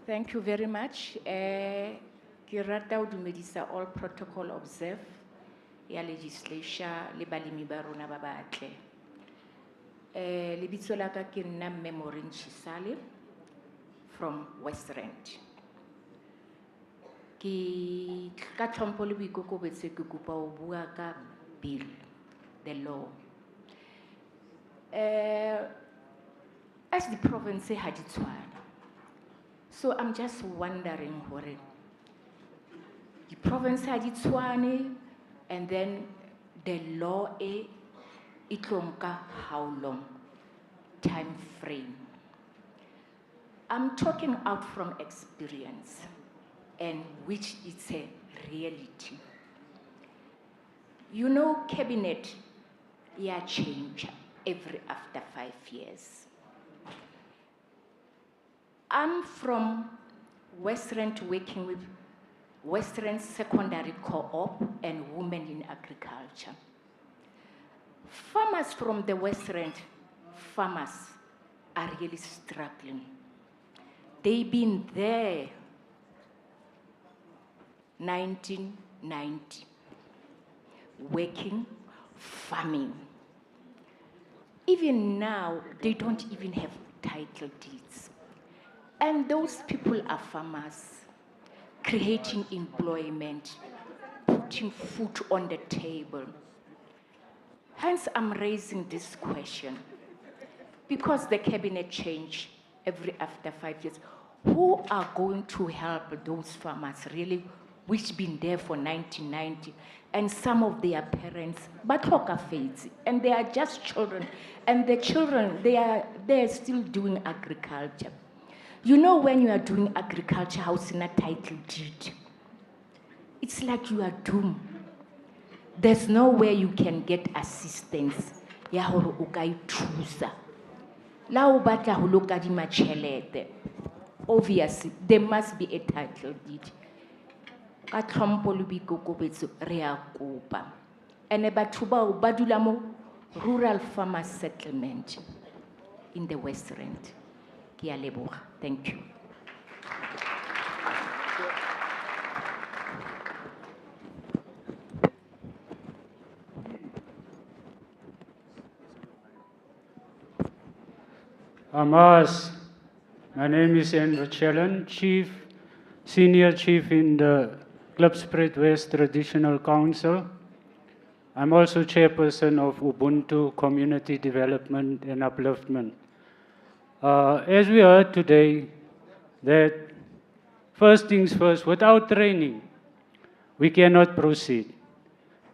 Thank you very much. Ke rata ho dumedisa all protocol observe ya legislature le balemi ba rona ba batle. Lebitso la ka ke nna Memory Chisale from West Rand. Ke ka tlhompho le boikokobetso ke kopa ho bua ka bill, the law. As the province ha di tshwane. So I'm just wondering, the province had its one, and then the law itlonka how long time frame. I'm talking out from experience, and which is a reality. You know, cabinet, change after 5 years. I'm from Western working with Western Secondary Co-op and Women in Agriculture. Farmers from the Western farmers are really struggling. They've been there 1990, working, farming. Even now, they don't even have title deeds. And those people are farmers, creating employment, putting food on the table. Hence, I'm raising this question. Because the cabinet change after 5 years, who are going to help those farmers really, which been there for 1990, and some of their parents, but and they are just children, and the children, they're still doing agriculture. You know, when you are doing agriculture, house in a title deed, it's like you are doomed. There's no way you can get assistance. Obviously, there must be a title deed. And about rural farmer settlement in the West End. Thank you. Amas, my name is Andrew Chellan, Senior Chief in the Klipspruit West Traditional Council. I'm also Chairperson of Ubuntu Community Development and Upliftment. As we heard today, that first things first, without training, we cannot proceed.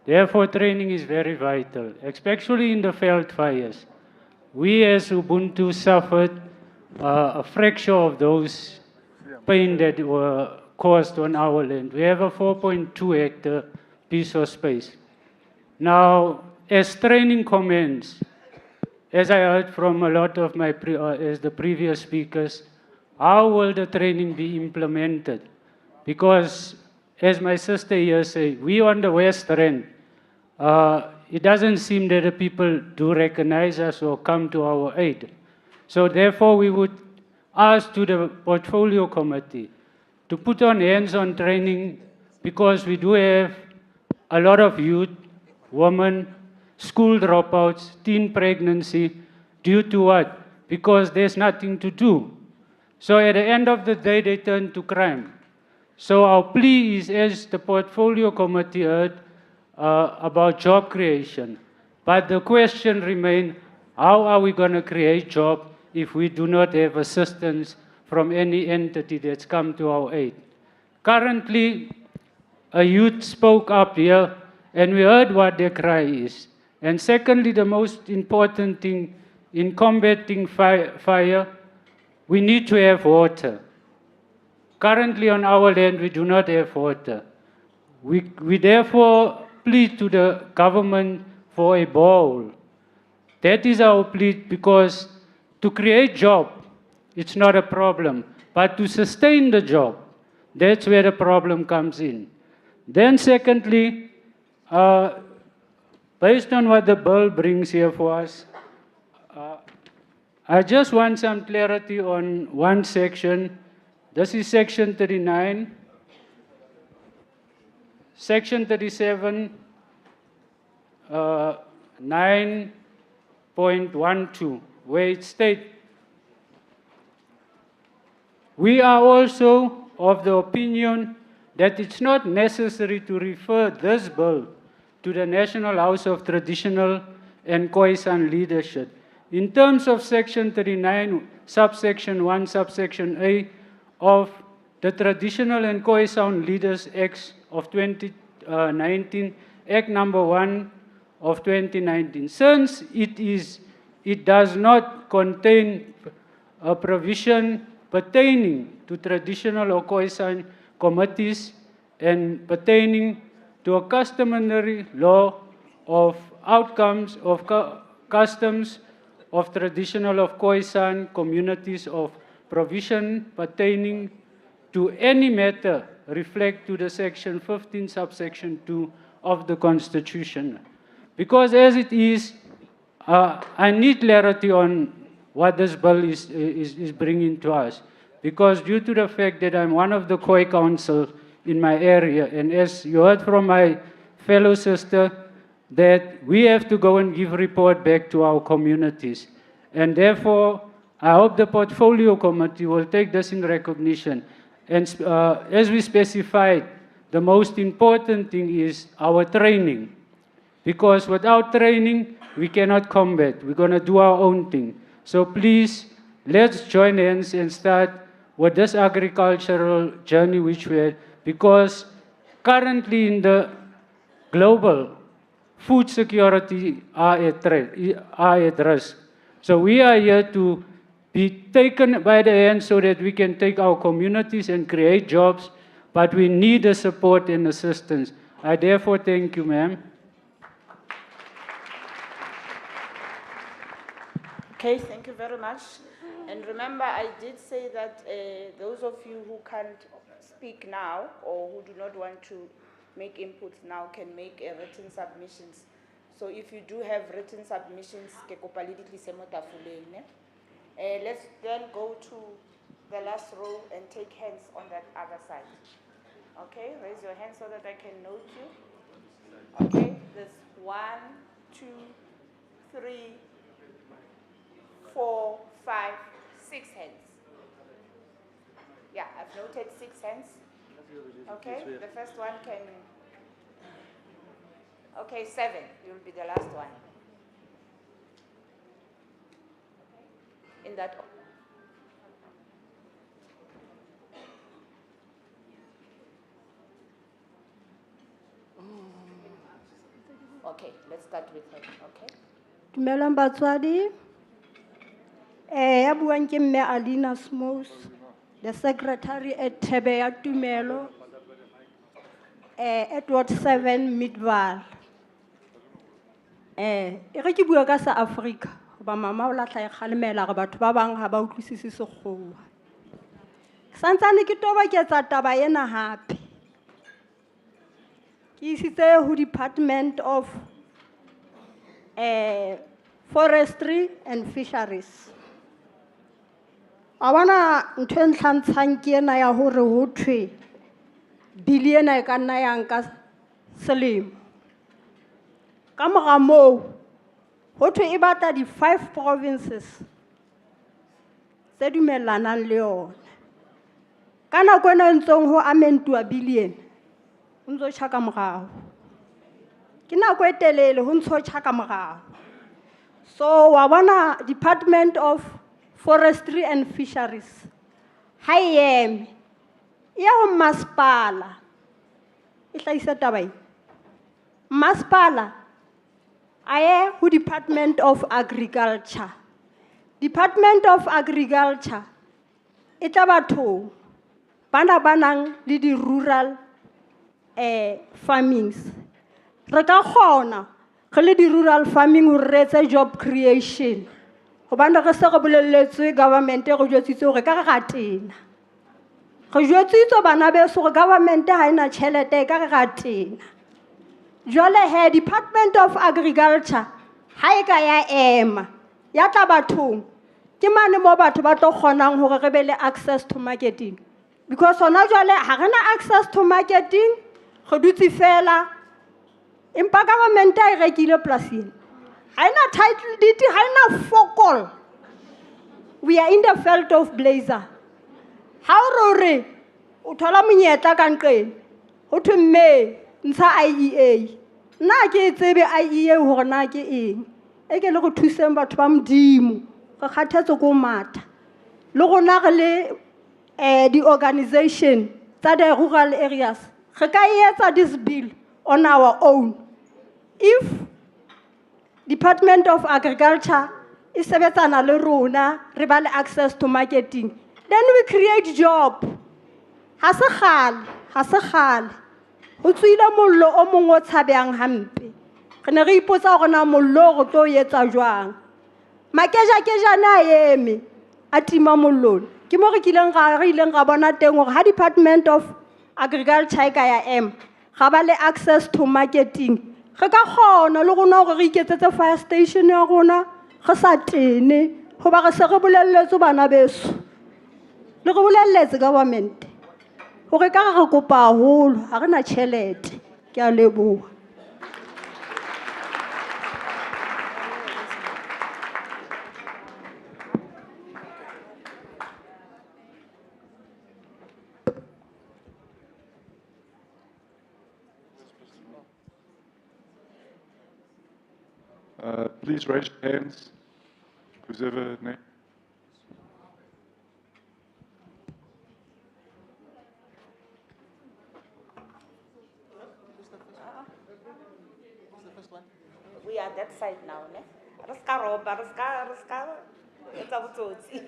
Therefore, training is very vital, especially in the Veld fires. We as Ubuntu suffered a fraction of those pain that were caused on our land. We have a 4.2 hectare piece of space. Now, as training commences, as I heard from a lot of my as the previous speakers, how will the training be implemented? Because, as my sister here said, we on the West End, it doesn't seem that the people do recognize us or come to our aid. So therefore, we would ask to the portfolio committee to put on hands-on training, because we do have a lot of youth, women, school dropouts, teen pregnancy, due to what? Because there's nothing to do. So at the end of the day, they turn to crime. So our plea is, as the portfolio committee heard, about job creation. But the question remains, how are we going to create jobs if we do not have assistance from any entity that's come to our aid? Currently, a youth spoke up here, and we heard what their cry is. And secondly, the most important thing in combating fire, we need to have water. Currently on our land, we do not have water. We therefore plead to the government for a bowl. That is our plea, because to create job, it's not a problem. But to sustain the job, that's where the problem comes in. Then secondly, based on what the bill brings here for us, I just want some clarity on one section. This is section 39. Section 37, 9.12, where it states, we are also of the opinion that it's not necessary to refer this bill to the National House of Traditional and Khoisan Leadership. In terms of section 39, subsection 1, subsection A of the Traditional and Khoisan Leaders Act of 2019, Act number 1 of 2019. Since it does not contain a provision pertaining to traditional or Khoisan committees and pertaining to a customary law of outcomes of customs of traditional of Khoisan communities of provision pertaining to any matter reflect to the section 15 subsection 2 of the Constitution. Because as it is, I need clarity on what this bill is bringing to us. Because due to the fact that I'm one of the Khoi council in my area, and as you heard from my fellow sister, that we have to go and give report back to our communities. And therefore, I hope the portfolio committee will take this in recognition. And as we specified, the most important thing is our training. Because without training, we cannot combat. We're going to do our own thing. So please, let's join hands and start with this agricultural journey which we had. Because currently in the global, food security are at risk. So we are here to be taken by the hand so that we can take our communities and create jobs, but we need the support and assistance. I therefore thank you, ma'am. Okay, thank you very much. And remember, I did say that those of you who can't speak now or who do not want to make inputs now can make written submissions. So if you do have written submissions, let's then go to the last row and take hands on that other side. Okay, raise your hand so that I can note you. Okay, there's 1, 2, 3, 4, 5, 6 hands. Yeah, I've noted 6 hands. Okay, the first one can. Okay, 7. You'll be the last one. In that. Okay, let's start with her. Okay. Dumelang batswadi. Ya buang ke mme Alina Smos, the secretary at Tebeya Tumelo, at Ward 7 Midval. E re ke bua ka sa Africa, ba mama o la tla e khalemela ga batho ba bang ha ba utlwisisi sekgowa. Santsane ke toba ke tsa taba ena hape. Ke isitse ho Department of Forestry and Fisheries. I want to ntshantshang ke ena ya hore ho thwe billion e ka nna ya nka selemo. Ka mora moo ho thwe e batla di 5 provinces tse dumellanang le yona. Ka nako ena ntsong ho amentuwa billion ho ntso tjhaka morao. Ke nako e telele ho ntso tjhaka morao. So wa bona Department of Forestry and Fisheries. Hayem. Ya ho masipala. E hlaisa taba e. Masipala aye ho Department of Agriculture. Department of Agriculture e tla batho bana banang le di rural farmings. Re ka kgona re le di rural farming ho retsa job creation. Hobane re se re bolelletswe government e go jwetsitse hore ka ga tena. Re jwetsitse bana beso hore government ha ina tjhelete ka ga tena. Jwale he Department of Agriculture ha e ka ya ema ya tla bathong ke mane mo batho ba tlo kgonang hore re be le access to marketing. Because ona jwale ha rena access to marketing, re dutse fela empa government e rekile plasing. Haina title deed, haina focal. We are in the Veld of Blazer. How re o thola monyetla ka nqeng. Ho thwe mme ntsha IEA. Na ke tsebe IEA hore na ke eng. E ke le go thuseng batho ba modimo. Re kgathetse go matha. Le gona re le the organization tsa the rural areas. Re ka etsa this bill on our own. If Department of Agriculture is sebetsana le rona re ba le access to marketing, then we create job. Ha se khale ho tswile mollo o mongwe o tshabehang hampe. Re ne re ipotsa gore na mollo go tlo etsa jwang. Makeja-kejane a eme a tima mollo. Ke mo re ileng ra bona teng gore ha Department of Agriculture e ka ya ema ga ba le access to marketing, re ka kgona le rona gore re iketsetse fire station ya rona re sa tene goba re se re bolelletse bana beso le re bolelletse government gore ka re kopa haholo ga re na tšhelete. Ke a leboga. Please raise your hands. Who's ever name? We are that side now, ne? Riska roba, riska. It's a botsotsi.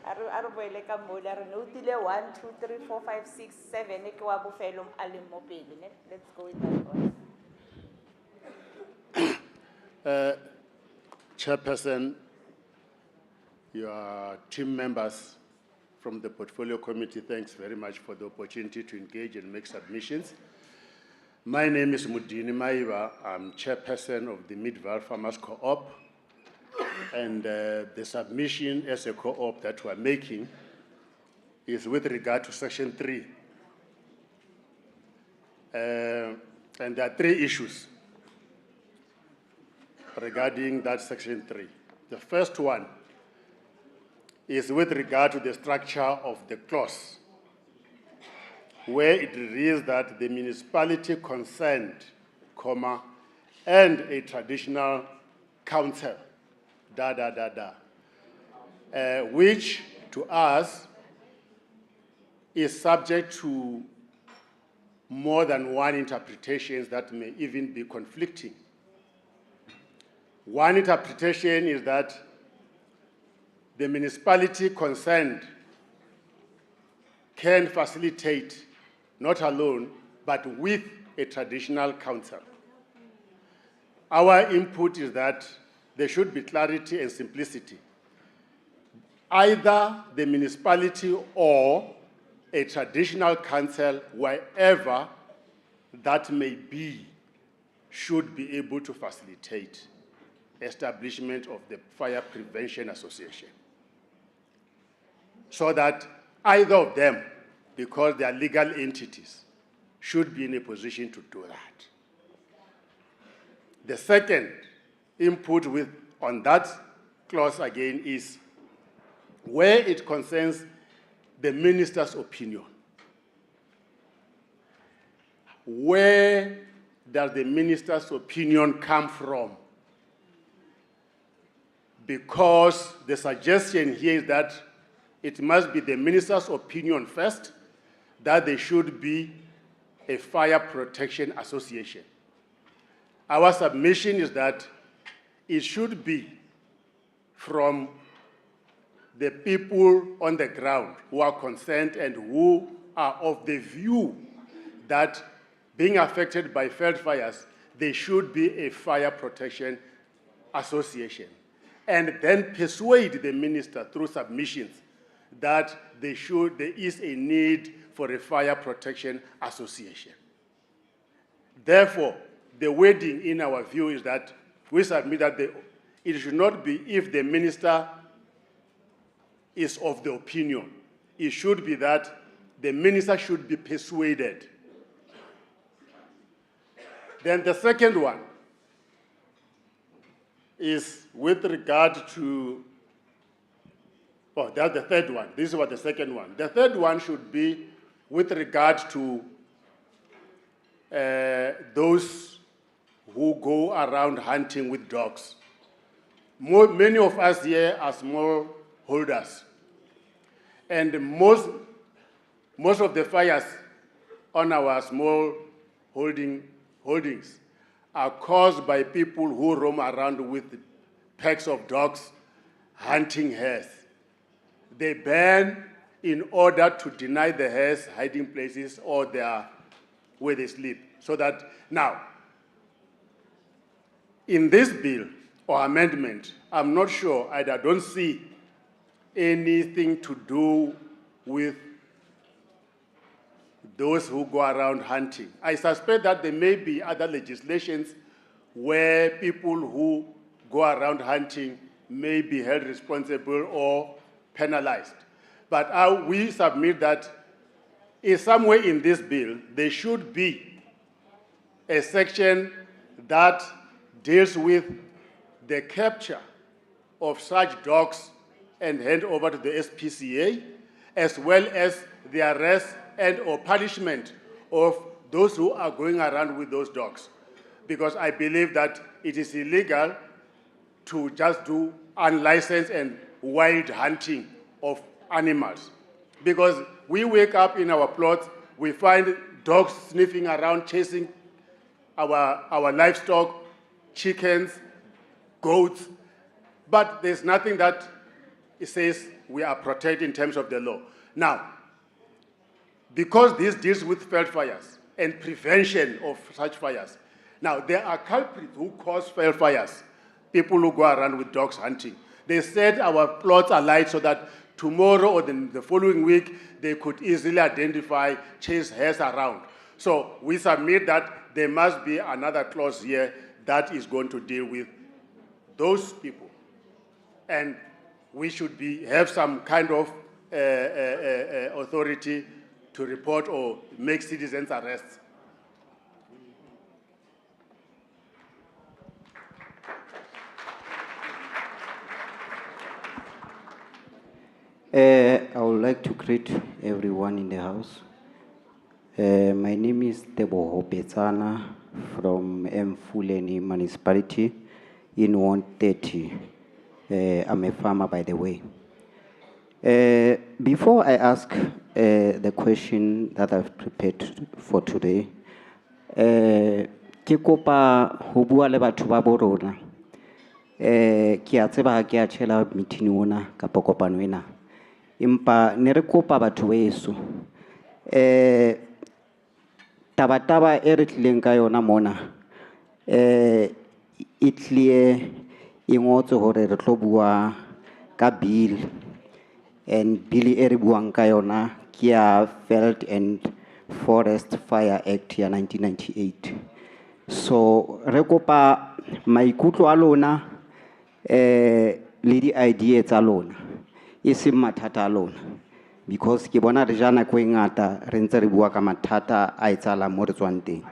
Are boele ka mole are notile 1 2 3 4 5 6 7 e ke wa bofelo a le mo pele, ne? Let's go with that one. Chairperson, your team members from the Portfolio Committee, thanks very much for the opportunity to engage and make submissions. My name is Mudini Maiva. I'm chairperson of the Mid-Veld Farmers Co-op. And the submission as a co-op that we're making is with regard to Section 3. And there are 3 issues regarding that Section 3. The first one is with regard to the structure of the clause, where it reads that the municipality concerned, and a traditional council, which to us is subject to more than one interpretations that may even be conflicting. One interpretation is that the municipality concerned can facilitate, not alone, but with a traditional council. Our input is that there should be clarity and simplicity. Either the municipality or a traditional council, wherever that may be, should be able to facilitate establishment of the Fire Prevention Association. So that either of them, because they are legal entities, should be in a position to do that. The second input on that clause again is where it concerns the minister's opinion. Where does the minister's opinion come from? Because the suggestion here is that it must be the minister's opinion first, that there should be a fire protection association. Our submission is that it should be from the people on the ground who are concerned and who are of the view that being affected by Veld fires, there should be a fire protection association. And then persuade the minister through submissions that there is a need for a fire protection association. Therefore, the wording in our view is that we submit that it should not be if the minister is of the opinion. It should be that the minister should be persuaded. Then the second one is with regard to, that's the third one. This was the second one. The third one should be with regard to those who go around hunting with dogs. Many of us here are small holders. And most of the fires on our small holdings are caused by people who roam around with packs of dogs hunting hares. They burn in order to deny the hares hiding places or where they sleep. So that now, in this bill or amendment, I'm not sure, I don't see anything to do with those who go around hunting. I suspect that there may be other legislations where people who go around hunting may be held responsible or penalized. But we submit that somewhere in this bill, there should be a section that deals with the capture of such dogs and hand over to the SPCA, as well as the arrest and or punishment of those who are going around with those dogs. Because I believe that it is illegal to just do unlicensed and wild hunting of animals. Because we wake up in our plots, we find dogs sniffing around, chasing our livestock, chickens, goats, but there's nothing that it says we are protected in terms of the law. Now, because this deals with veldfires and prevention of such fires, now there are culprits who cause veldfires, people who go around with dogs hunting. They said our plots are light so that tomorrow or the following week, they could easily identify, chase hares around. So we submit that there must be another clause here that is going to deal with those people. And we should have some kind of authority to report or make citizens arrests. I would like to greet everyone in the house. My name is Teboho Betsana from Mfuleni municipality in 130. I'm a farmer, by the way. Before I ask the question that I've prepared for today, ke kopa ho bua le batho ba bo rona. Ke a tseba ha ke a tshela meeting ona kapa kopano ena. Impa ne re kopa batho beso. Taba e re tlileng ka yona mona. E clear e ngotse hore re tlo bua ka bill, and bill e re buang ka yona ke ya Veld and Forest Fire Act ya 1998. So re kopa maikutlo a lona le di-idea tsa lona e seng mathata a lona, because ke bona re ja nako e ngata re ntse re bua ka mathata a etsahalang mo re tswang teng.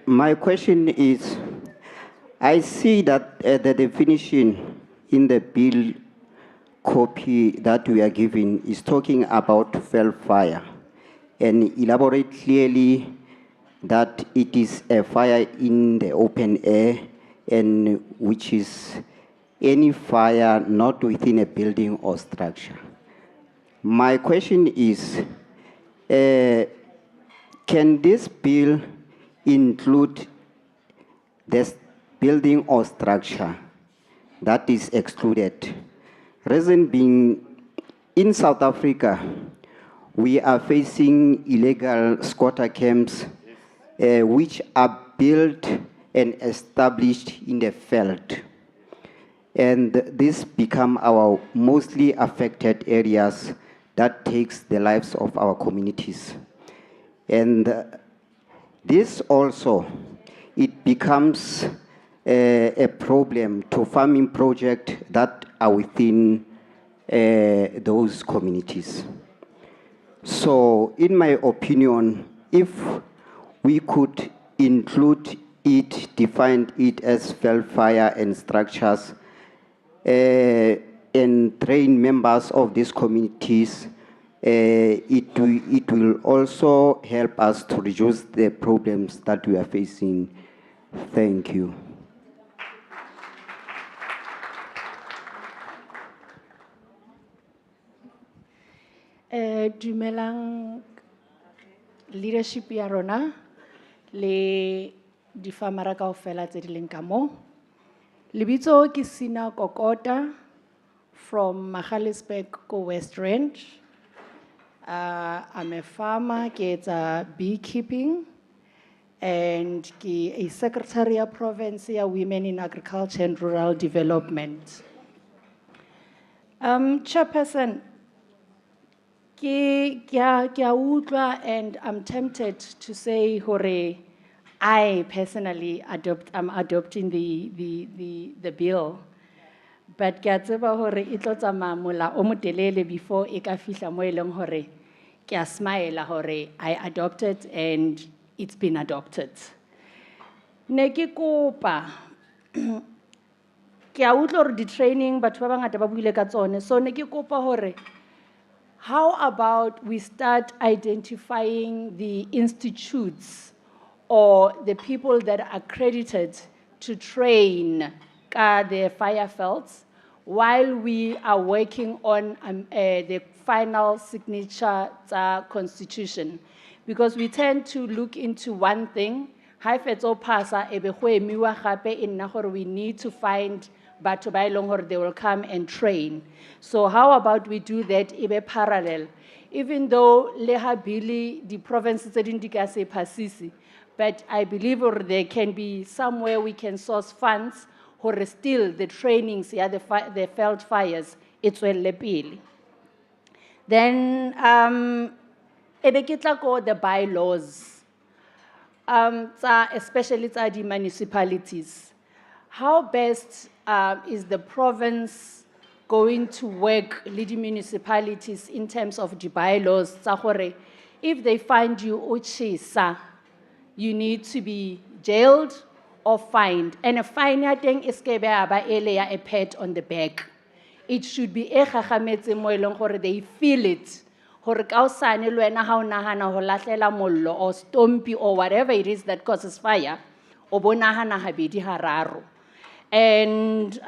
My question is, I see that the definition in the bill copy that we are given is talking about veldfire and elaborate clearly that it is a fire in the open air, and which is any fire not within a building or structure. My question is, can this bill include this building or structure that is excluded? Reason being, in South Africa, we are facing illegal squatter camps which are built and established in the veld. And this become our mostly affected areas that takes the lives of our communities. And this also, it becomes a problem to farming projects that are within those communities. So in my opinion, if we could include it, define it as veldfire and structures, and train members of these communities, it will also help us to reduce the problems that we are facing. Thank you. Dumelang leadership ya rona le di farmera kaofela tse di leng ka mo. Lebitso ke Sina Kokota from Magaliesburg ko West Rand. I'm a farmer, it's beekeeping, and ke a secretary of Provincial Women in Agriculture and Rural Development. Chairperson, ke a utlwa, and I'm tempted to say hore I personally I'm adopting the bill. But ke a tseba hore e tlo tsamaya mola o motelele before e ka fihla mo e leng hore ke a smile hore I adopted and it's been adopted. Ne ke kopa ke a utlwa hore di-training batho ba bangata ba buile ka tsone, so ne ke kopa hore how about we start identifying the institutes or the people that are accredited to train the fire felds while we are working on the final signature constitution, because we tend to look into one thing. We need to find batho ba eleng hore they will come and train. So how about we do that ibe parallel, even though leha bili the provinces didn't say pasisi, but I believe there can be somewhere we can source funds or still the trainings, the felt fires, it's well lepili. Then, the bylaws, especially the municipalities. How best is the province going to work leading municipalities in terms of the bylaws? If they find you uchisa, you need to be jailed or fined. And a fine thing is a pat on the back. It should be they feel it. Or stompy or whatever it is that causes fire. And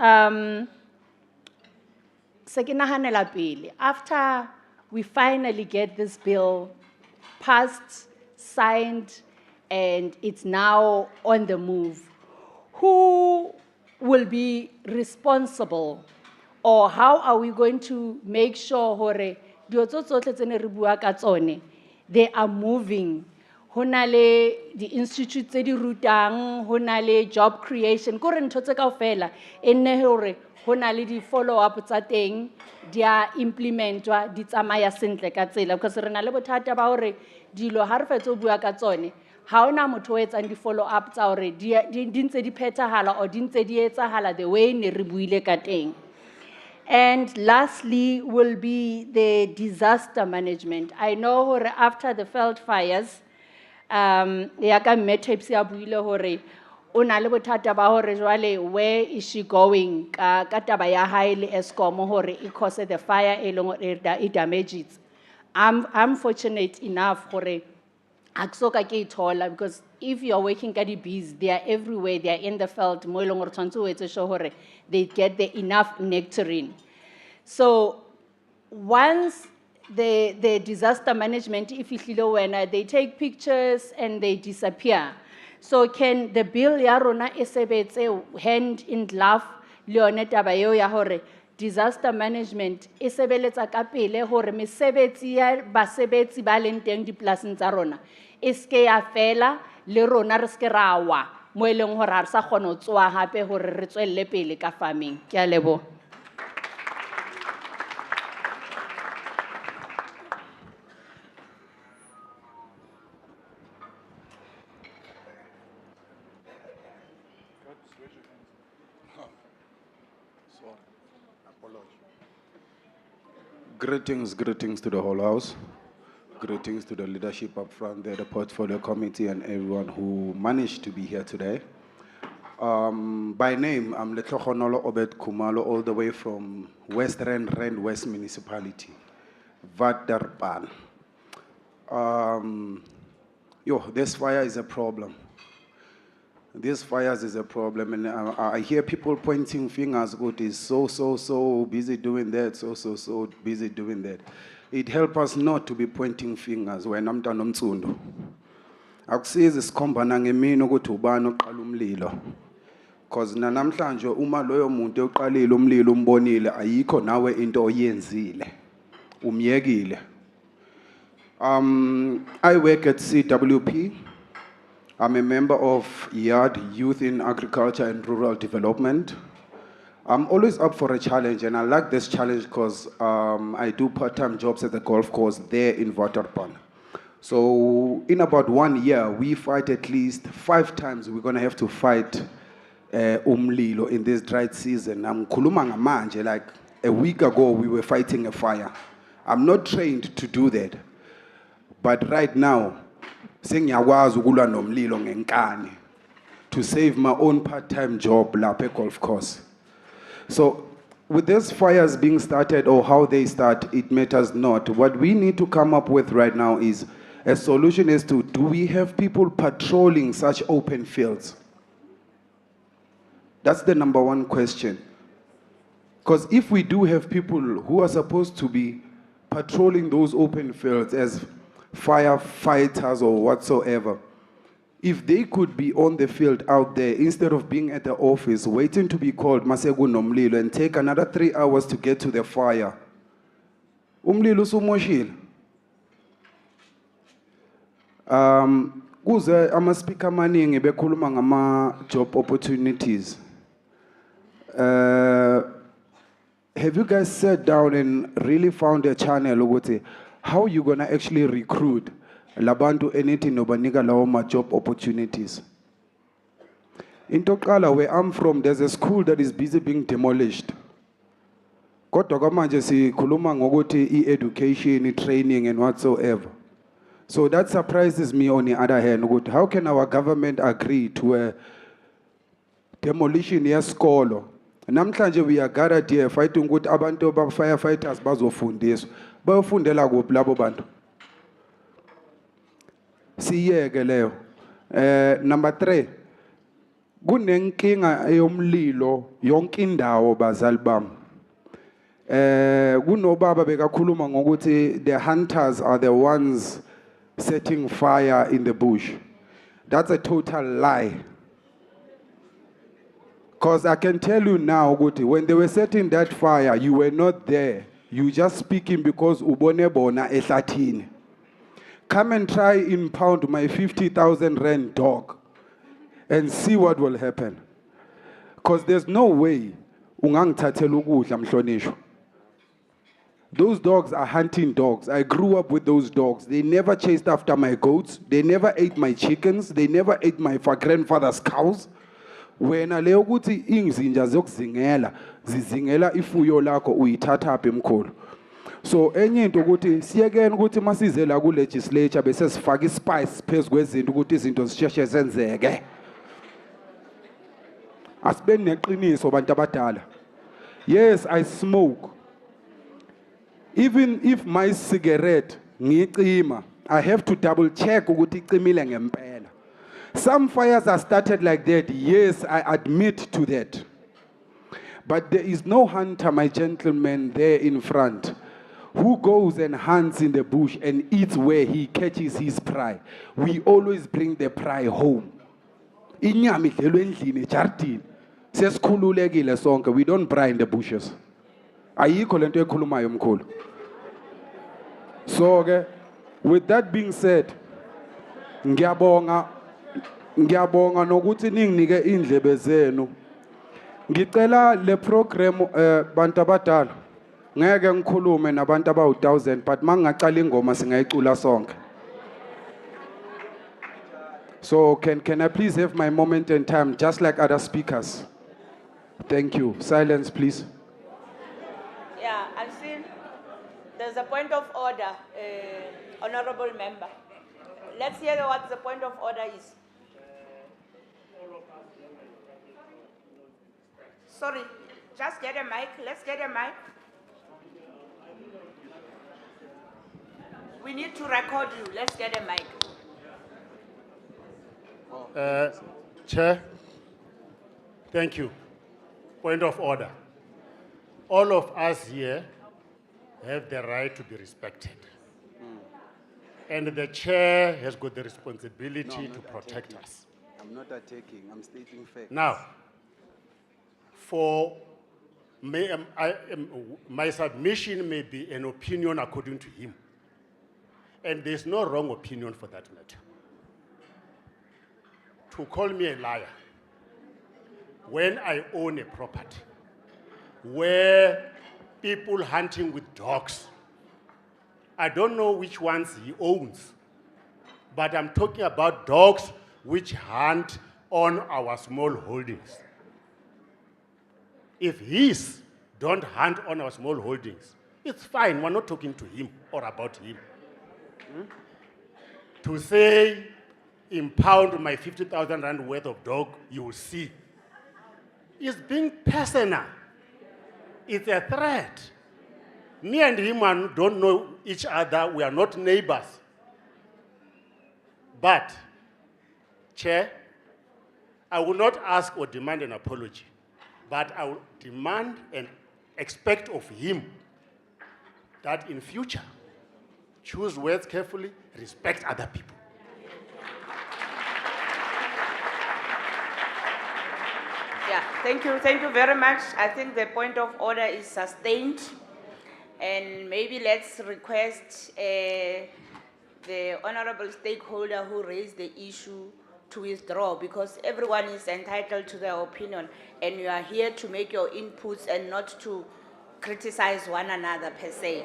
after we finally get this bill passed, signed, and it's now on the move, who will be responsible, or how are we going to make sure they are moving? Honale the institute tse di rutang, honale job creation, ko re ntho tse kaofela e nne hore honale di follow up tsa teng dia implementwa di tsamaya sentle ka tsela, because re na le bothata ba hore dilo ha re fetsa o bua ka tsone ha ona motho o etsang di follow up tsa hore di ntse di phethahala or di ntse di etsahala the way ne re buile ka teng. And lastly will be the disaster management. I know hore after the Veld fires, yaka metapes ya buile hore una le bothata ba hore jwale where is she going ka taba ya hae le Eskom hore e cause the fire e leng it damages. I'm fortunate enough hore aksoka ke ithola, because if you are working ka di bees, they are everywhere, they are in the field mo eleng hore tshwantse o etse sure hore they get the enough nectarine. So once the disaster management, if they take pictures and they disappear. So can the bill ya rona e sebetse hand in glove le yone taba eo ya hore disaster management e sebeletsa ka pele hore mesebetsi ya basebetsi ba leng teng dipolaseng tsa rona e ske ya fela le rona re ske ra wa mo eleng hore ha re sa kgona ho tswa hape hore re tswelle pele ka farming. Ke a leboha. Greetings to the whole house. Greetings to the leadership up front there, the portfolio committee, and everyone who managed to be here today. By name, I'm Letlokhonolo Obed Kumalo, all the way from West Rand West Municipality, Vadarpan. This fire is a problem. This fires is a problem, and I hear people pointing fingers, good, is so busy doing that, so busy doing that. It helps us not to be pointing fingers when I'm done on Tsundo. Akusizi sikhombana ngemini ukuthi ubani oqala umlilo. Because namhlanje uma loyo muntu oqalile umlilo umbonile ayikho nawe into oyenzile. Umyekile. I work at CWP. I'm a member of YARD, Youth in Agriculture and Rural Development. I'm always up for a challenge, and I like this challenge because I do part-time jobs at the golf course there in Waterpan. So in about 1 year, we fight at least 5 times. We're going to have to fight umlilo in this dry season. I'm kulumanga manje, like a week ago, we were fighting a fire. I'm not trained to do that. But right now, sengiyakwazi ukulwa nomlilo ngenkani to save my own part-time job lapha golf course. So with these fires being started or how they start, it matters not. What we need to come up with right now is a solution as to, do we have people patrolling such open fields? That's the number one question. Because if we do have people who are supposed to be patrolling those open fields as firefighters or whatsoever, if they could be on the field out there instead of being at the office waiting to be called masegu nomlilo and take another 3 hours to get to the fire, umlilo sumoshile. Kuze ama-speaker amaningi bekhuluma ngama-job opportunities. Have you guys sat down and really found a channel ukuthi how you gonna actually recruit labantu enithi nobanika lawo ma-job opportunities? Into yokuqala, where I'm from, there's a school that is busy being demolished. Kodwa kwamanje sikhuluma ngokuthi i-education, i-training and whatsoever. So that surprises me on the other hand. How can our government agree to a demolition yesikolo? Namhlanje we are gathered here fighting ukuthi abantu ba-firefighters bazofundiswa. Bayofundela kuphi labo bantu? Siyeke leyo. Number 3. Kunenkinga yomlilo yonke indawo bazali bami. Kunobaba bekakhuluma ngokuthi the hunters are the ones setting fire in the bush. That's a total lie. Because I can tell you now, when they were setting that fire, you were not there. You just speaking because ubone bona ehlathini. Come and try impound my 50,000 rand dog and see what will happen. Because there's no way ungangithathela ukudla mhlonishwa. Those dogs are hunting dogs. I grew up with those dogs. They never chased after my goats. They never ate my chickens. They never ate my grandfather's cows. Wena leyo ukuthi inzinja zokuzingela zizingela ifuyo lakho uyithatha apha emkhulu. So enye into ukuthi siyekene ukuthi masize la ku legislature bese sifaka ispice phezukwezinto ukuthi izinto zisheshe zenzeke. Asibeni neqiniso bantu abadala. Yes, I smoke. Even if my cigarette ngicima, I have to double check ukuthi icimile ngempela. Some fires are started like that. Yes, I admit to that. But there is no hunter, my gentleman, there in front who goes and hunts in the bush and eats where he catches his prey. We always bring the prey home. Inyama idlelwe endlini ejardini. Sesikhululekile sonke. We don't pry in the bushes. Ayikho lento ekhulumayo mkhulu. So, with that being said, ngiyabonga nokuthi ninginike indlebe zenu. Ngicela le program bantu abadala ngeke ngikhulume nabantu abawu1000 but mangaqala ingoma singayicula sonke. So can I please have my moment in time just like other speakers? Thank you. Silence please. Yeah, I've seen there's a point of order, honorable member. Let's hear what the point of order is. Sorry, just get a mic. Let's get a mic. We need to record you. Let's get a mic. Chair, thank you. Point of order. All of us here have the right to be respected. And the chair has got the responsibility to protect us. I'm not attacking, I'm stating facts. Now, my submission may be an opinion according to him. and there's no wrong opinion for that matter, to call me a liar when I own a property where people hunting with dogs, I don't know which ones he owns, but I'm talking about dogs which hunt on our small holdings. If his don't hunt on our small holdings, it's fine, we're not talking to him or about him. To say, impound my 50,000 rand worth of dog, you will see. It's being personal. It's a threat. Me and him don't know each other, we are not neighbors. But, Chair, I will not ask or demand an apology, but I will demand and expect of him that in future, choose words carefully, respect other people. Yeah, thank you very much. I think the point of order is sustained. And maybe let's request the honorable stakeholder who raised the issue to withdraw, because everyone is entitled to their opinion and you are here to make your inputs and not to criticize one another per se.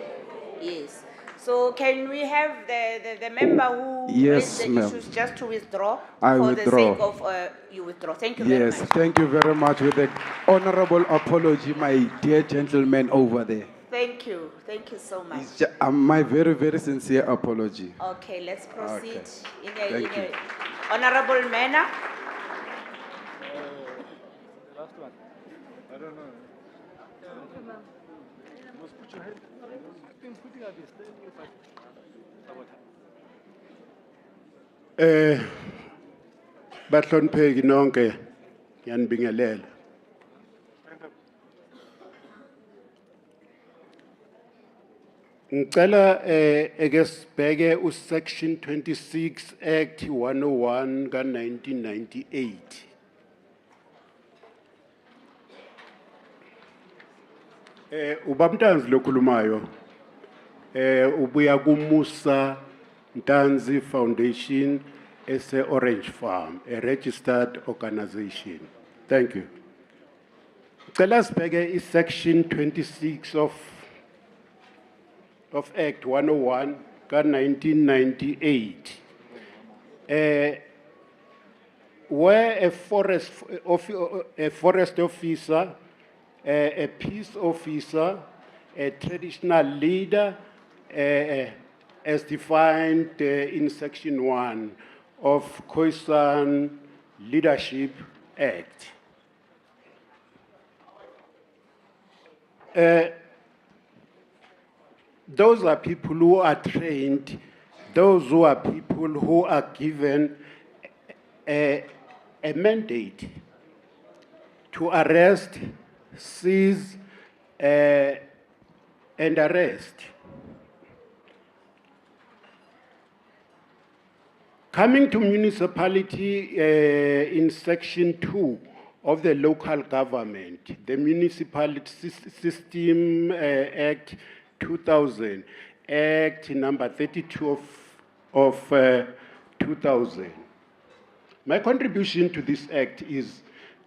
Yes. So can we have the member who Yes, raised the ma'am. issues just to withdraw? I for withdraw. the sake of you withdraw. Thank you very Yes, much. thank you very much. With the honorable apology, my dear gentleman over there. Thank you so much. My very, very sincere apology. Okay, let's proceed in Thank you. a honorable manner. Last one. I don't know. Must put your hand. I've been putting up this thing. Bahlonipheki nonke, ngiyanibingelela. Ngicela eke sibheke section 26 Act 101 ka 1998. Ubamtanzi lokhulumayo ubuya kuMusa Ntanzi Foundation ese Orange Farm, a registered organization. Thank you. Ngicela sibheke section 26 of Act 101 ka 1998. Where a forest officer, a peace officer, a traditional leader, as defined in Section 1 of Khoisan Leadership Act. Those are people who are trained, those who are people who are given a mandate to arrest, seize, and arrest. Coming to municipality in Section 2 of the local government, the Municipality System Act 2000, Act number 32 of 2000. My contribution to this act is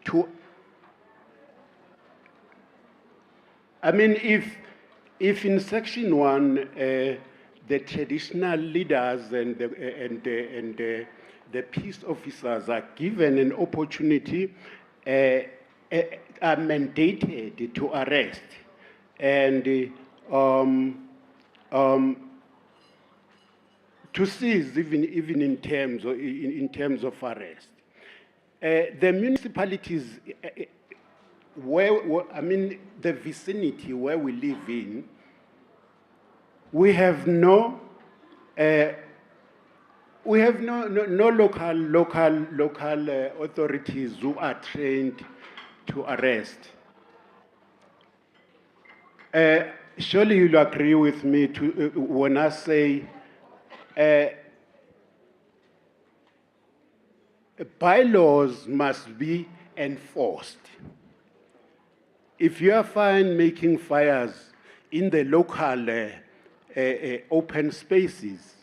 to, if in Section 1, the traditional leaders and the peace officers are given an opportunity, are mandated to arrest and to seize even in terms of arrest. The municipalities, the vicinity where we live in, we have no local authorities who are trained to arrest. Surely you'll agree with me when I say bylaws must be enforced. If you are found making fires in the local open spaces,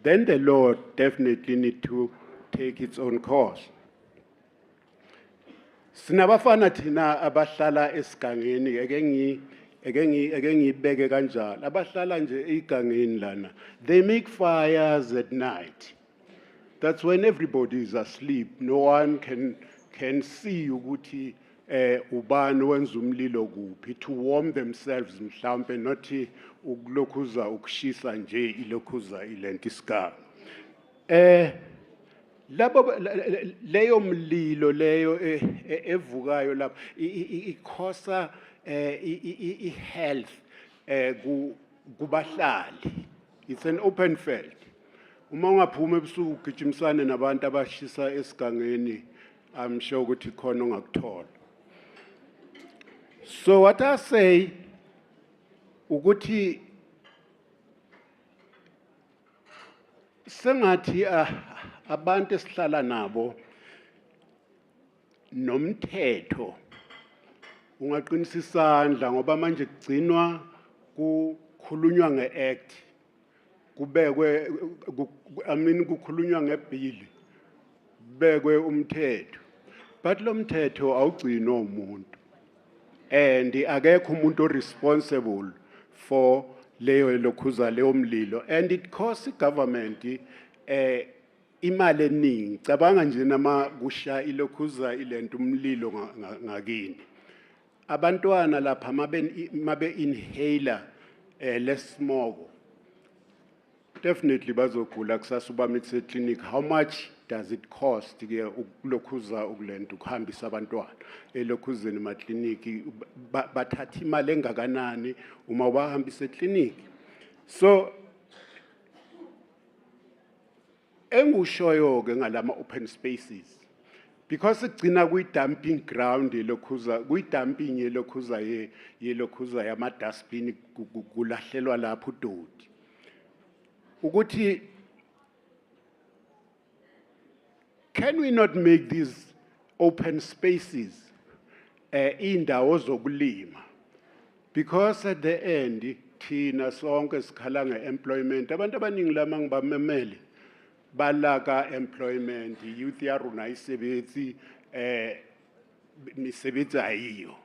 then the law definitely need to take its own course. Sinabafana thina abahlala esigangeni eke ngibeke kanjalo abahlala nje egangeni lana, they make fires at night. That's when everybody is asleep. No one can see ukuthi ubani wenza umlilo kuphi, to warm themselves mhlambe not ukulokhuza ukushisa nje ilokhuza ilento isigaba. Labo leyo mlilo leyo evukayo lapha ikhosa health kubahlali. It's an open field. Uma ungaphuma ebusuku ugijimisane nabantu abashisa esigangeni, I'm sure ukuthi khona ongakuthola. So what I say ukuthi sengathi abantu esihlala nabo nomthetho ungaqinisisa isandla ngoba manje kugcinwa kukhulunywa ngeact kubekwe kukhulunywa ngebill kubekwe umthetho, but lo mthetho awugcinwa umuntu and akekho umuntu responsible for leyo lokhuza leyo mlilo, and it costs government imali eningi. Cabanga nje nama kusha ilokhuza ilento umlilo ngakini, abantwana lapha mabe inhaler less smoke definitely bazogula kusasa ubamithe clinic. How much does it cost ke ukulokhuza ukulento ukuhambisa abantwana elokhuzeni emakliniki, bathatha imali engakanani uma ubahambisa eclinic? So engushoyo ke ngalama open spaces, because igcina kuyi-dumping ground yelokhuza, kuyi-dumping yelokhuza yama dustbin kulahlelwa lapho udodi, ukuthi can we not make these open spaces indawo zokulima? Because at the end thina sonke sikhala nge-employment. Abantu abaningi lama ngibamemele balaka employment, youth yarona ayisebetsi, misebetsi ayiyo.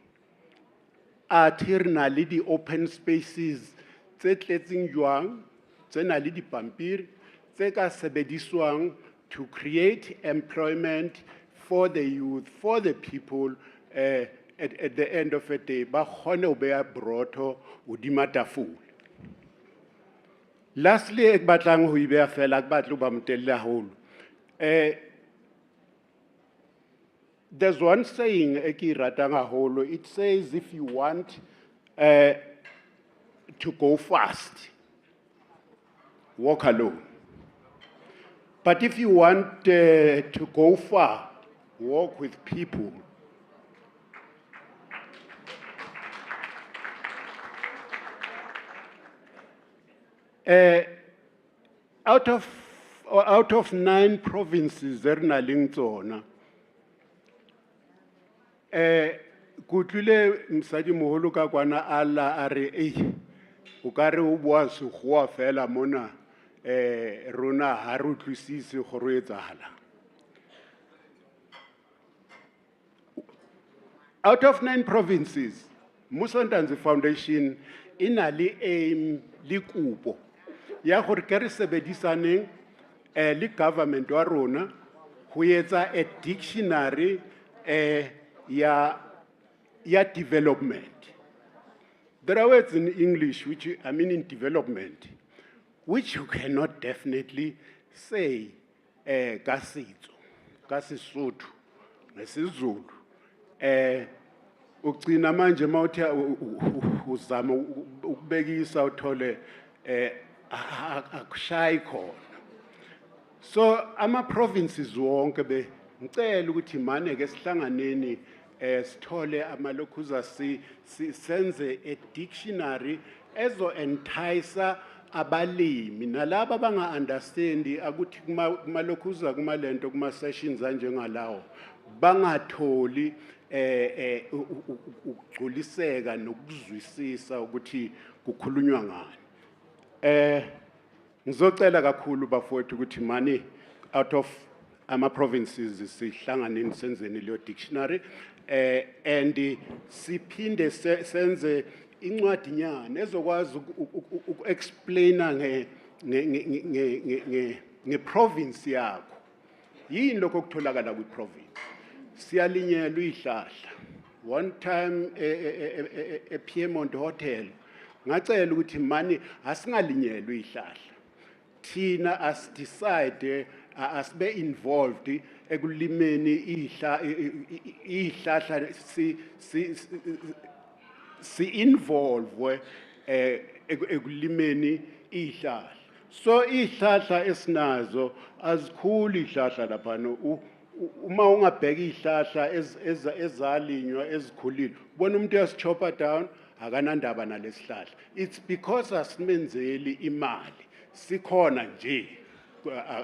Athi re na le di-open spaces tse tletseng jwang, tse na le dipampiri, tse ka sebediswang to create employment for the youth, for the people, at the end of the day, ba khone ho beha broto hodima tafole. Lastly, ek batlang ho ibeha fela ke batlo ba motelle haholo. There's one saying e ke ratang haholo. It says if you want to go fast, walk alone. But if you want to go far, walk with people. Out of 9 provinces, there na lingtsona. Kutlile msadi moholo ka kwana alla are o kare o bua sekgowa fela mona rona ha re utlwisise go re etsahala. Out of 9 provinces, Musantanzi Foundation ina li aim li kupo ya gore ke re sebedisaneng le government wa rona ho etsa a dictionary ya development. There are words in English which I mean in development which you cannot definitely say ka setso, ka Sesotho, nesiZulu. Ugcina manje mawuthi uzama ukubekisa uthole akushayi khona. So ama provinces wonke be ngicela ukuthi manje ke sihlanganeni sithole amalokhuza senze a dictionary ezo entice abalimi nalabo banga understand ukuthi kumalokhuza kumalento kuma sessions njengalawo bangatholi ukugculiseka nokuzwisisa ukuthi kukhulunywa ngani. Ngizocela kakhulu bafowethu ukuthi mani out of ama-provinces sihlanganeni senzeni leyo dictionary and siphinde senze incwadinyana ezokwazi uku-explaina nge-province yakho. Yini lokho okutholakala kwi-province? Siyalinyelwa ihlahla. One time Piedmont Hotel, ngacela ukuthi mani asingalinyelwa ihlahla. Thina as decide asibe involved ekulimeni ihlahla si involve ekulimeni ihlahla. So ihlahla esinazo azikhulu ihlahla lapha uma ungabheka ihlahla ezalinywa ezikhulile bona umuntu uyasichopper down akanandaba nalesihlahla. It's because asimenzeli imali sikhona nje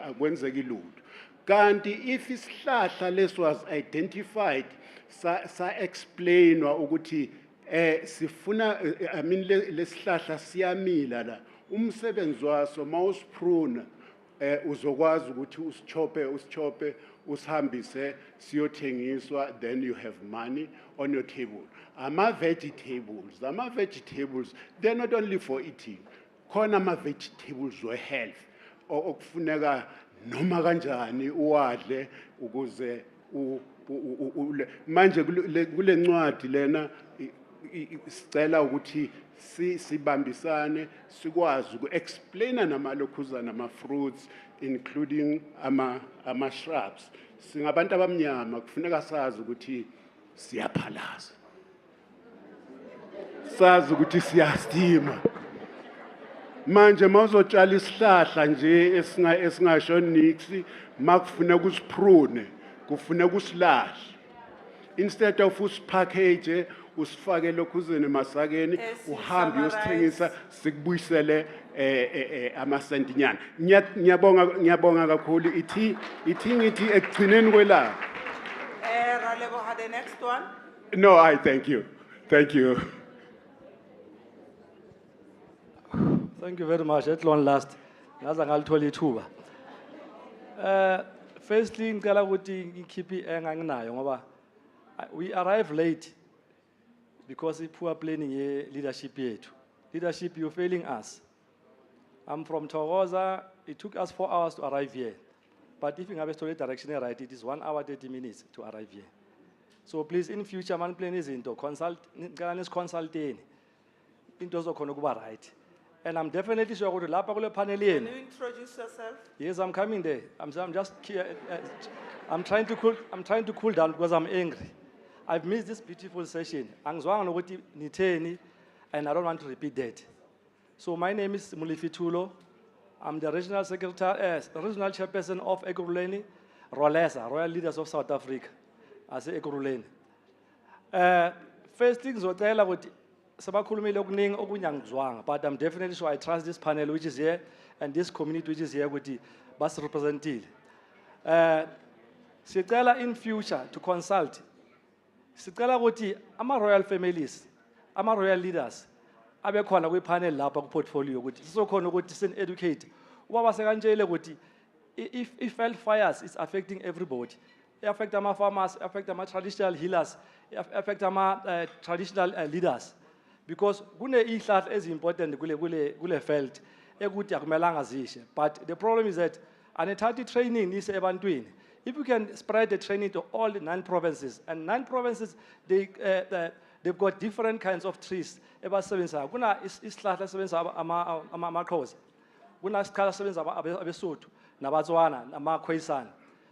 akwenzeki lutho. Kanti if isihlahla leso was identified sa explainwa ukuthi sifuna I mean lesihlahla siyamila la umsebenzi waso mawuspruna uzokwazi ukuthi usichope usihambise siyothengiswa, then you have money on your table. Vegetables, they're not only for eating. Khona vegetables we health okufuneka noma kanjani uwadle ukuze manje kule ncwadi lena sicela ukuthi sibambisane sikwazi uku-explaina namalokhuza nama-fruits including ama-shrubs. Singabantu abamnyama kufuneka sazi ukuthi siyaphalaza, sazi ukuthi siyastima. Manje mawuzotshala isihlahla nje esingasho nix makufuneka usiprune kufuneka usilahle instead of usipackage usifake lokhuzeni emasakeni uhambe uyosithengisa sikubuyisele amasentinyana. Ngiyabonga kakhulu ithi ngithi ekugcineni kwelanga. Raleboga, the next one. No, I thank you. Thank you. Thank you very much. At long last, ngaza ngalithola ithuba. Firstly, ngicela ukuthi ngikhiphe enganginayo ngoba we arrive late because of poor planning ye leadership yethu. Leadership, you're failing us. I'm from Togoza. It took us 4 hours to arrive here. But if you have a story direction right, it is 1 hour 30 minutes to arrive here. So please, in future, man plan is into consulting into zokhona kuba right. And I'm definitely sure to lapha kule panel Can you introduce yourself? Yes, I'm coming there. I'm just I'm trying to cool down because I'm angry. I've missed this beautiful session. Angizwanga nokuthi nitheni, and I don't want to repeat that. So my name is Mulifitulo. I'm the regional secretary, regional chairperson of Ekurhuleni, ROLESA, Royal Leaders of South Africa, as Ekurhuleni. First thing ngizotela ukuthi sabakhulumile okuningi okunyangizwanga, but I'm definitely sure I trust this panel which is here and this community which is here ukuthi basirepresentile. Sicela in future to consult. Sicela ukuthi ama-royal families, ama-royal leaders, abe khona kwi-panel lapha ku-portfolio ukuthi sizokhona ukuthi sin-educate. Ubaba sekanjele ukuthi if veldfires is affecting everybody, it affect ama-farmers, affect ama-traditional healers, affect ama-traditional leaders. Because kune-ihlahla ezi-important kule veld ekuthi akumelanga zishe. But the problem is that anethathi training nise ebantwini. If you can spread the training to all the 9 provinces, and 9 provinces, they've got different kinds of trees. Ebasebenzisa kuna isihlahla esebenzisa amaXhosa, kuna isikhala esebenzisa abeSotho, nabaTswana, namaKhoisan.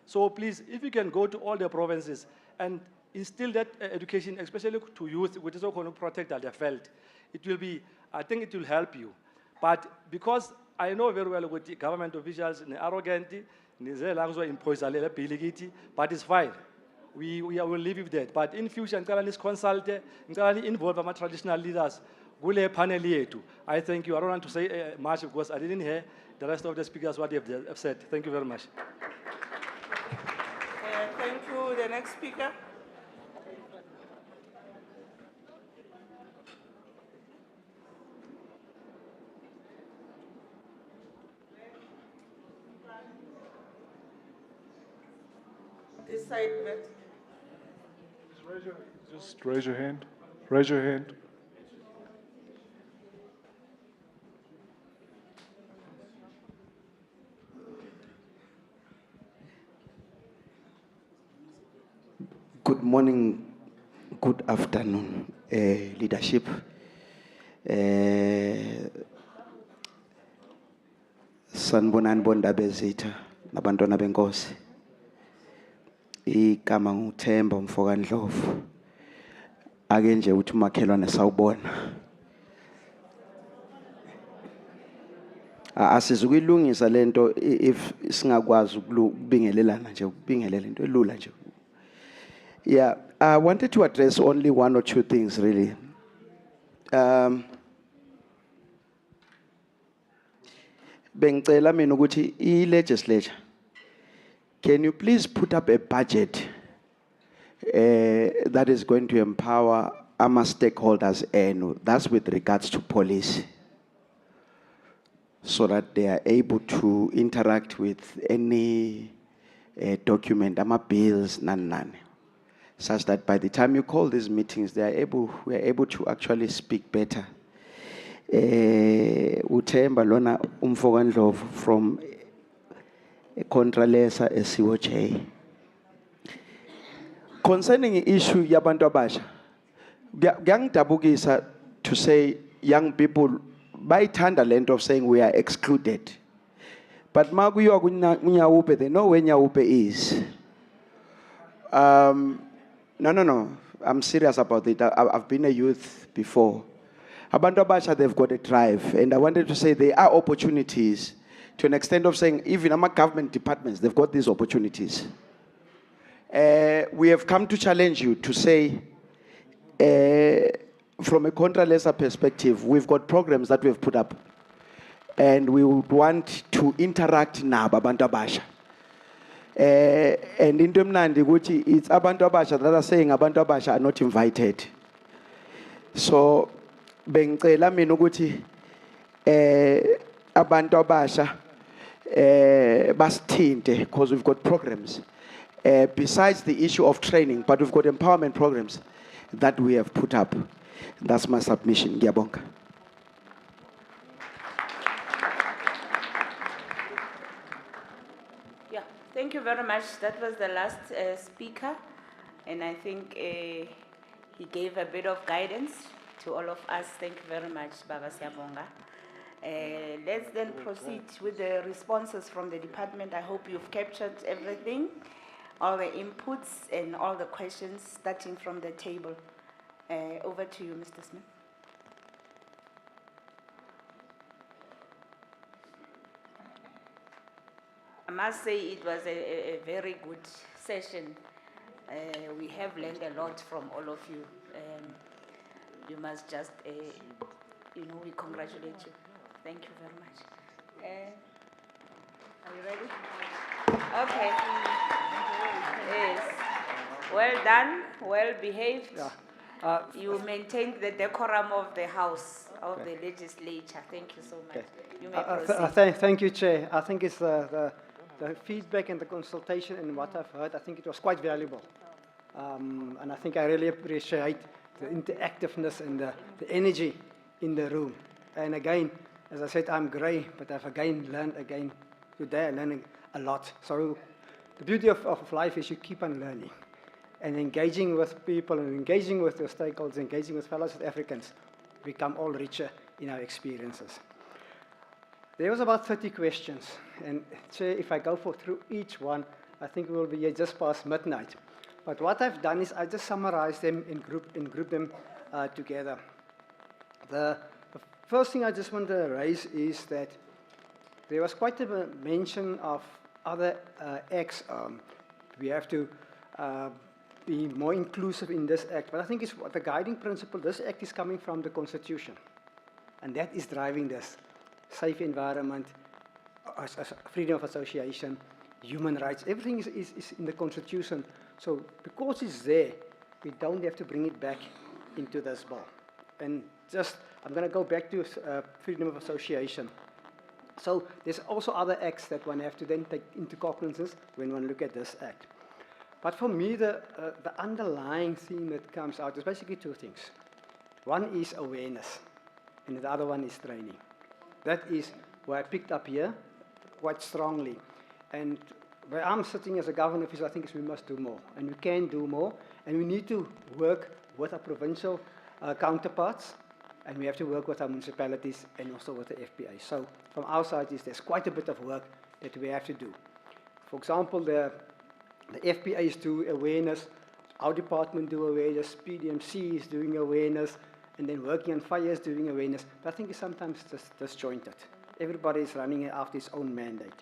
So please, if you can go to all the provinces and instill that education, especially to youth, which is also going to protect the veld, it will be, I think it will help you. But because I know very well what the government officials are arrogant, but it's fine. We will live with that. But in future, ngicela consult, involve our traditional leaders. Gule panel yetu. I thank you. I don't want to say much because I didn't hear the rest of the speakers what they have said. Thank you very much. Thank you. The next speaker. This side, Veld. Just raise your hand. Raise your hand. Good morning, good afternoon, leadership. Sanibonani bondaba ezitha nabantwana benkosi. Igama nguThemba Mfokandlovu. Ake nje uthi umakhelwane sawubona. Asizukuyilungisa lento if singakwazi ukubingelelana nje ukubingelela into elula nje. Yeah, I wanted to address only one or two things really. Bengicela mina ukuthi i-legislature, can you please put up a budget that is going to empower our stakeholders, and that's with regards to police, so that they are able to interact with any document, bills, none, such that by the time you call these meetings, we are able to actually speak better. Uthemba lona Mfokandlovu from Contralesa SCOJ. Concerning the issue yabantu abasha, ngiyangidabukisa to say young people bayithanda lento of saying we are excluded. But makuyiwa kuNyawupe, they know where Nyawupe is. No. I'm serious about it. I've been a youth before. Abantu abasha, they've got a drive. And I wanted to say there are opportunities to an extent of saying even our government departments, they've got these opportunities. We have come to challenge you to say, from a Contralesa perspective, we've got programs that we've put up. And we would want to interact now, abantu abasha. And in Mnandi, it's abantu abasha that are saying abantu abasha are not invited. So, bengicela mina ukuthi abantu abasha basithinte, because we've got programs besides the issue of training, but we've got empowerment programs that we have put up. That's my submission. Ngiyabonga. Yeah, thank you very much. That was the last speaker, and I think he gave a bit of guidance to all of us. Thank you very much, Baba Siyabonga. Let's then proceed with the responses from the department. I hope you've captured everything, all the inputs and all the questions starting from the table. Over to you, Mr. Smith. I must say it was a very good session. We have learned a lot from all of you. You must just, we congratulate you. Thank you very much. Are you ready? Okay. Yes. Well done, well behaved. Yeah. You maintained the decorum of the House, of the Legislature. Thank you so much. You may proceed. Thank you, Chair. I think it's the feedback and the consultation and what I've heard, I think it was quite valuable. And I think I really appreciate the interactiveness and the energy in the room. And again, as I said, I'm grey, but I've again learned today, I'm learning a lot. So the beauty of life is you keep on learning. And engaging with people and engaging with your stakeholders, engaging with fellow South Africans, become all richer in our experiences. There was about 30 questions. And Chair, if I go through each one, I think we will be here just past midnight. But what I've done is I just summarized them and group them together. The first thing I just want to raise is that there was quite a mention of other acts. We have to be more inclusive in this act. But I think it's the guiding principle. This act is coming from the Constitution. And that is driving this. Safe environment, freedom of association, human rights. Everything is in the Constitution. So because it's there, we don't have to bring it back into this bill. And I'm going to go back to freedom of association. So there's also other acts that one have to then take into cognizance when one look at this act. But for me, the underlying theme that comes out is basically two things. One is awareness, and the other one is training. That is what I picked up here quite strongly. And where I'm sitting as a government official, I think is we must do more, and we can do more, and we need to work with our provincial counterparts, and we have to work with our municipalities and also with the FPA. So from our side, there's quite a bit of work that we have to do. For example, the FPAs do awareness, our department do awareness, PDMC is doing awareness, and then working on fires doing awareness. But I think it's sometimes just disjointed. Everybody is running after its own mandate.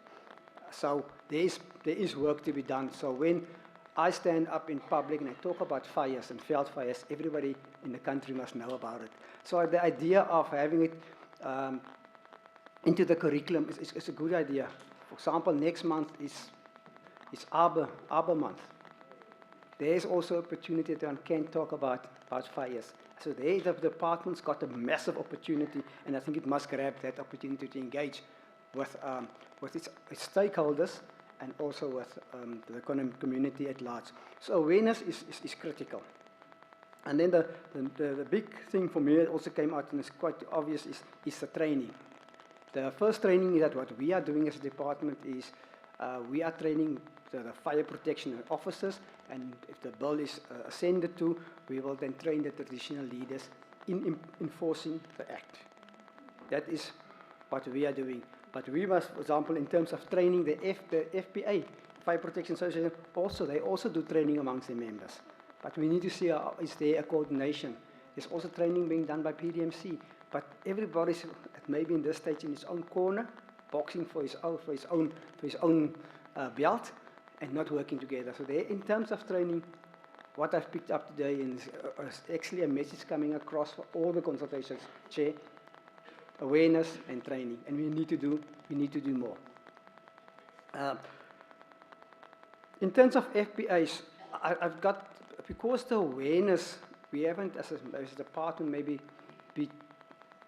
So there is work to be done. So when I stand up in public and I talk about fires and Veld fires, everybody in the country must know about it. So the idea of having it into the curriculum is a good idea. For example, next month is Arbor Month. There is also opportunity that one can talk about fires. So there, the department's got a massive opportunity, and I think it must grab that opportunity to engage with its stakeholders and also with the economic community at large. So awareness is critical. And then the big thing for me that also came out and is quite obvious is the training. The first training that what we are doing as a department is we are training the fire protection officers, and if the bill is ascended to, we will then train the traditional leaders in enforcing the act. That is what we are doing. But we must, for example, in terms of training, the FPA, Fire Protection Association, they also do training amongst their members. But we need to see, is there a coordination? There's also training being done by PDMC. But everybody's maybe in this stage in his own corner, boxing for his own belt, and not working together. So there, in terms of training, what I've picked up today is actually a message coming across for all the consultations, Chair, awareness and training, and we need to do more. In terms of FPAs, I've got, because the awareness, we haven't as a department maybe be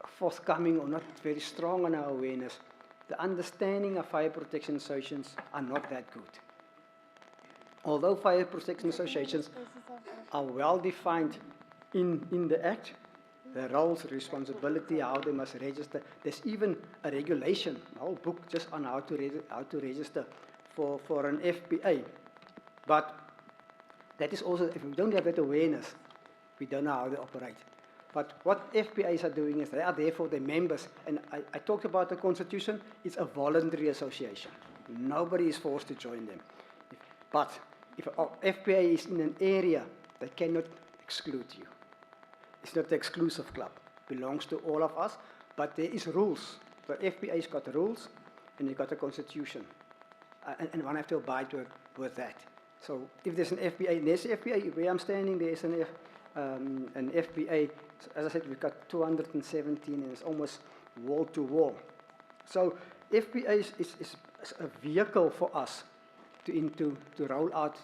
forthcoming or not very strong on our awareness, the understanding of fire protection associations are not that good. Although fire protection associations are well defined in the Act, the roles, responsibility, how they must register. There's even a regulation, a whole book just on how to register for an FPA. But that is also, if we don't have that awareness, we don't know how they operate. But what FPAs are doing is they are there for their members. And I talked about the Constitution. It's a voluntary association. Nobody is forced to join them. But if an FPA is in an area, they cannot exclude you. It's not the exclusive club. It belongs to all of us, but there is rules. The FPA's got rules, and you've got a constitution. And one have to abide with that. So if there's an FPA, there's an FPA, where I'm standing, there's an FPA. As I said, we've got 217, and it's almost wall to wall. So FPA is a vehicle for us to roll out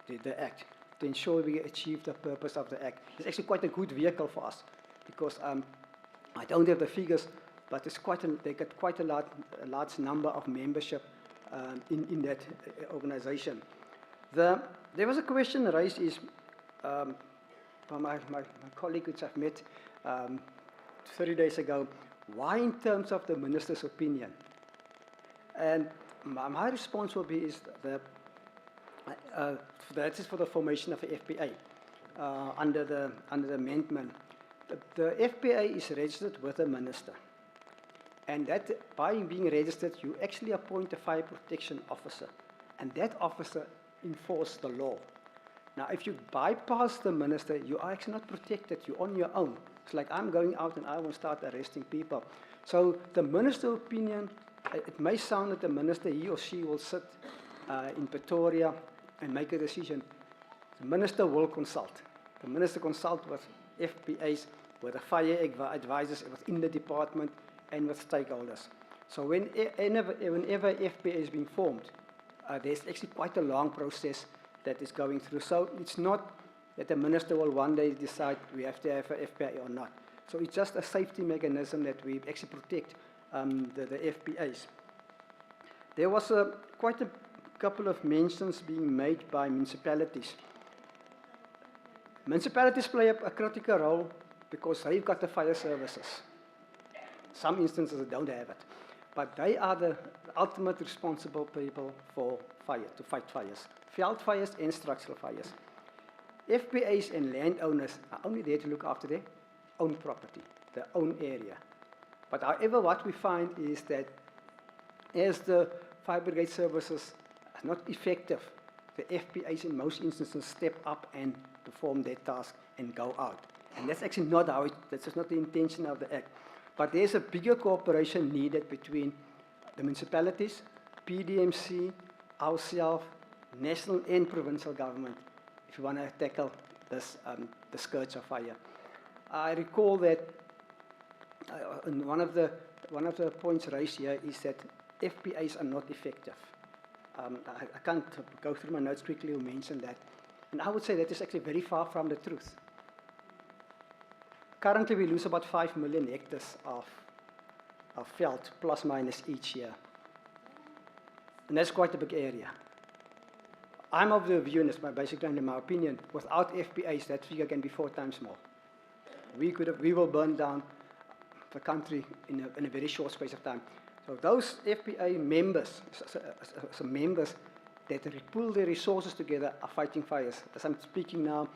the Act, to ensure we achieve the purpose of the Act. It's actually quite a good vehicle for us, because I don't have the figures, but it's they get quite a large number of membership in that organization. There was a question raised by my colleague which I've met 30 days ago, why in terms of the minister's opinion? And my response will be that is for the formation of the FPA under the amendment. The FPA is registered with the minister, and that by being registered, you actually appoint a fire protection officer, and that officer enforces the law. Now, if you bypass the minister, you are actually not protected. You're on your own. It's like I'm going out and I will start arresting people. So the minister's opinion, it may sound that the minister, he or she will sit in Pretoria and make a decision. The minister will consult. The minister consults with FPAs, with the fire advisors within the department, and with stakeholders. So whenever FPA is being formed, there's actually quite a long process that is going through. So it's not that the minister will one day decide we have to have an FPA or not. So it's just a safety mechanism that we actually protect the FPAs. There was quite a couple of mentions being made by municipalities. Municipalities play a critical role because they've got the fire services. Some instances they don't have it. But they are the ultimate responsible people for fire, to fight fires. Veld fires and structural fires. FPAs and landowners are only there to look after their own property, their own area. But however, what we find is that as the fire brigade services are not effective, the FPAs in most instances step up and perform their task and go out. And that's actually not how that's just not the intention of the Act. But there's a bigger cooperation needed between the municipalities, PDMC, ourselves, national and provincial government, if you want to tackle this, the scourge of fire. I recall that one of the points raised here is that FPAs are not effective. I can't go through my notes quickly or mention that. And I would say that is actually very far from the truth. Currently, we lose about 5 million hectares of veld, plus minus each year. And that's quite a big area. I'm of the view, and that's basically in my opinion, without FPAs, that figure can be 4 times more. We will burn down the country in a very short space of time. So those FPA members, some members that pool their resources together are fighting fires. As I'm speaking now,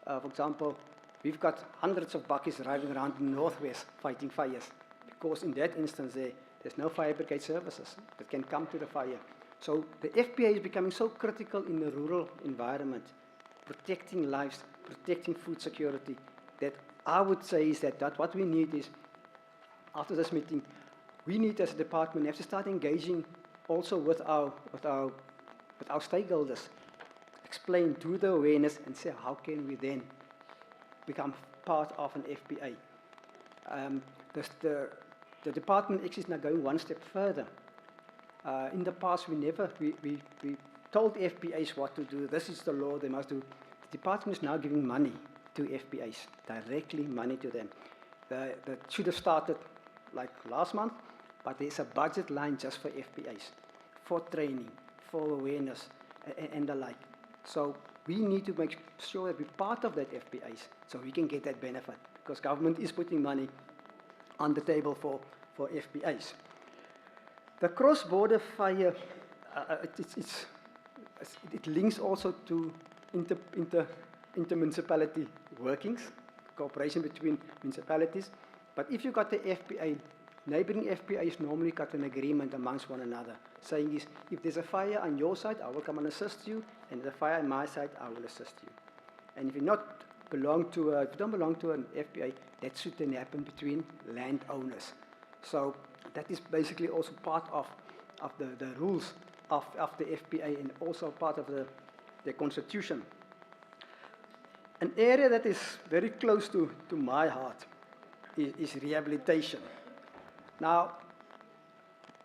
for example, we've got hundreds of buckets driving around in the northwest fighting fires, because in that instance there's no fire brigade services that can come to the fire. So the FPA is becoming so critical in the rural environment, protecting lives, protecting food security, that I would say is that what we need is, after this meeting, we need as a department have to start engaging also with our stakeholders, explain, do the awareness, and say how can we then become part of an FPA. The department actually is now going one step further. In the past, we told FPAs what to do. This is the law they must do. The department is now giving money to FPAs, directly money to them. That should have started like last month, but there's a budget line just for FPAs, for training, for awareness, and the like. So we need to make sure that we're part of that FPAs so we can get that benefit, because government is putting money on the table for FPAs. The cross-border fire, it links also to inter-municipality workings, cooperation between municipalities. But if you got the FPA, neighboring FPAs normally got an agreement amongst one another, saying is, if there's a fire on your side, I will come and assist you, and if there's a fire on my side, I will assist you. And if you don't belong to an FPA, that should then happen between landowners. So that is basically also part of the rules of the FPA, and also part of the constitution. An area that is very close to my heart is rehabilitation. Now,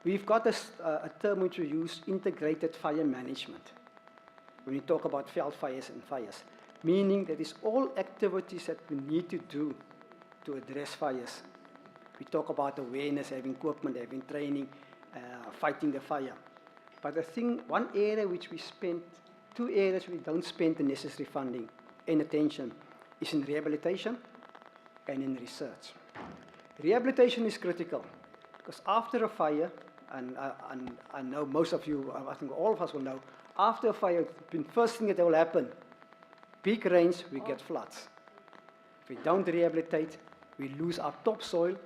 we've got a term which we use, integrated fire management, when we talk about veld fires and fires, meaning that it's all activities that we need to do to address fires. We talk about awareness, having equipment, having training, fighting the fire. But one area which we spend, 2 areas we don't spend the necessary funding and attention is in rehabilitation and in research. Rehabilitation is critical, because after a fire, and I know most of you, I think all of us will know, after a fire, the first thing that will happen, big rains, we get floods. If we don't rehabilitate, we lose our topsoil,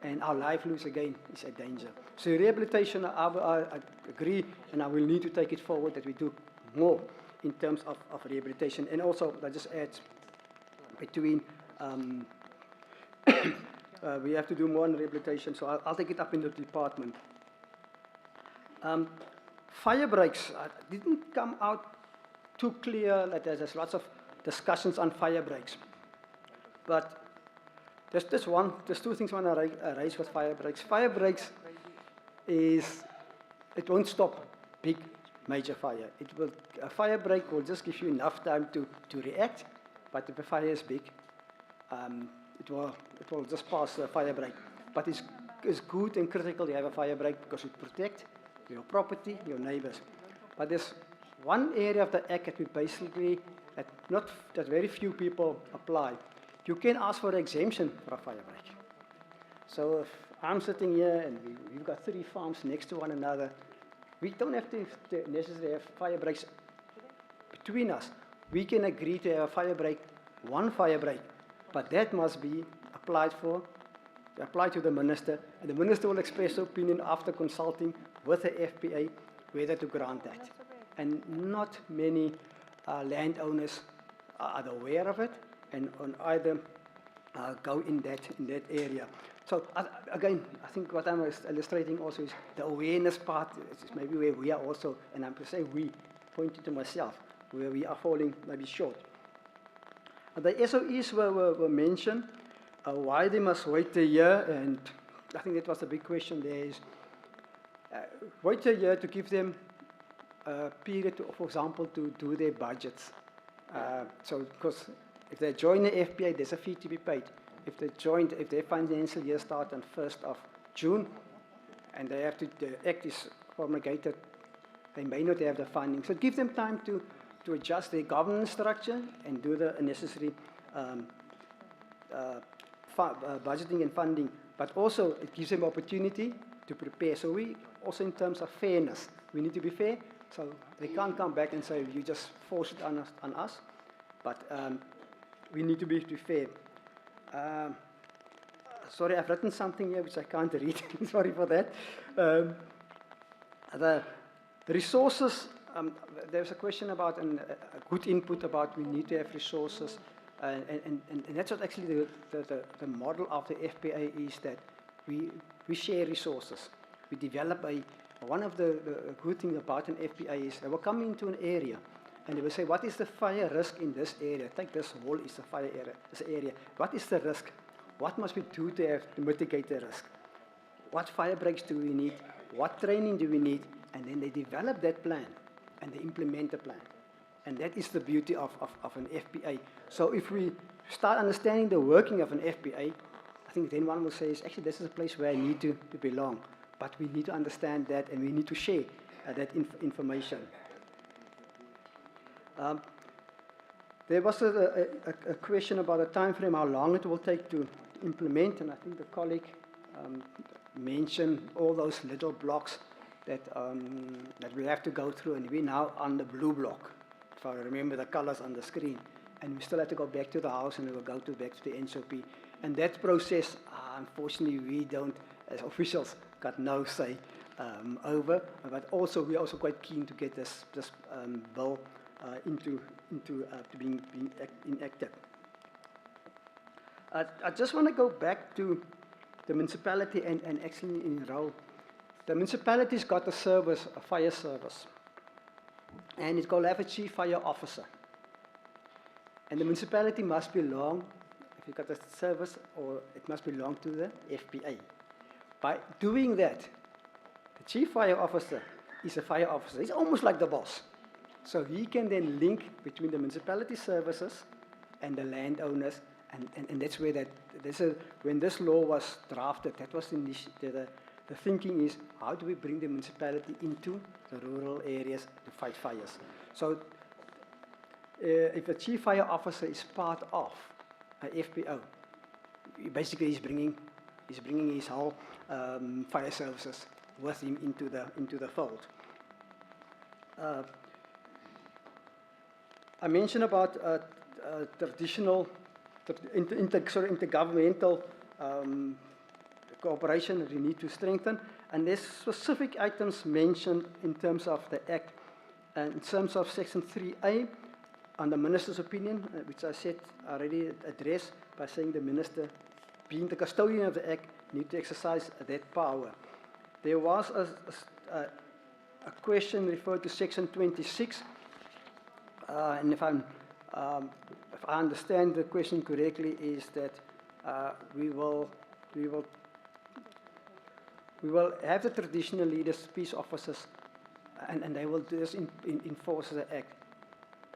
and our livelihood again is a danger. So rehabilitation, I agree, and I will need to take it forward that we do more in terms of rehabilitation. And also, I just add, between, we have to do more on rehabilitation, so I'll take it up in the department. Fire breaks didn't come out too clear, that there's lots of discussions on fire breaks. But there's 2 things I want to raise with fire breaks. Fire breaks it won't stop big, major fire. A fire break will just give you enough time to react, but if a fire is big, it will just pass the fire break. But it's good and critical to have a fire break, because it protects your property, your neighbors. But there's one area of the act that we basically, that very few people apply. You can ask for an exemption for a fire break. So if I'm sitting here and we've got 3 farms next to one another, we don't have to necessarily have fire breaks between us. We can agree to have a fire break, one fire break, but that must be applied to the minister, and the minister will express opinion after consulting with the FPA whether to grant that. And not many landowners are aware of it and on either go in that area. So again, I think what I'm illustrating also is the awareness part is maybe where we are also, and I'm going to say we, pointing to myself, where we are falling maybe short. The SOEs were mentioned, why they must wait a year, and I think that was the big question there is, wait a year to give them a period, for example, to do their budgets. So, because if they join the FPA, there's a fee to be paid. If their financial year starts on 1st of June, and the act is promulgated, they may not have the funding. So give them time to adjust their governance structure and do the necessary budgeting and funding. But also, it gives them opportunity to prepare. So we, also in terms of fairness, we need to be fair. So they can't come back and say, you just force it on us. But we need to be fair. Sorry, I've written something here which I can't read. Sorry for that. The resources, there's a question about a good input about we need to have resources. And that's what actually the model of the FPA is, that we share resources. We develop one of the good things about an FPA is they will come into an area and they will say, what is the fire risk in this area? Take this wall is the fire area, this area. What is the risk? What must we do to mitigate the risk? What fire breaks do we need? What training do we need? And then they develop that plan and they implement the plan. And that is the beauty of an FPA. So if we start understanding the working of an FPA, I think then one will say, actually, this is a place where I need to belong. But we need to understand that and we need to share that information. There was a question about the time frame, how long it will take to implement, and I think the colleague mentioned all those little blocks that we have to go through, and we're now on the blue block, if I remember the colors on the screen, and we still have to go back to the house and we will go back to the NSOP. And that process, unfortunately, we don't, as officials, got no say over, but also we're also quite keen to get this bill into being enacted. I just want to go back to the municipality and actually in role. The municipality's got a service, a fire service, and it's going to have a chief fire officer. And the municipality must belong, if you've got a service, or it must belong to the FPA. By doing that, the chief fire officer is a fire officer. He's almost like the boss. So he can then link between the municipality services and the landowners, and that's where when this law was drafted, that was the thinking is, how do we bring the municipality into the rural areas to fight fires? So if a chief fire officer is part of a FPO, basically he's bringing his whole fire services with him into the fold. I mentioned about traditional, intergovernmental cooperation that we need to strengthen, and there's specific items mentioned in terms of the Act, and in terms of Section 3A, on the Minister's opinion, which I said already addressed by saying the Minister, being the custodian of the Act, need to exercise that power. There was a question referred to Section 26, and if I understand the question correctly, is that we will have the traditional leaders, peace officers, and they will do this enforce the Act.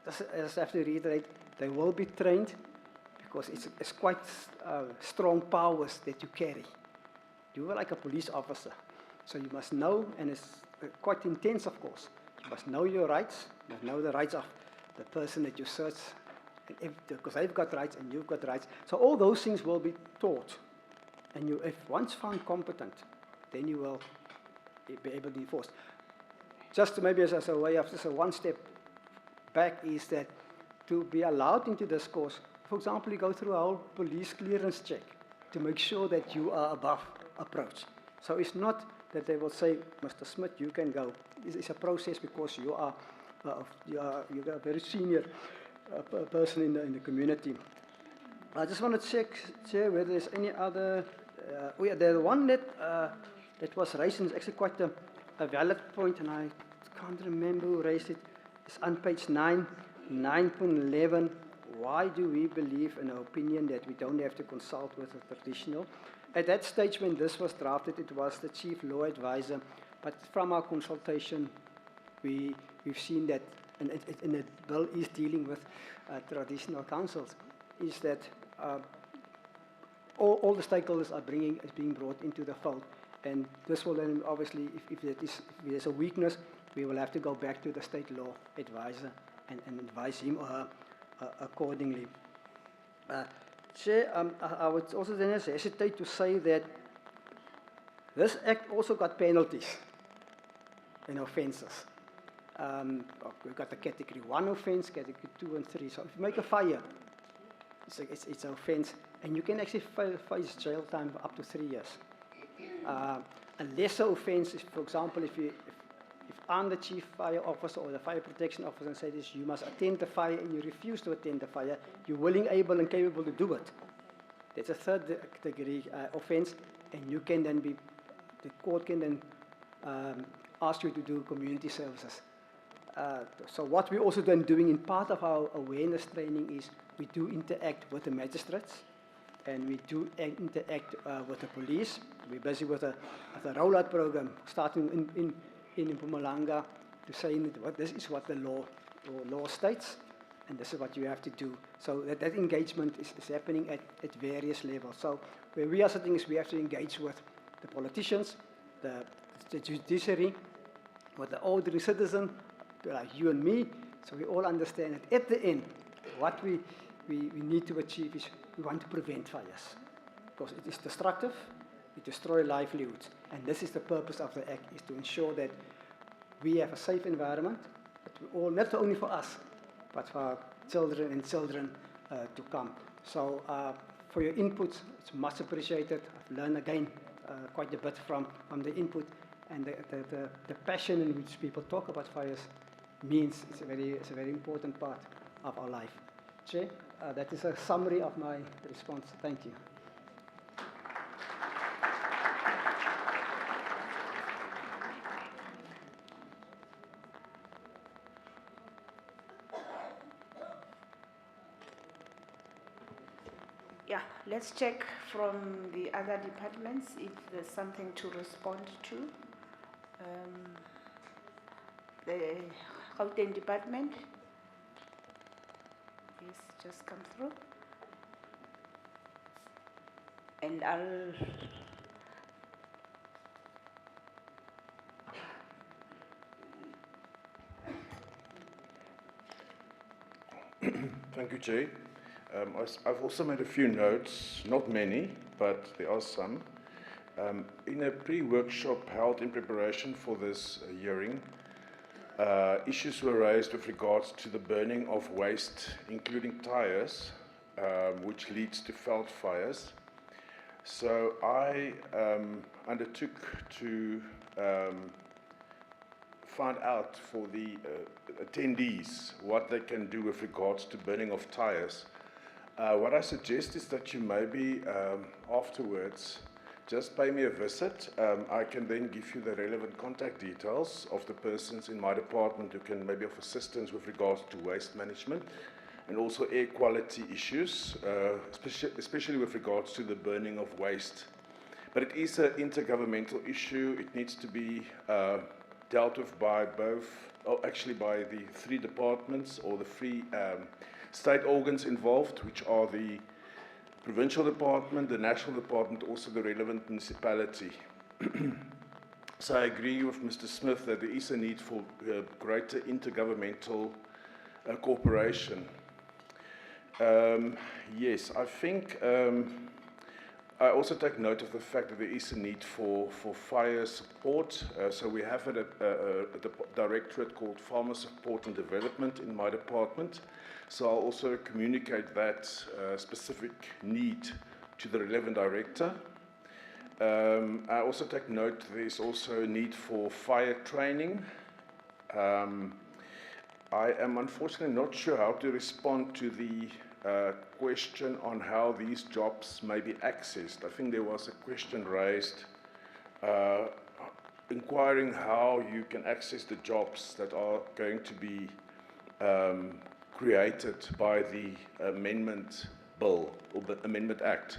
As I have to reiterate, they will be trained because it's quite strong powers that you carry. You are like a police officer, so you must know, and it's quite intense, of course, You must know your rights, you must know the rights of the person that you search, because they've got rights and you've got rights. So all those things will be taught. And you, if once found competent, then you will be able to enforce. Just to maybe as a way of just a one step back is that to be allowed into this course, for example, you go through a whole police clearance check to make sure that you are above approach. So it's not that they will say, Mr. Smith, you can go. It's a process because you are a very senior person in the community. I just want to check whether there's any other. The one that was raised is actually quite a valid point, and I can't remember who raised it. It's on page 9.11. Why do we believe in an opinion that we don't have to consult with a traditional? At that stage when this was drafted, it was the chief law advisor, but from our consultation, we've seen that, and the bill is dealing with traditional councils, is that all the stakeholders are being brought into the fold. And this will then obviously, if there's a weakness, we will have to go back to the state law advisor and advise him or her accordingly. Chair, I would also then hesitate to say that this act also got penalties and offences. We've got the category 1 offence, category 2 and 3. So if you make a fire, it's an offence, and you can actually face jail time for up to 3 years. A lesser offence is, for example, if I'm the chief fire officer or the fire protection officer and say this, you must attend the fire, and you refuse to attend the fire, you're willing, able and capable to do it. That's a third degree offence, and you can then the court can then ask you to do community services. So what we're also then doing in part of our awareness training is we do interact with the magistrates, and we do interact with the police. We're busy with a rollout program starting in Mpumalanga to say that this is what the law states, and this is what you have to do. So that engagement is happening at various levels. So where we are sitting is we have to engage with the politicians, the judiciary, with the ordinary citizen, like you and me, so we all understand that at the end, what we need to achieve is we want to prevent fires, because it is destructive, it destroys livelihoods, and this is the purpose of the Act, is to ensure that we have a safe environment, that we all, not only for us, but for our children and children to come. So for your inputs, it's much appreciated. I've learned again quite a bit from the input, and the passion in which people talk about fires means it's a very important part of our life. Chair, that is a summary of my response. Thank you. Yeah, let's check from the other departments if there's something to respond to. The Gauteng department. Yes, just come through. And Thank you, Jay. I've also made a few notes, not many, but there are some. In a pre-workshop held in preparation for this hearing, issues were raised with regards to the burning of waste, including tires, which leads to veld fires. So I undertook to find out for the attendees what they can do with regards to burning of tires. What I suggest is that you maybe afterwards just pay me a visit. I can then give you the relevant contact details of the persons in my department who can maybe offer assistance with regards to waste management and also air quality issues, especially with regards to the burning of waste. But it is an intergovernmental issue. It needs to be dealt with by by the three departments or the three state organs involved, which are the Provincial Department, the National Department, also the relevant municipality. So I agree with Mr. Smith that there is a need for greater intergovernmental cooperation. Yes, I think I also take note of the fact that there is a need for fire support. So we have a directorate called Farmer Support and Development in my department. So I'll also communicate that specific need to the relevant director. I also take note there's also a need for fire training. I am unfortunately not sure how to respond to the question on how these jobs may be accessed. I think there was a question raised inquiring how you can access the jobs that are going to be created by the amendment bill or the Amendment Act.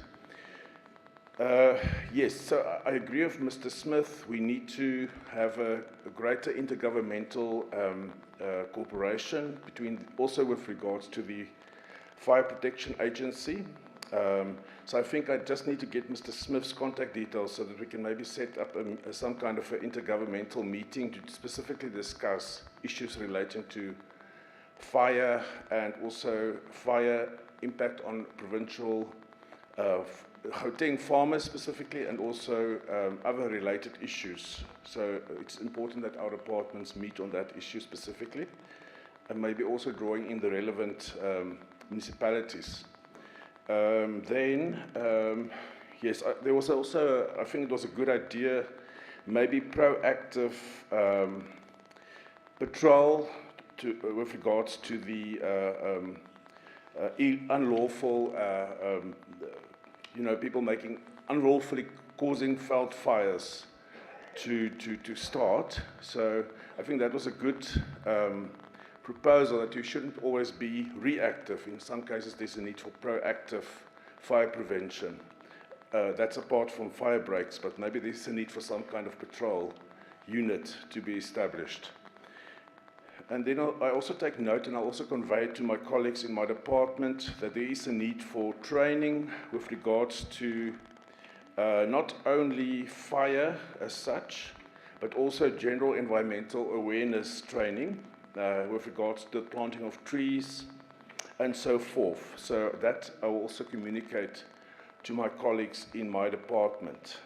Yes, so I agree with Mr. Smith. We need to have a greater intergovernmental cooperation between, also with regards to the Fire Protection Agency. So I think I just need to get Mr. Smith's contact details so that we can maybe set up some kind of an intergovernmental meeting to specifically discuss issues relating to fire and also fire impact on provincial Gauteng farmers specifically, and also other related issues. So it's important that our departments meet on that issue specifically, and maybe also drawing in the relevant municipalities. Yes, there was also, I think it was a good idea, maybe proactive patrol with regards to the unlawful people unlawfully causing veld fires to start. So I think that was a good proposal, that you shouldn't always be reactive. In some cases, there's a need for proactive fire prevention. That's apart from fire breaks, but maybe there's a need for some kind of patrol unit to be established. And then I also take note, and I also convey to my colleagues in my department, that there is a need for training with regards to not only fire as such, but also general environmental awareness training with regards to the planting of trees and so forth. So that I will also communicate to my colleagues in my department.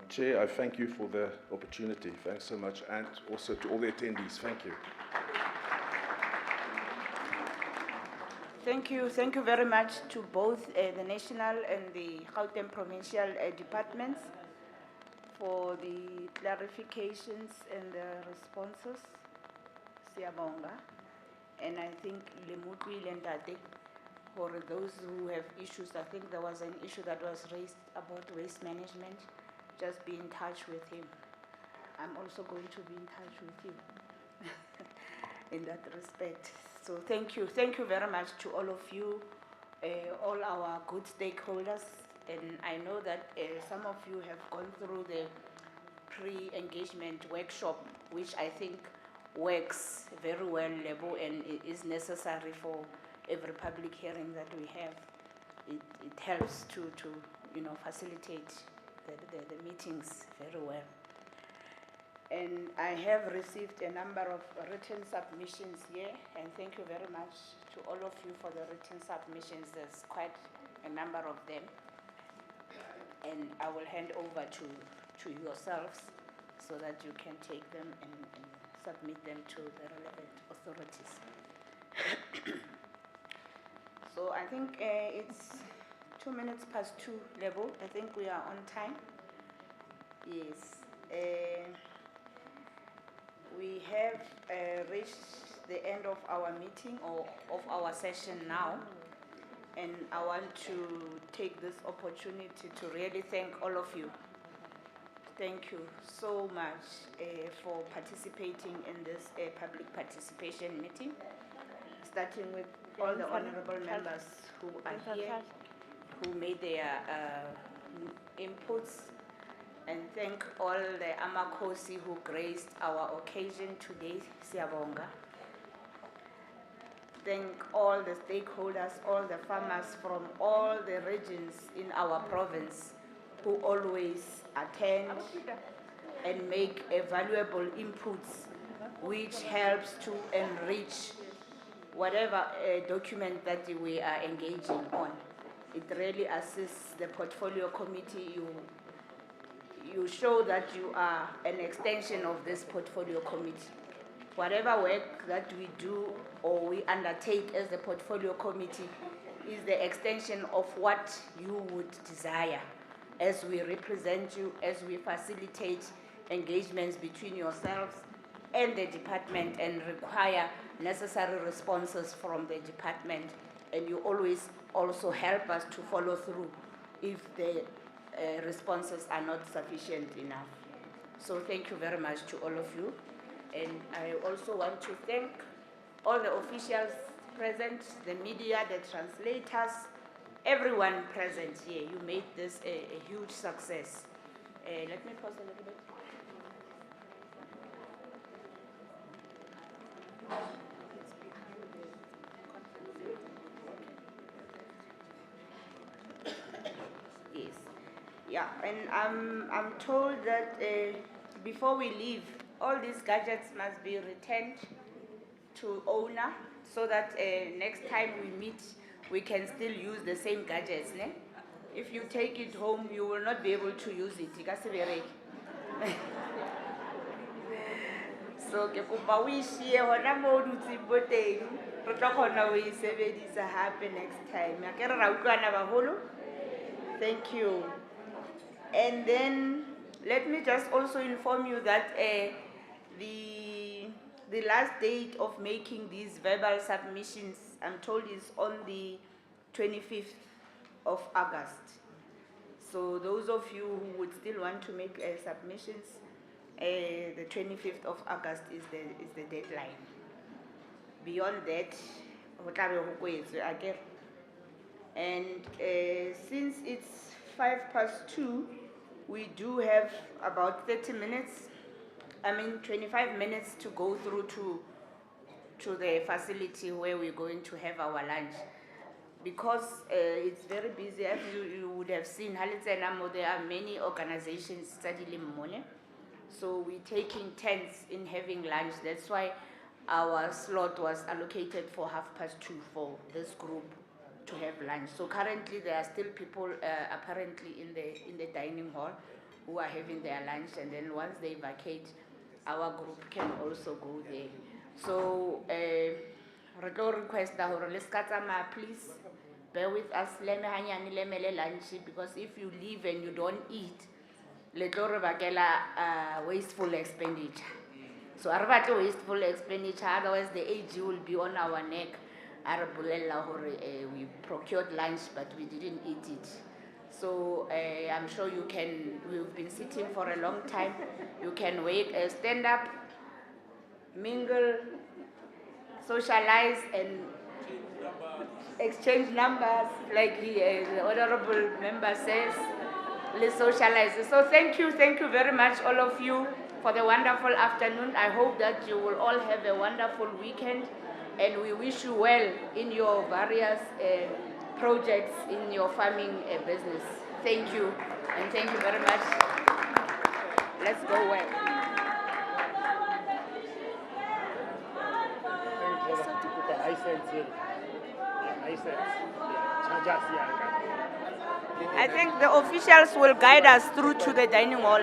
Chair, I thank you for the opportunity. Thanks so much, and also to all the attendees. Thank you. Thank you very much to both the national and the Gauteng provincial departments for the clarifications and the responses. Siyabonga. And I think Lemutwi Lendate, for those who have issues, I think there was an issue that was raised about waste management. Just be in touch with him. I'm also going to be in touch with you in that respect. So thank you very much to all of you, all our good stakeholders. And I know that some of you have gone through the pre-engagement workshop, which I think works very well, Lebo, and it is necessary for every public hearing that we have. It helps to facilitate the meetings very well. And I have received a number of written submissions here, and thank you very much to all of you for the written submissions. There's quite a number of them. And I will hand over to yourselves so that you can take them and submit them to the relevant authorities. So I think it's 2:02 level. I think we are on time. Yes. We have reached the end of our meeting or of our session now. And I want to take this opportunity to really thank all of you. Thank you so much for participating in this public participation meeting, starting with all the honorable members who are here, who made their inputs, and thank all the Amakosi who graced our occasion today, Siyabonga. Thank all the stakeholders, all the farmers from all the regions in our province who always attend, and make valuable inputs which helps to enrich whatever document that we are engaging on. It really assists the portfolio committee. You show that you are an extension of this portfolio committee. Whatever work that we do or we undertake as the portfolio committee is the extension of what you would desire as we represent you, as we facilitate engagements between yourselves and the department and require necessary responses from the department. And you always also help us to follow through if the responses are not sufficient enough. So thank you very much to all of you. And I also want to thank all the officials present, the media, the translators, everyone present here. You made this a huge success. Let me pause a little bit. Yes. Yeah, and I'm told that before we leave, all these gadgets must be returned to owner so that next time we meet, we can still use the same gadgets. Ne? If you take it home, you will not be able to use it. So, ke kopa o e share hona mo o dutseng bo teng, re tla kgona ho e sebedisa hape next time. Akere ra utlwana baholo? Thank you. And then let me just also inform you that the last date of making these verbal submissions, I'm told, is on the 25th of August. So those of you who would still want to make submissions, the 25th of August is the deadline. Beyond that, and since it's 2:05, we do have about 30 minutes, 25 minutes to go through to the facility where we're going to have our lunch. Because it's very busy, as you would have seen, there are many organizations studying money. So we're taking turns in having lunch. That's why our slot was allocated for 2:30 for this group to have lunch. So currently there are still people apparently in the dining hall who are having their lunch, and then once they vacate, our group can also go there. So re tlo requesta hore le ska tsamaya, please bear with us, leme hanyane lemele lunch, because if you leave and you don't eat, le tlo re bakela wasteful expenditure. So a re batle wasteful expenditure, otherwise the AG will be on our neck. We procured lunch, but we didn't eat it. So I'm sure we've been sitting for a long time. You can wait, stand up, mingle, socialize, and exchange numbers, like the honorable member says. Let's socialize. So thank you very much, all of you, for the wonderful afternoon. I hope that you will all have a wonderful weekend. And we wish you well in your various projects in your farming business. Thank you, and thank you very much. Let's go well. I think the officials will guide us through to the dining hall.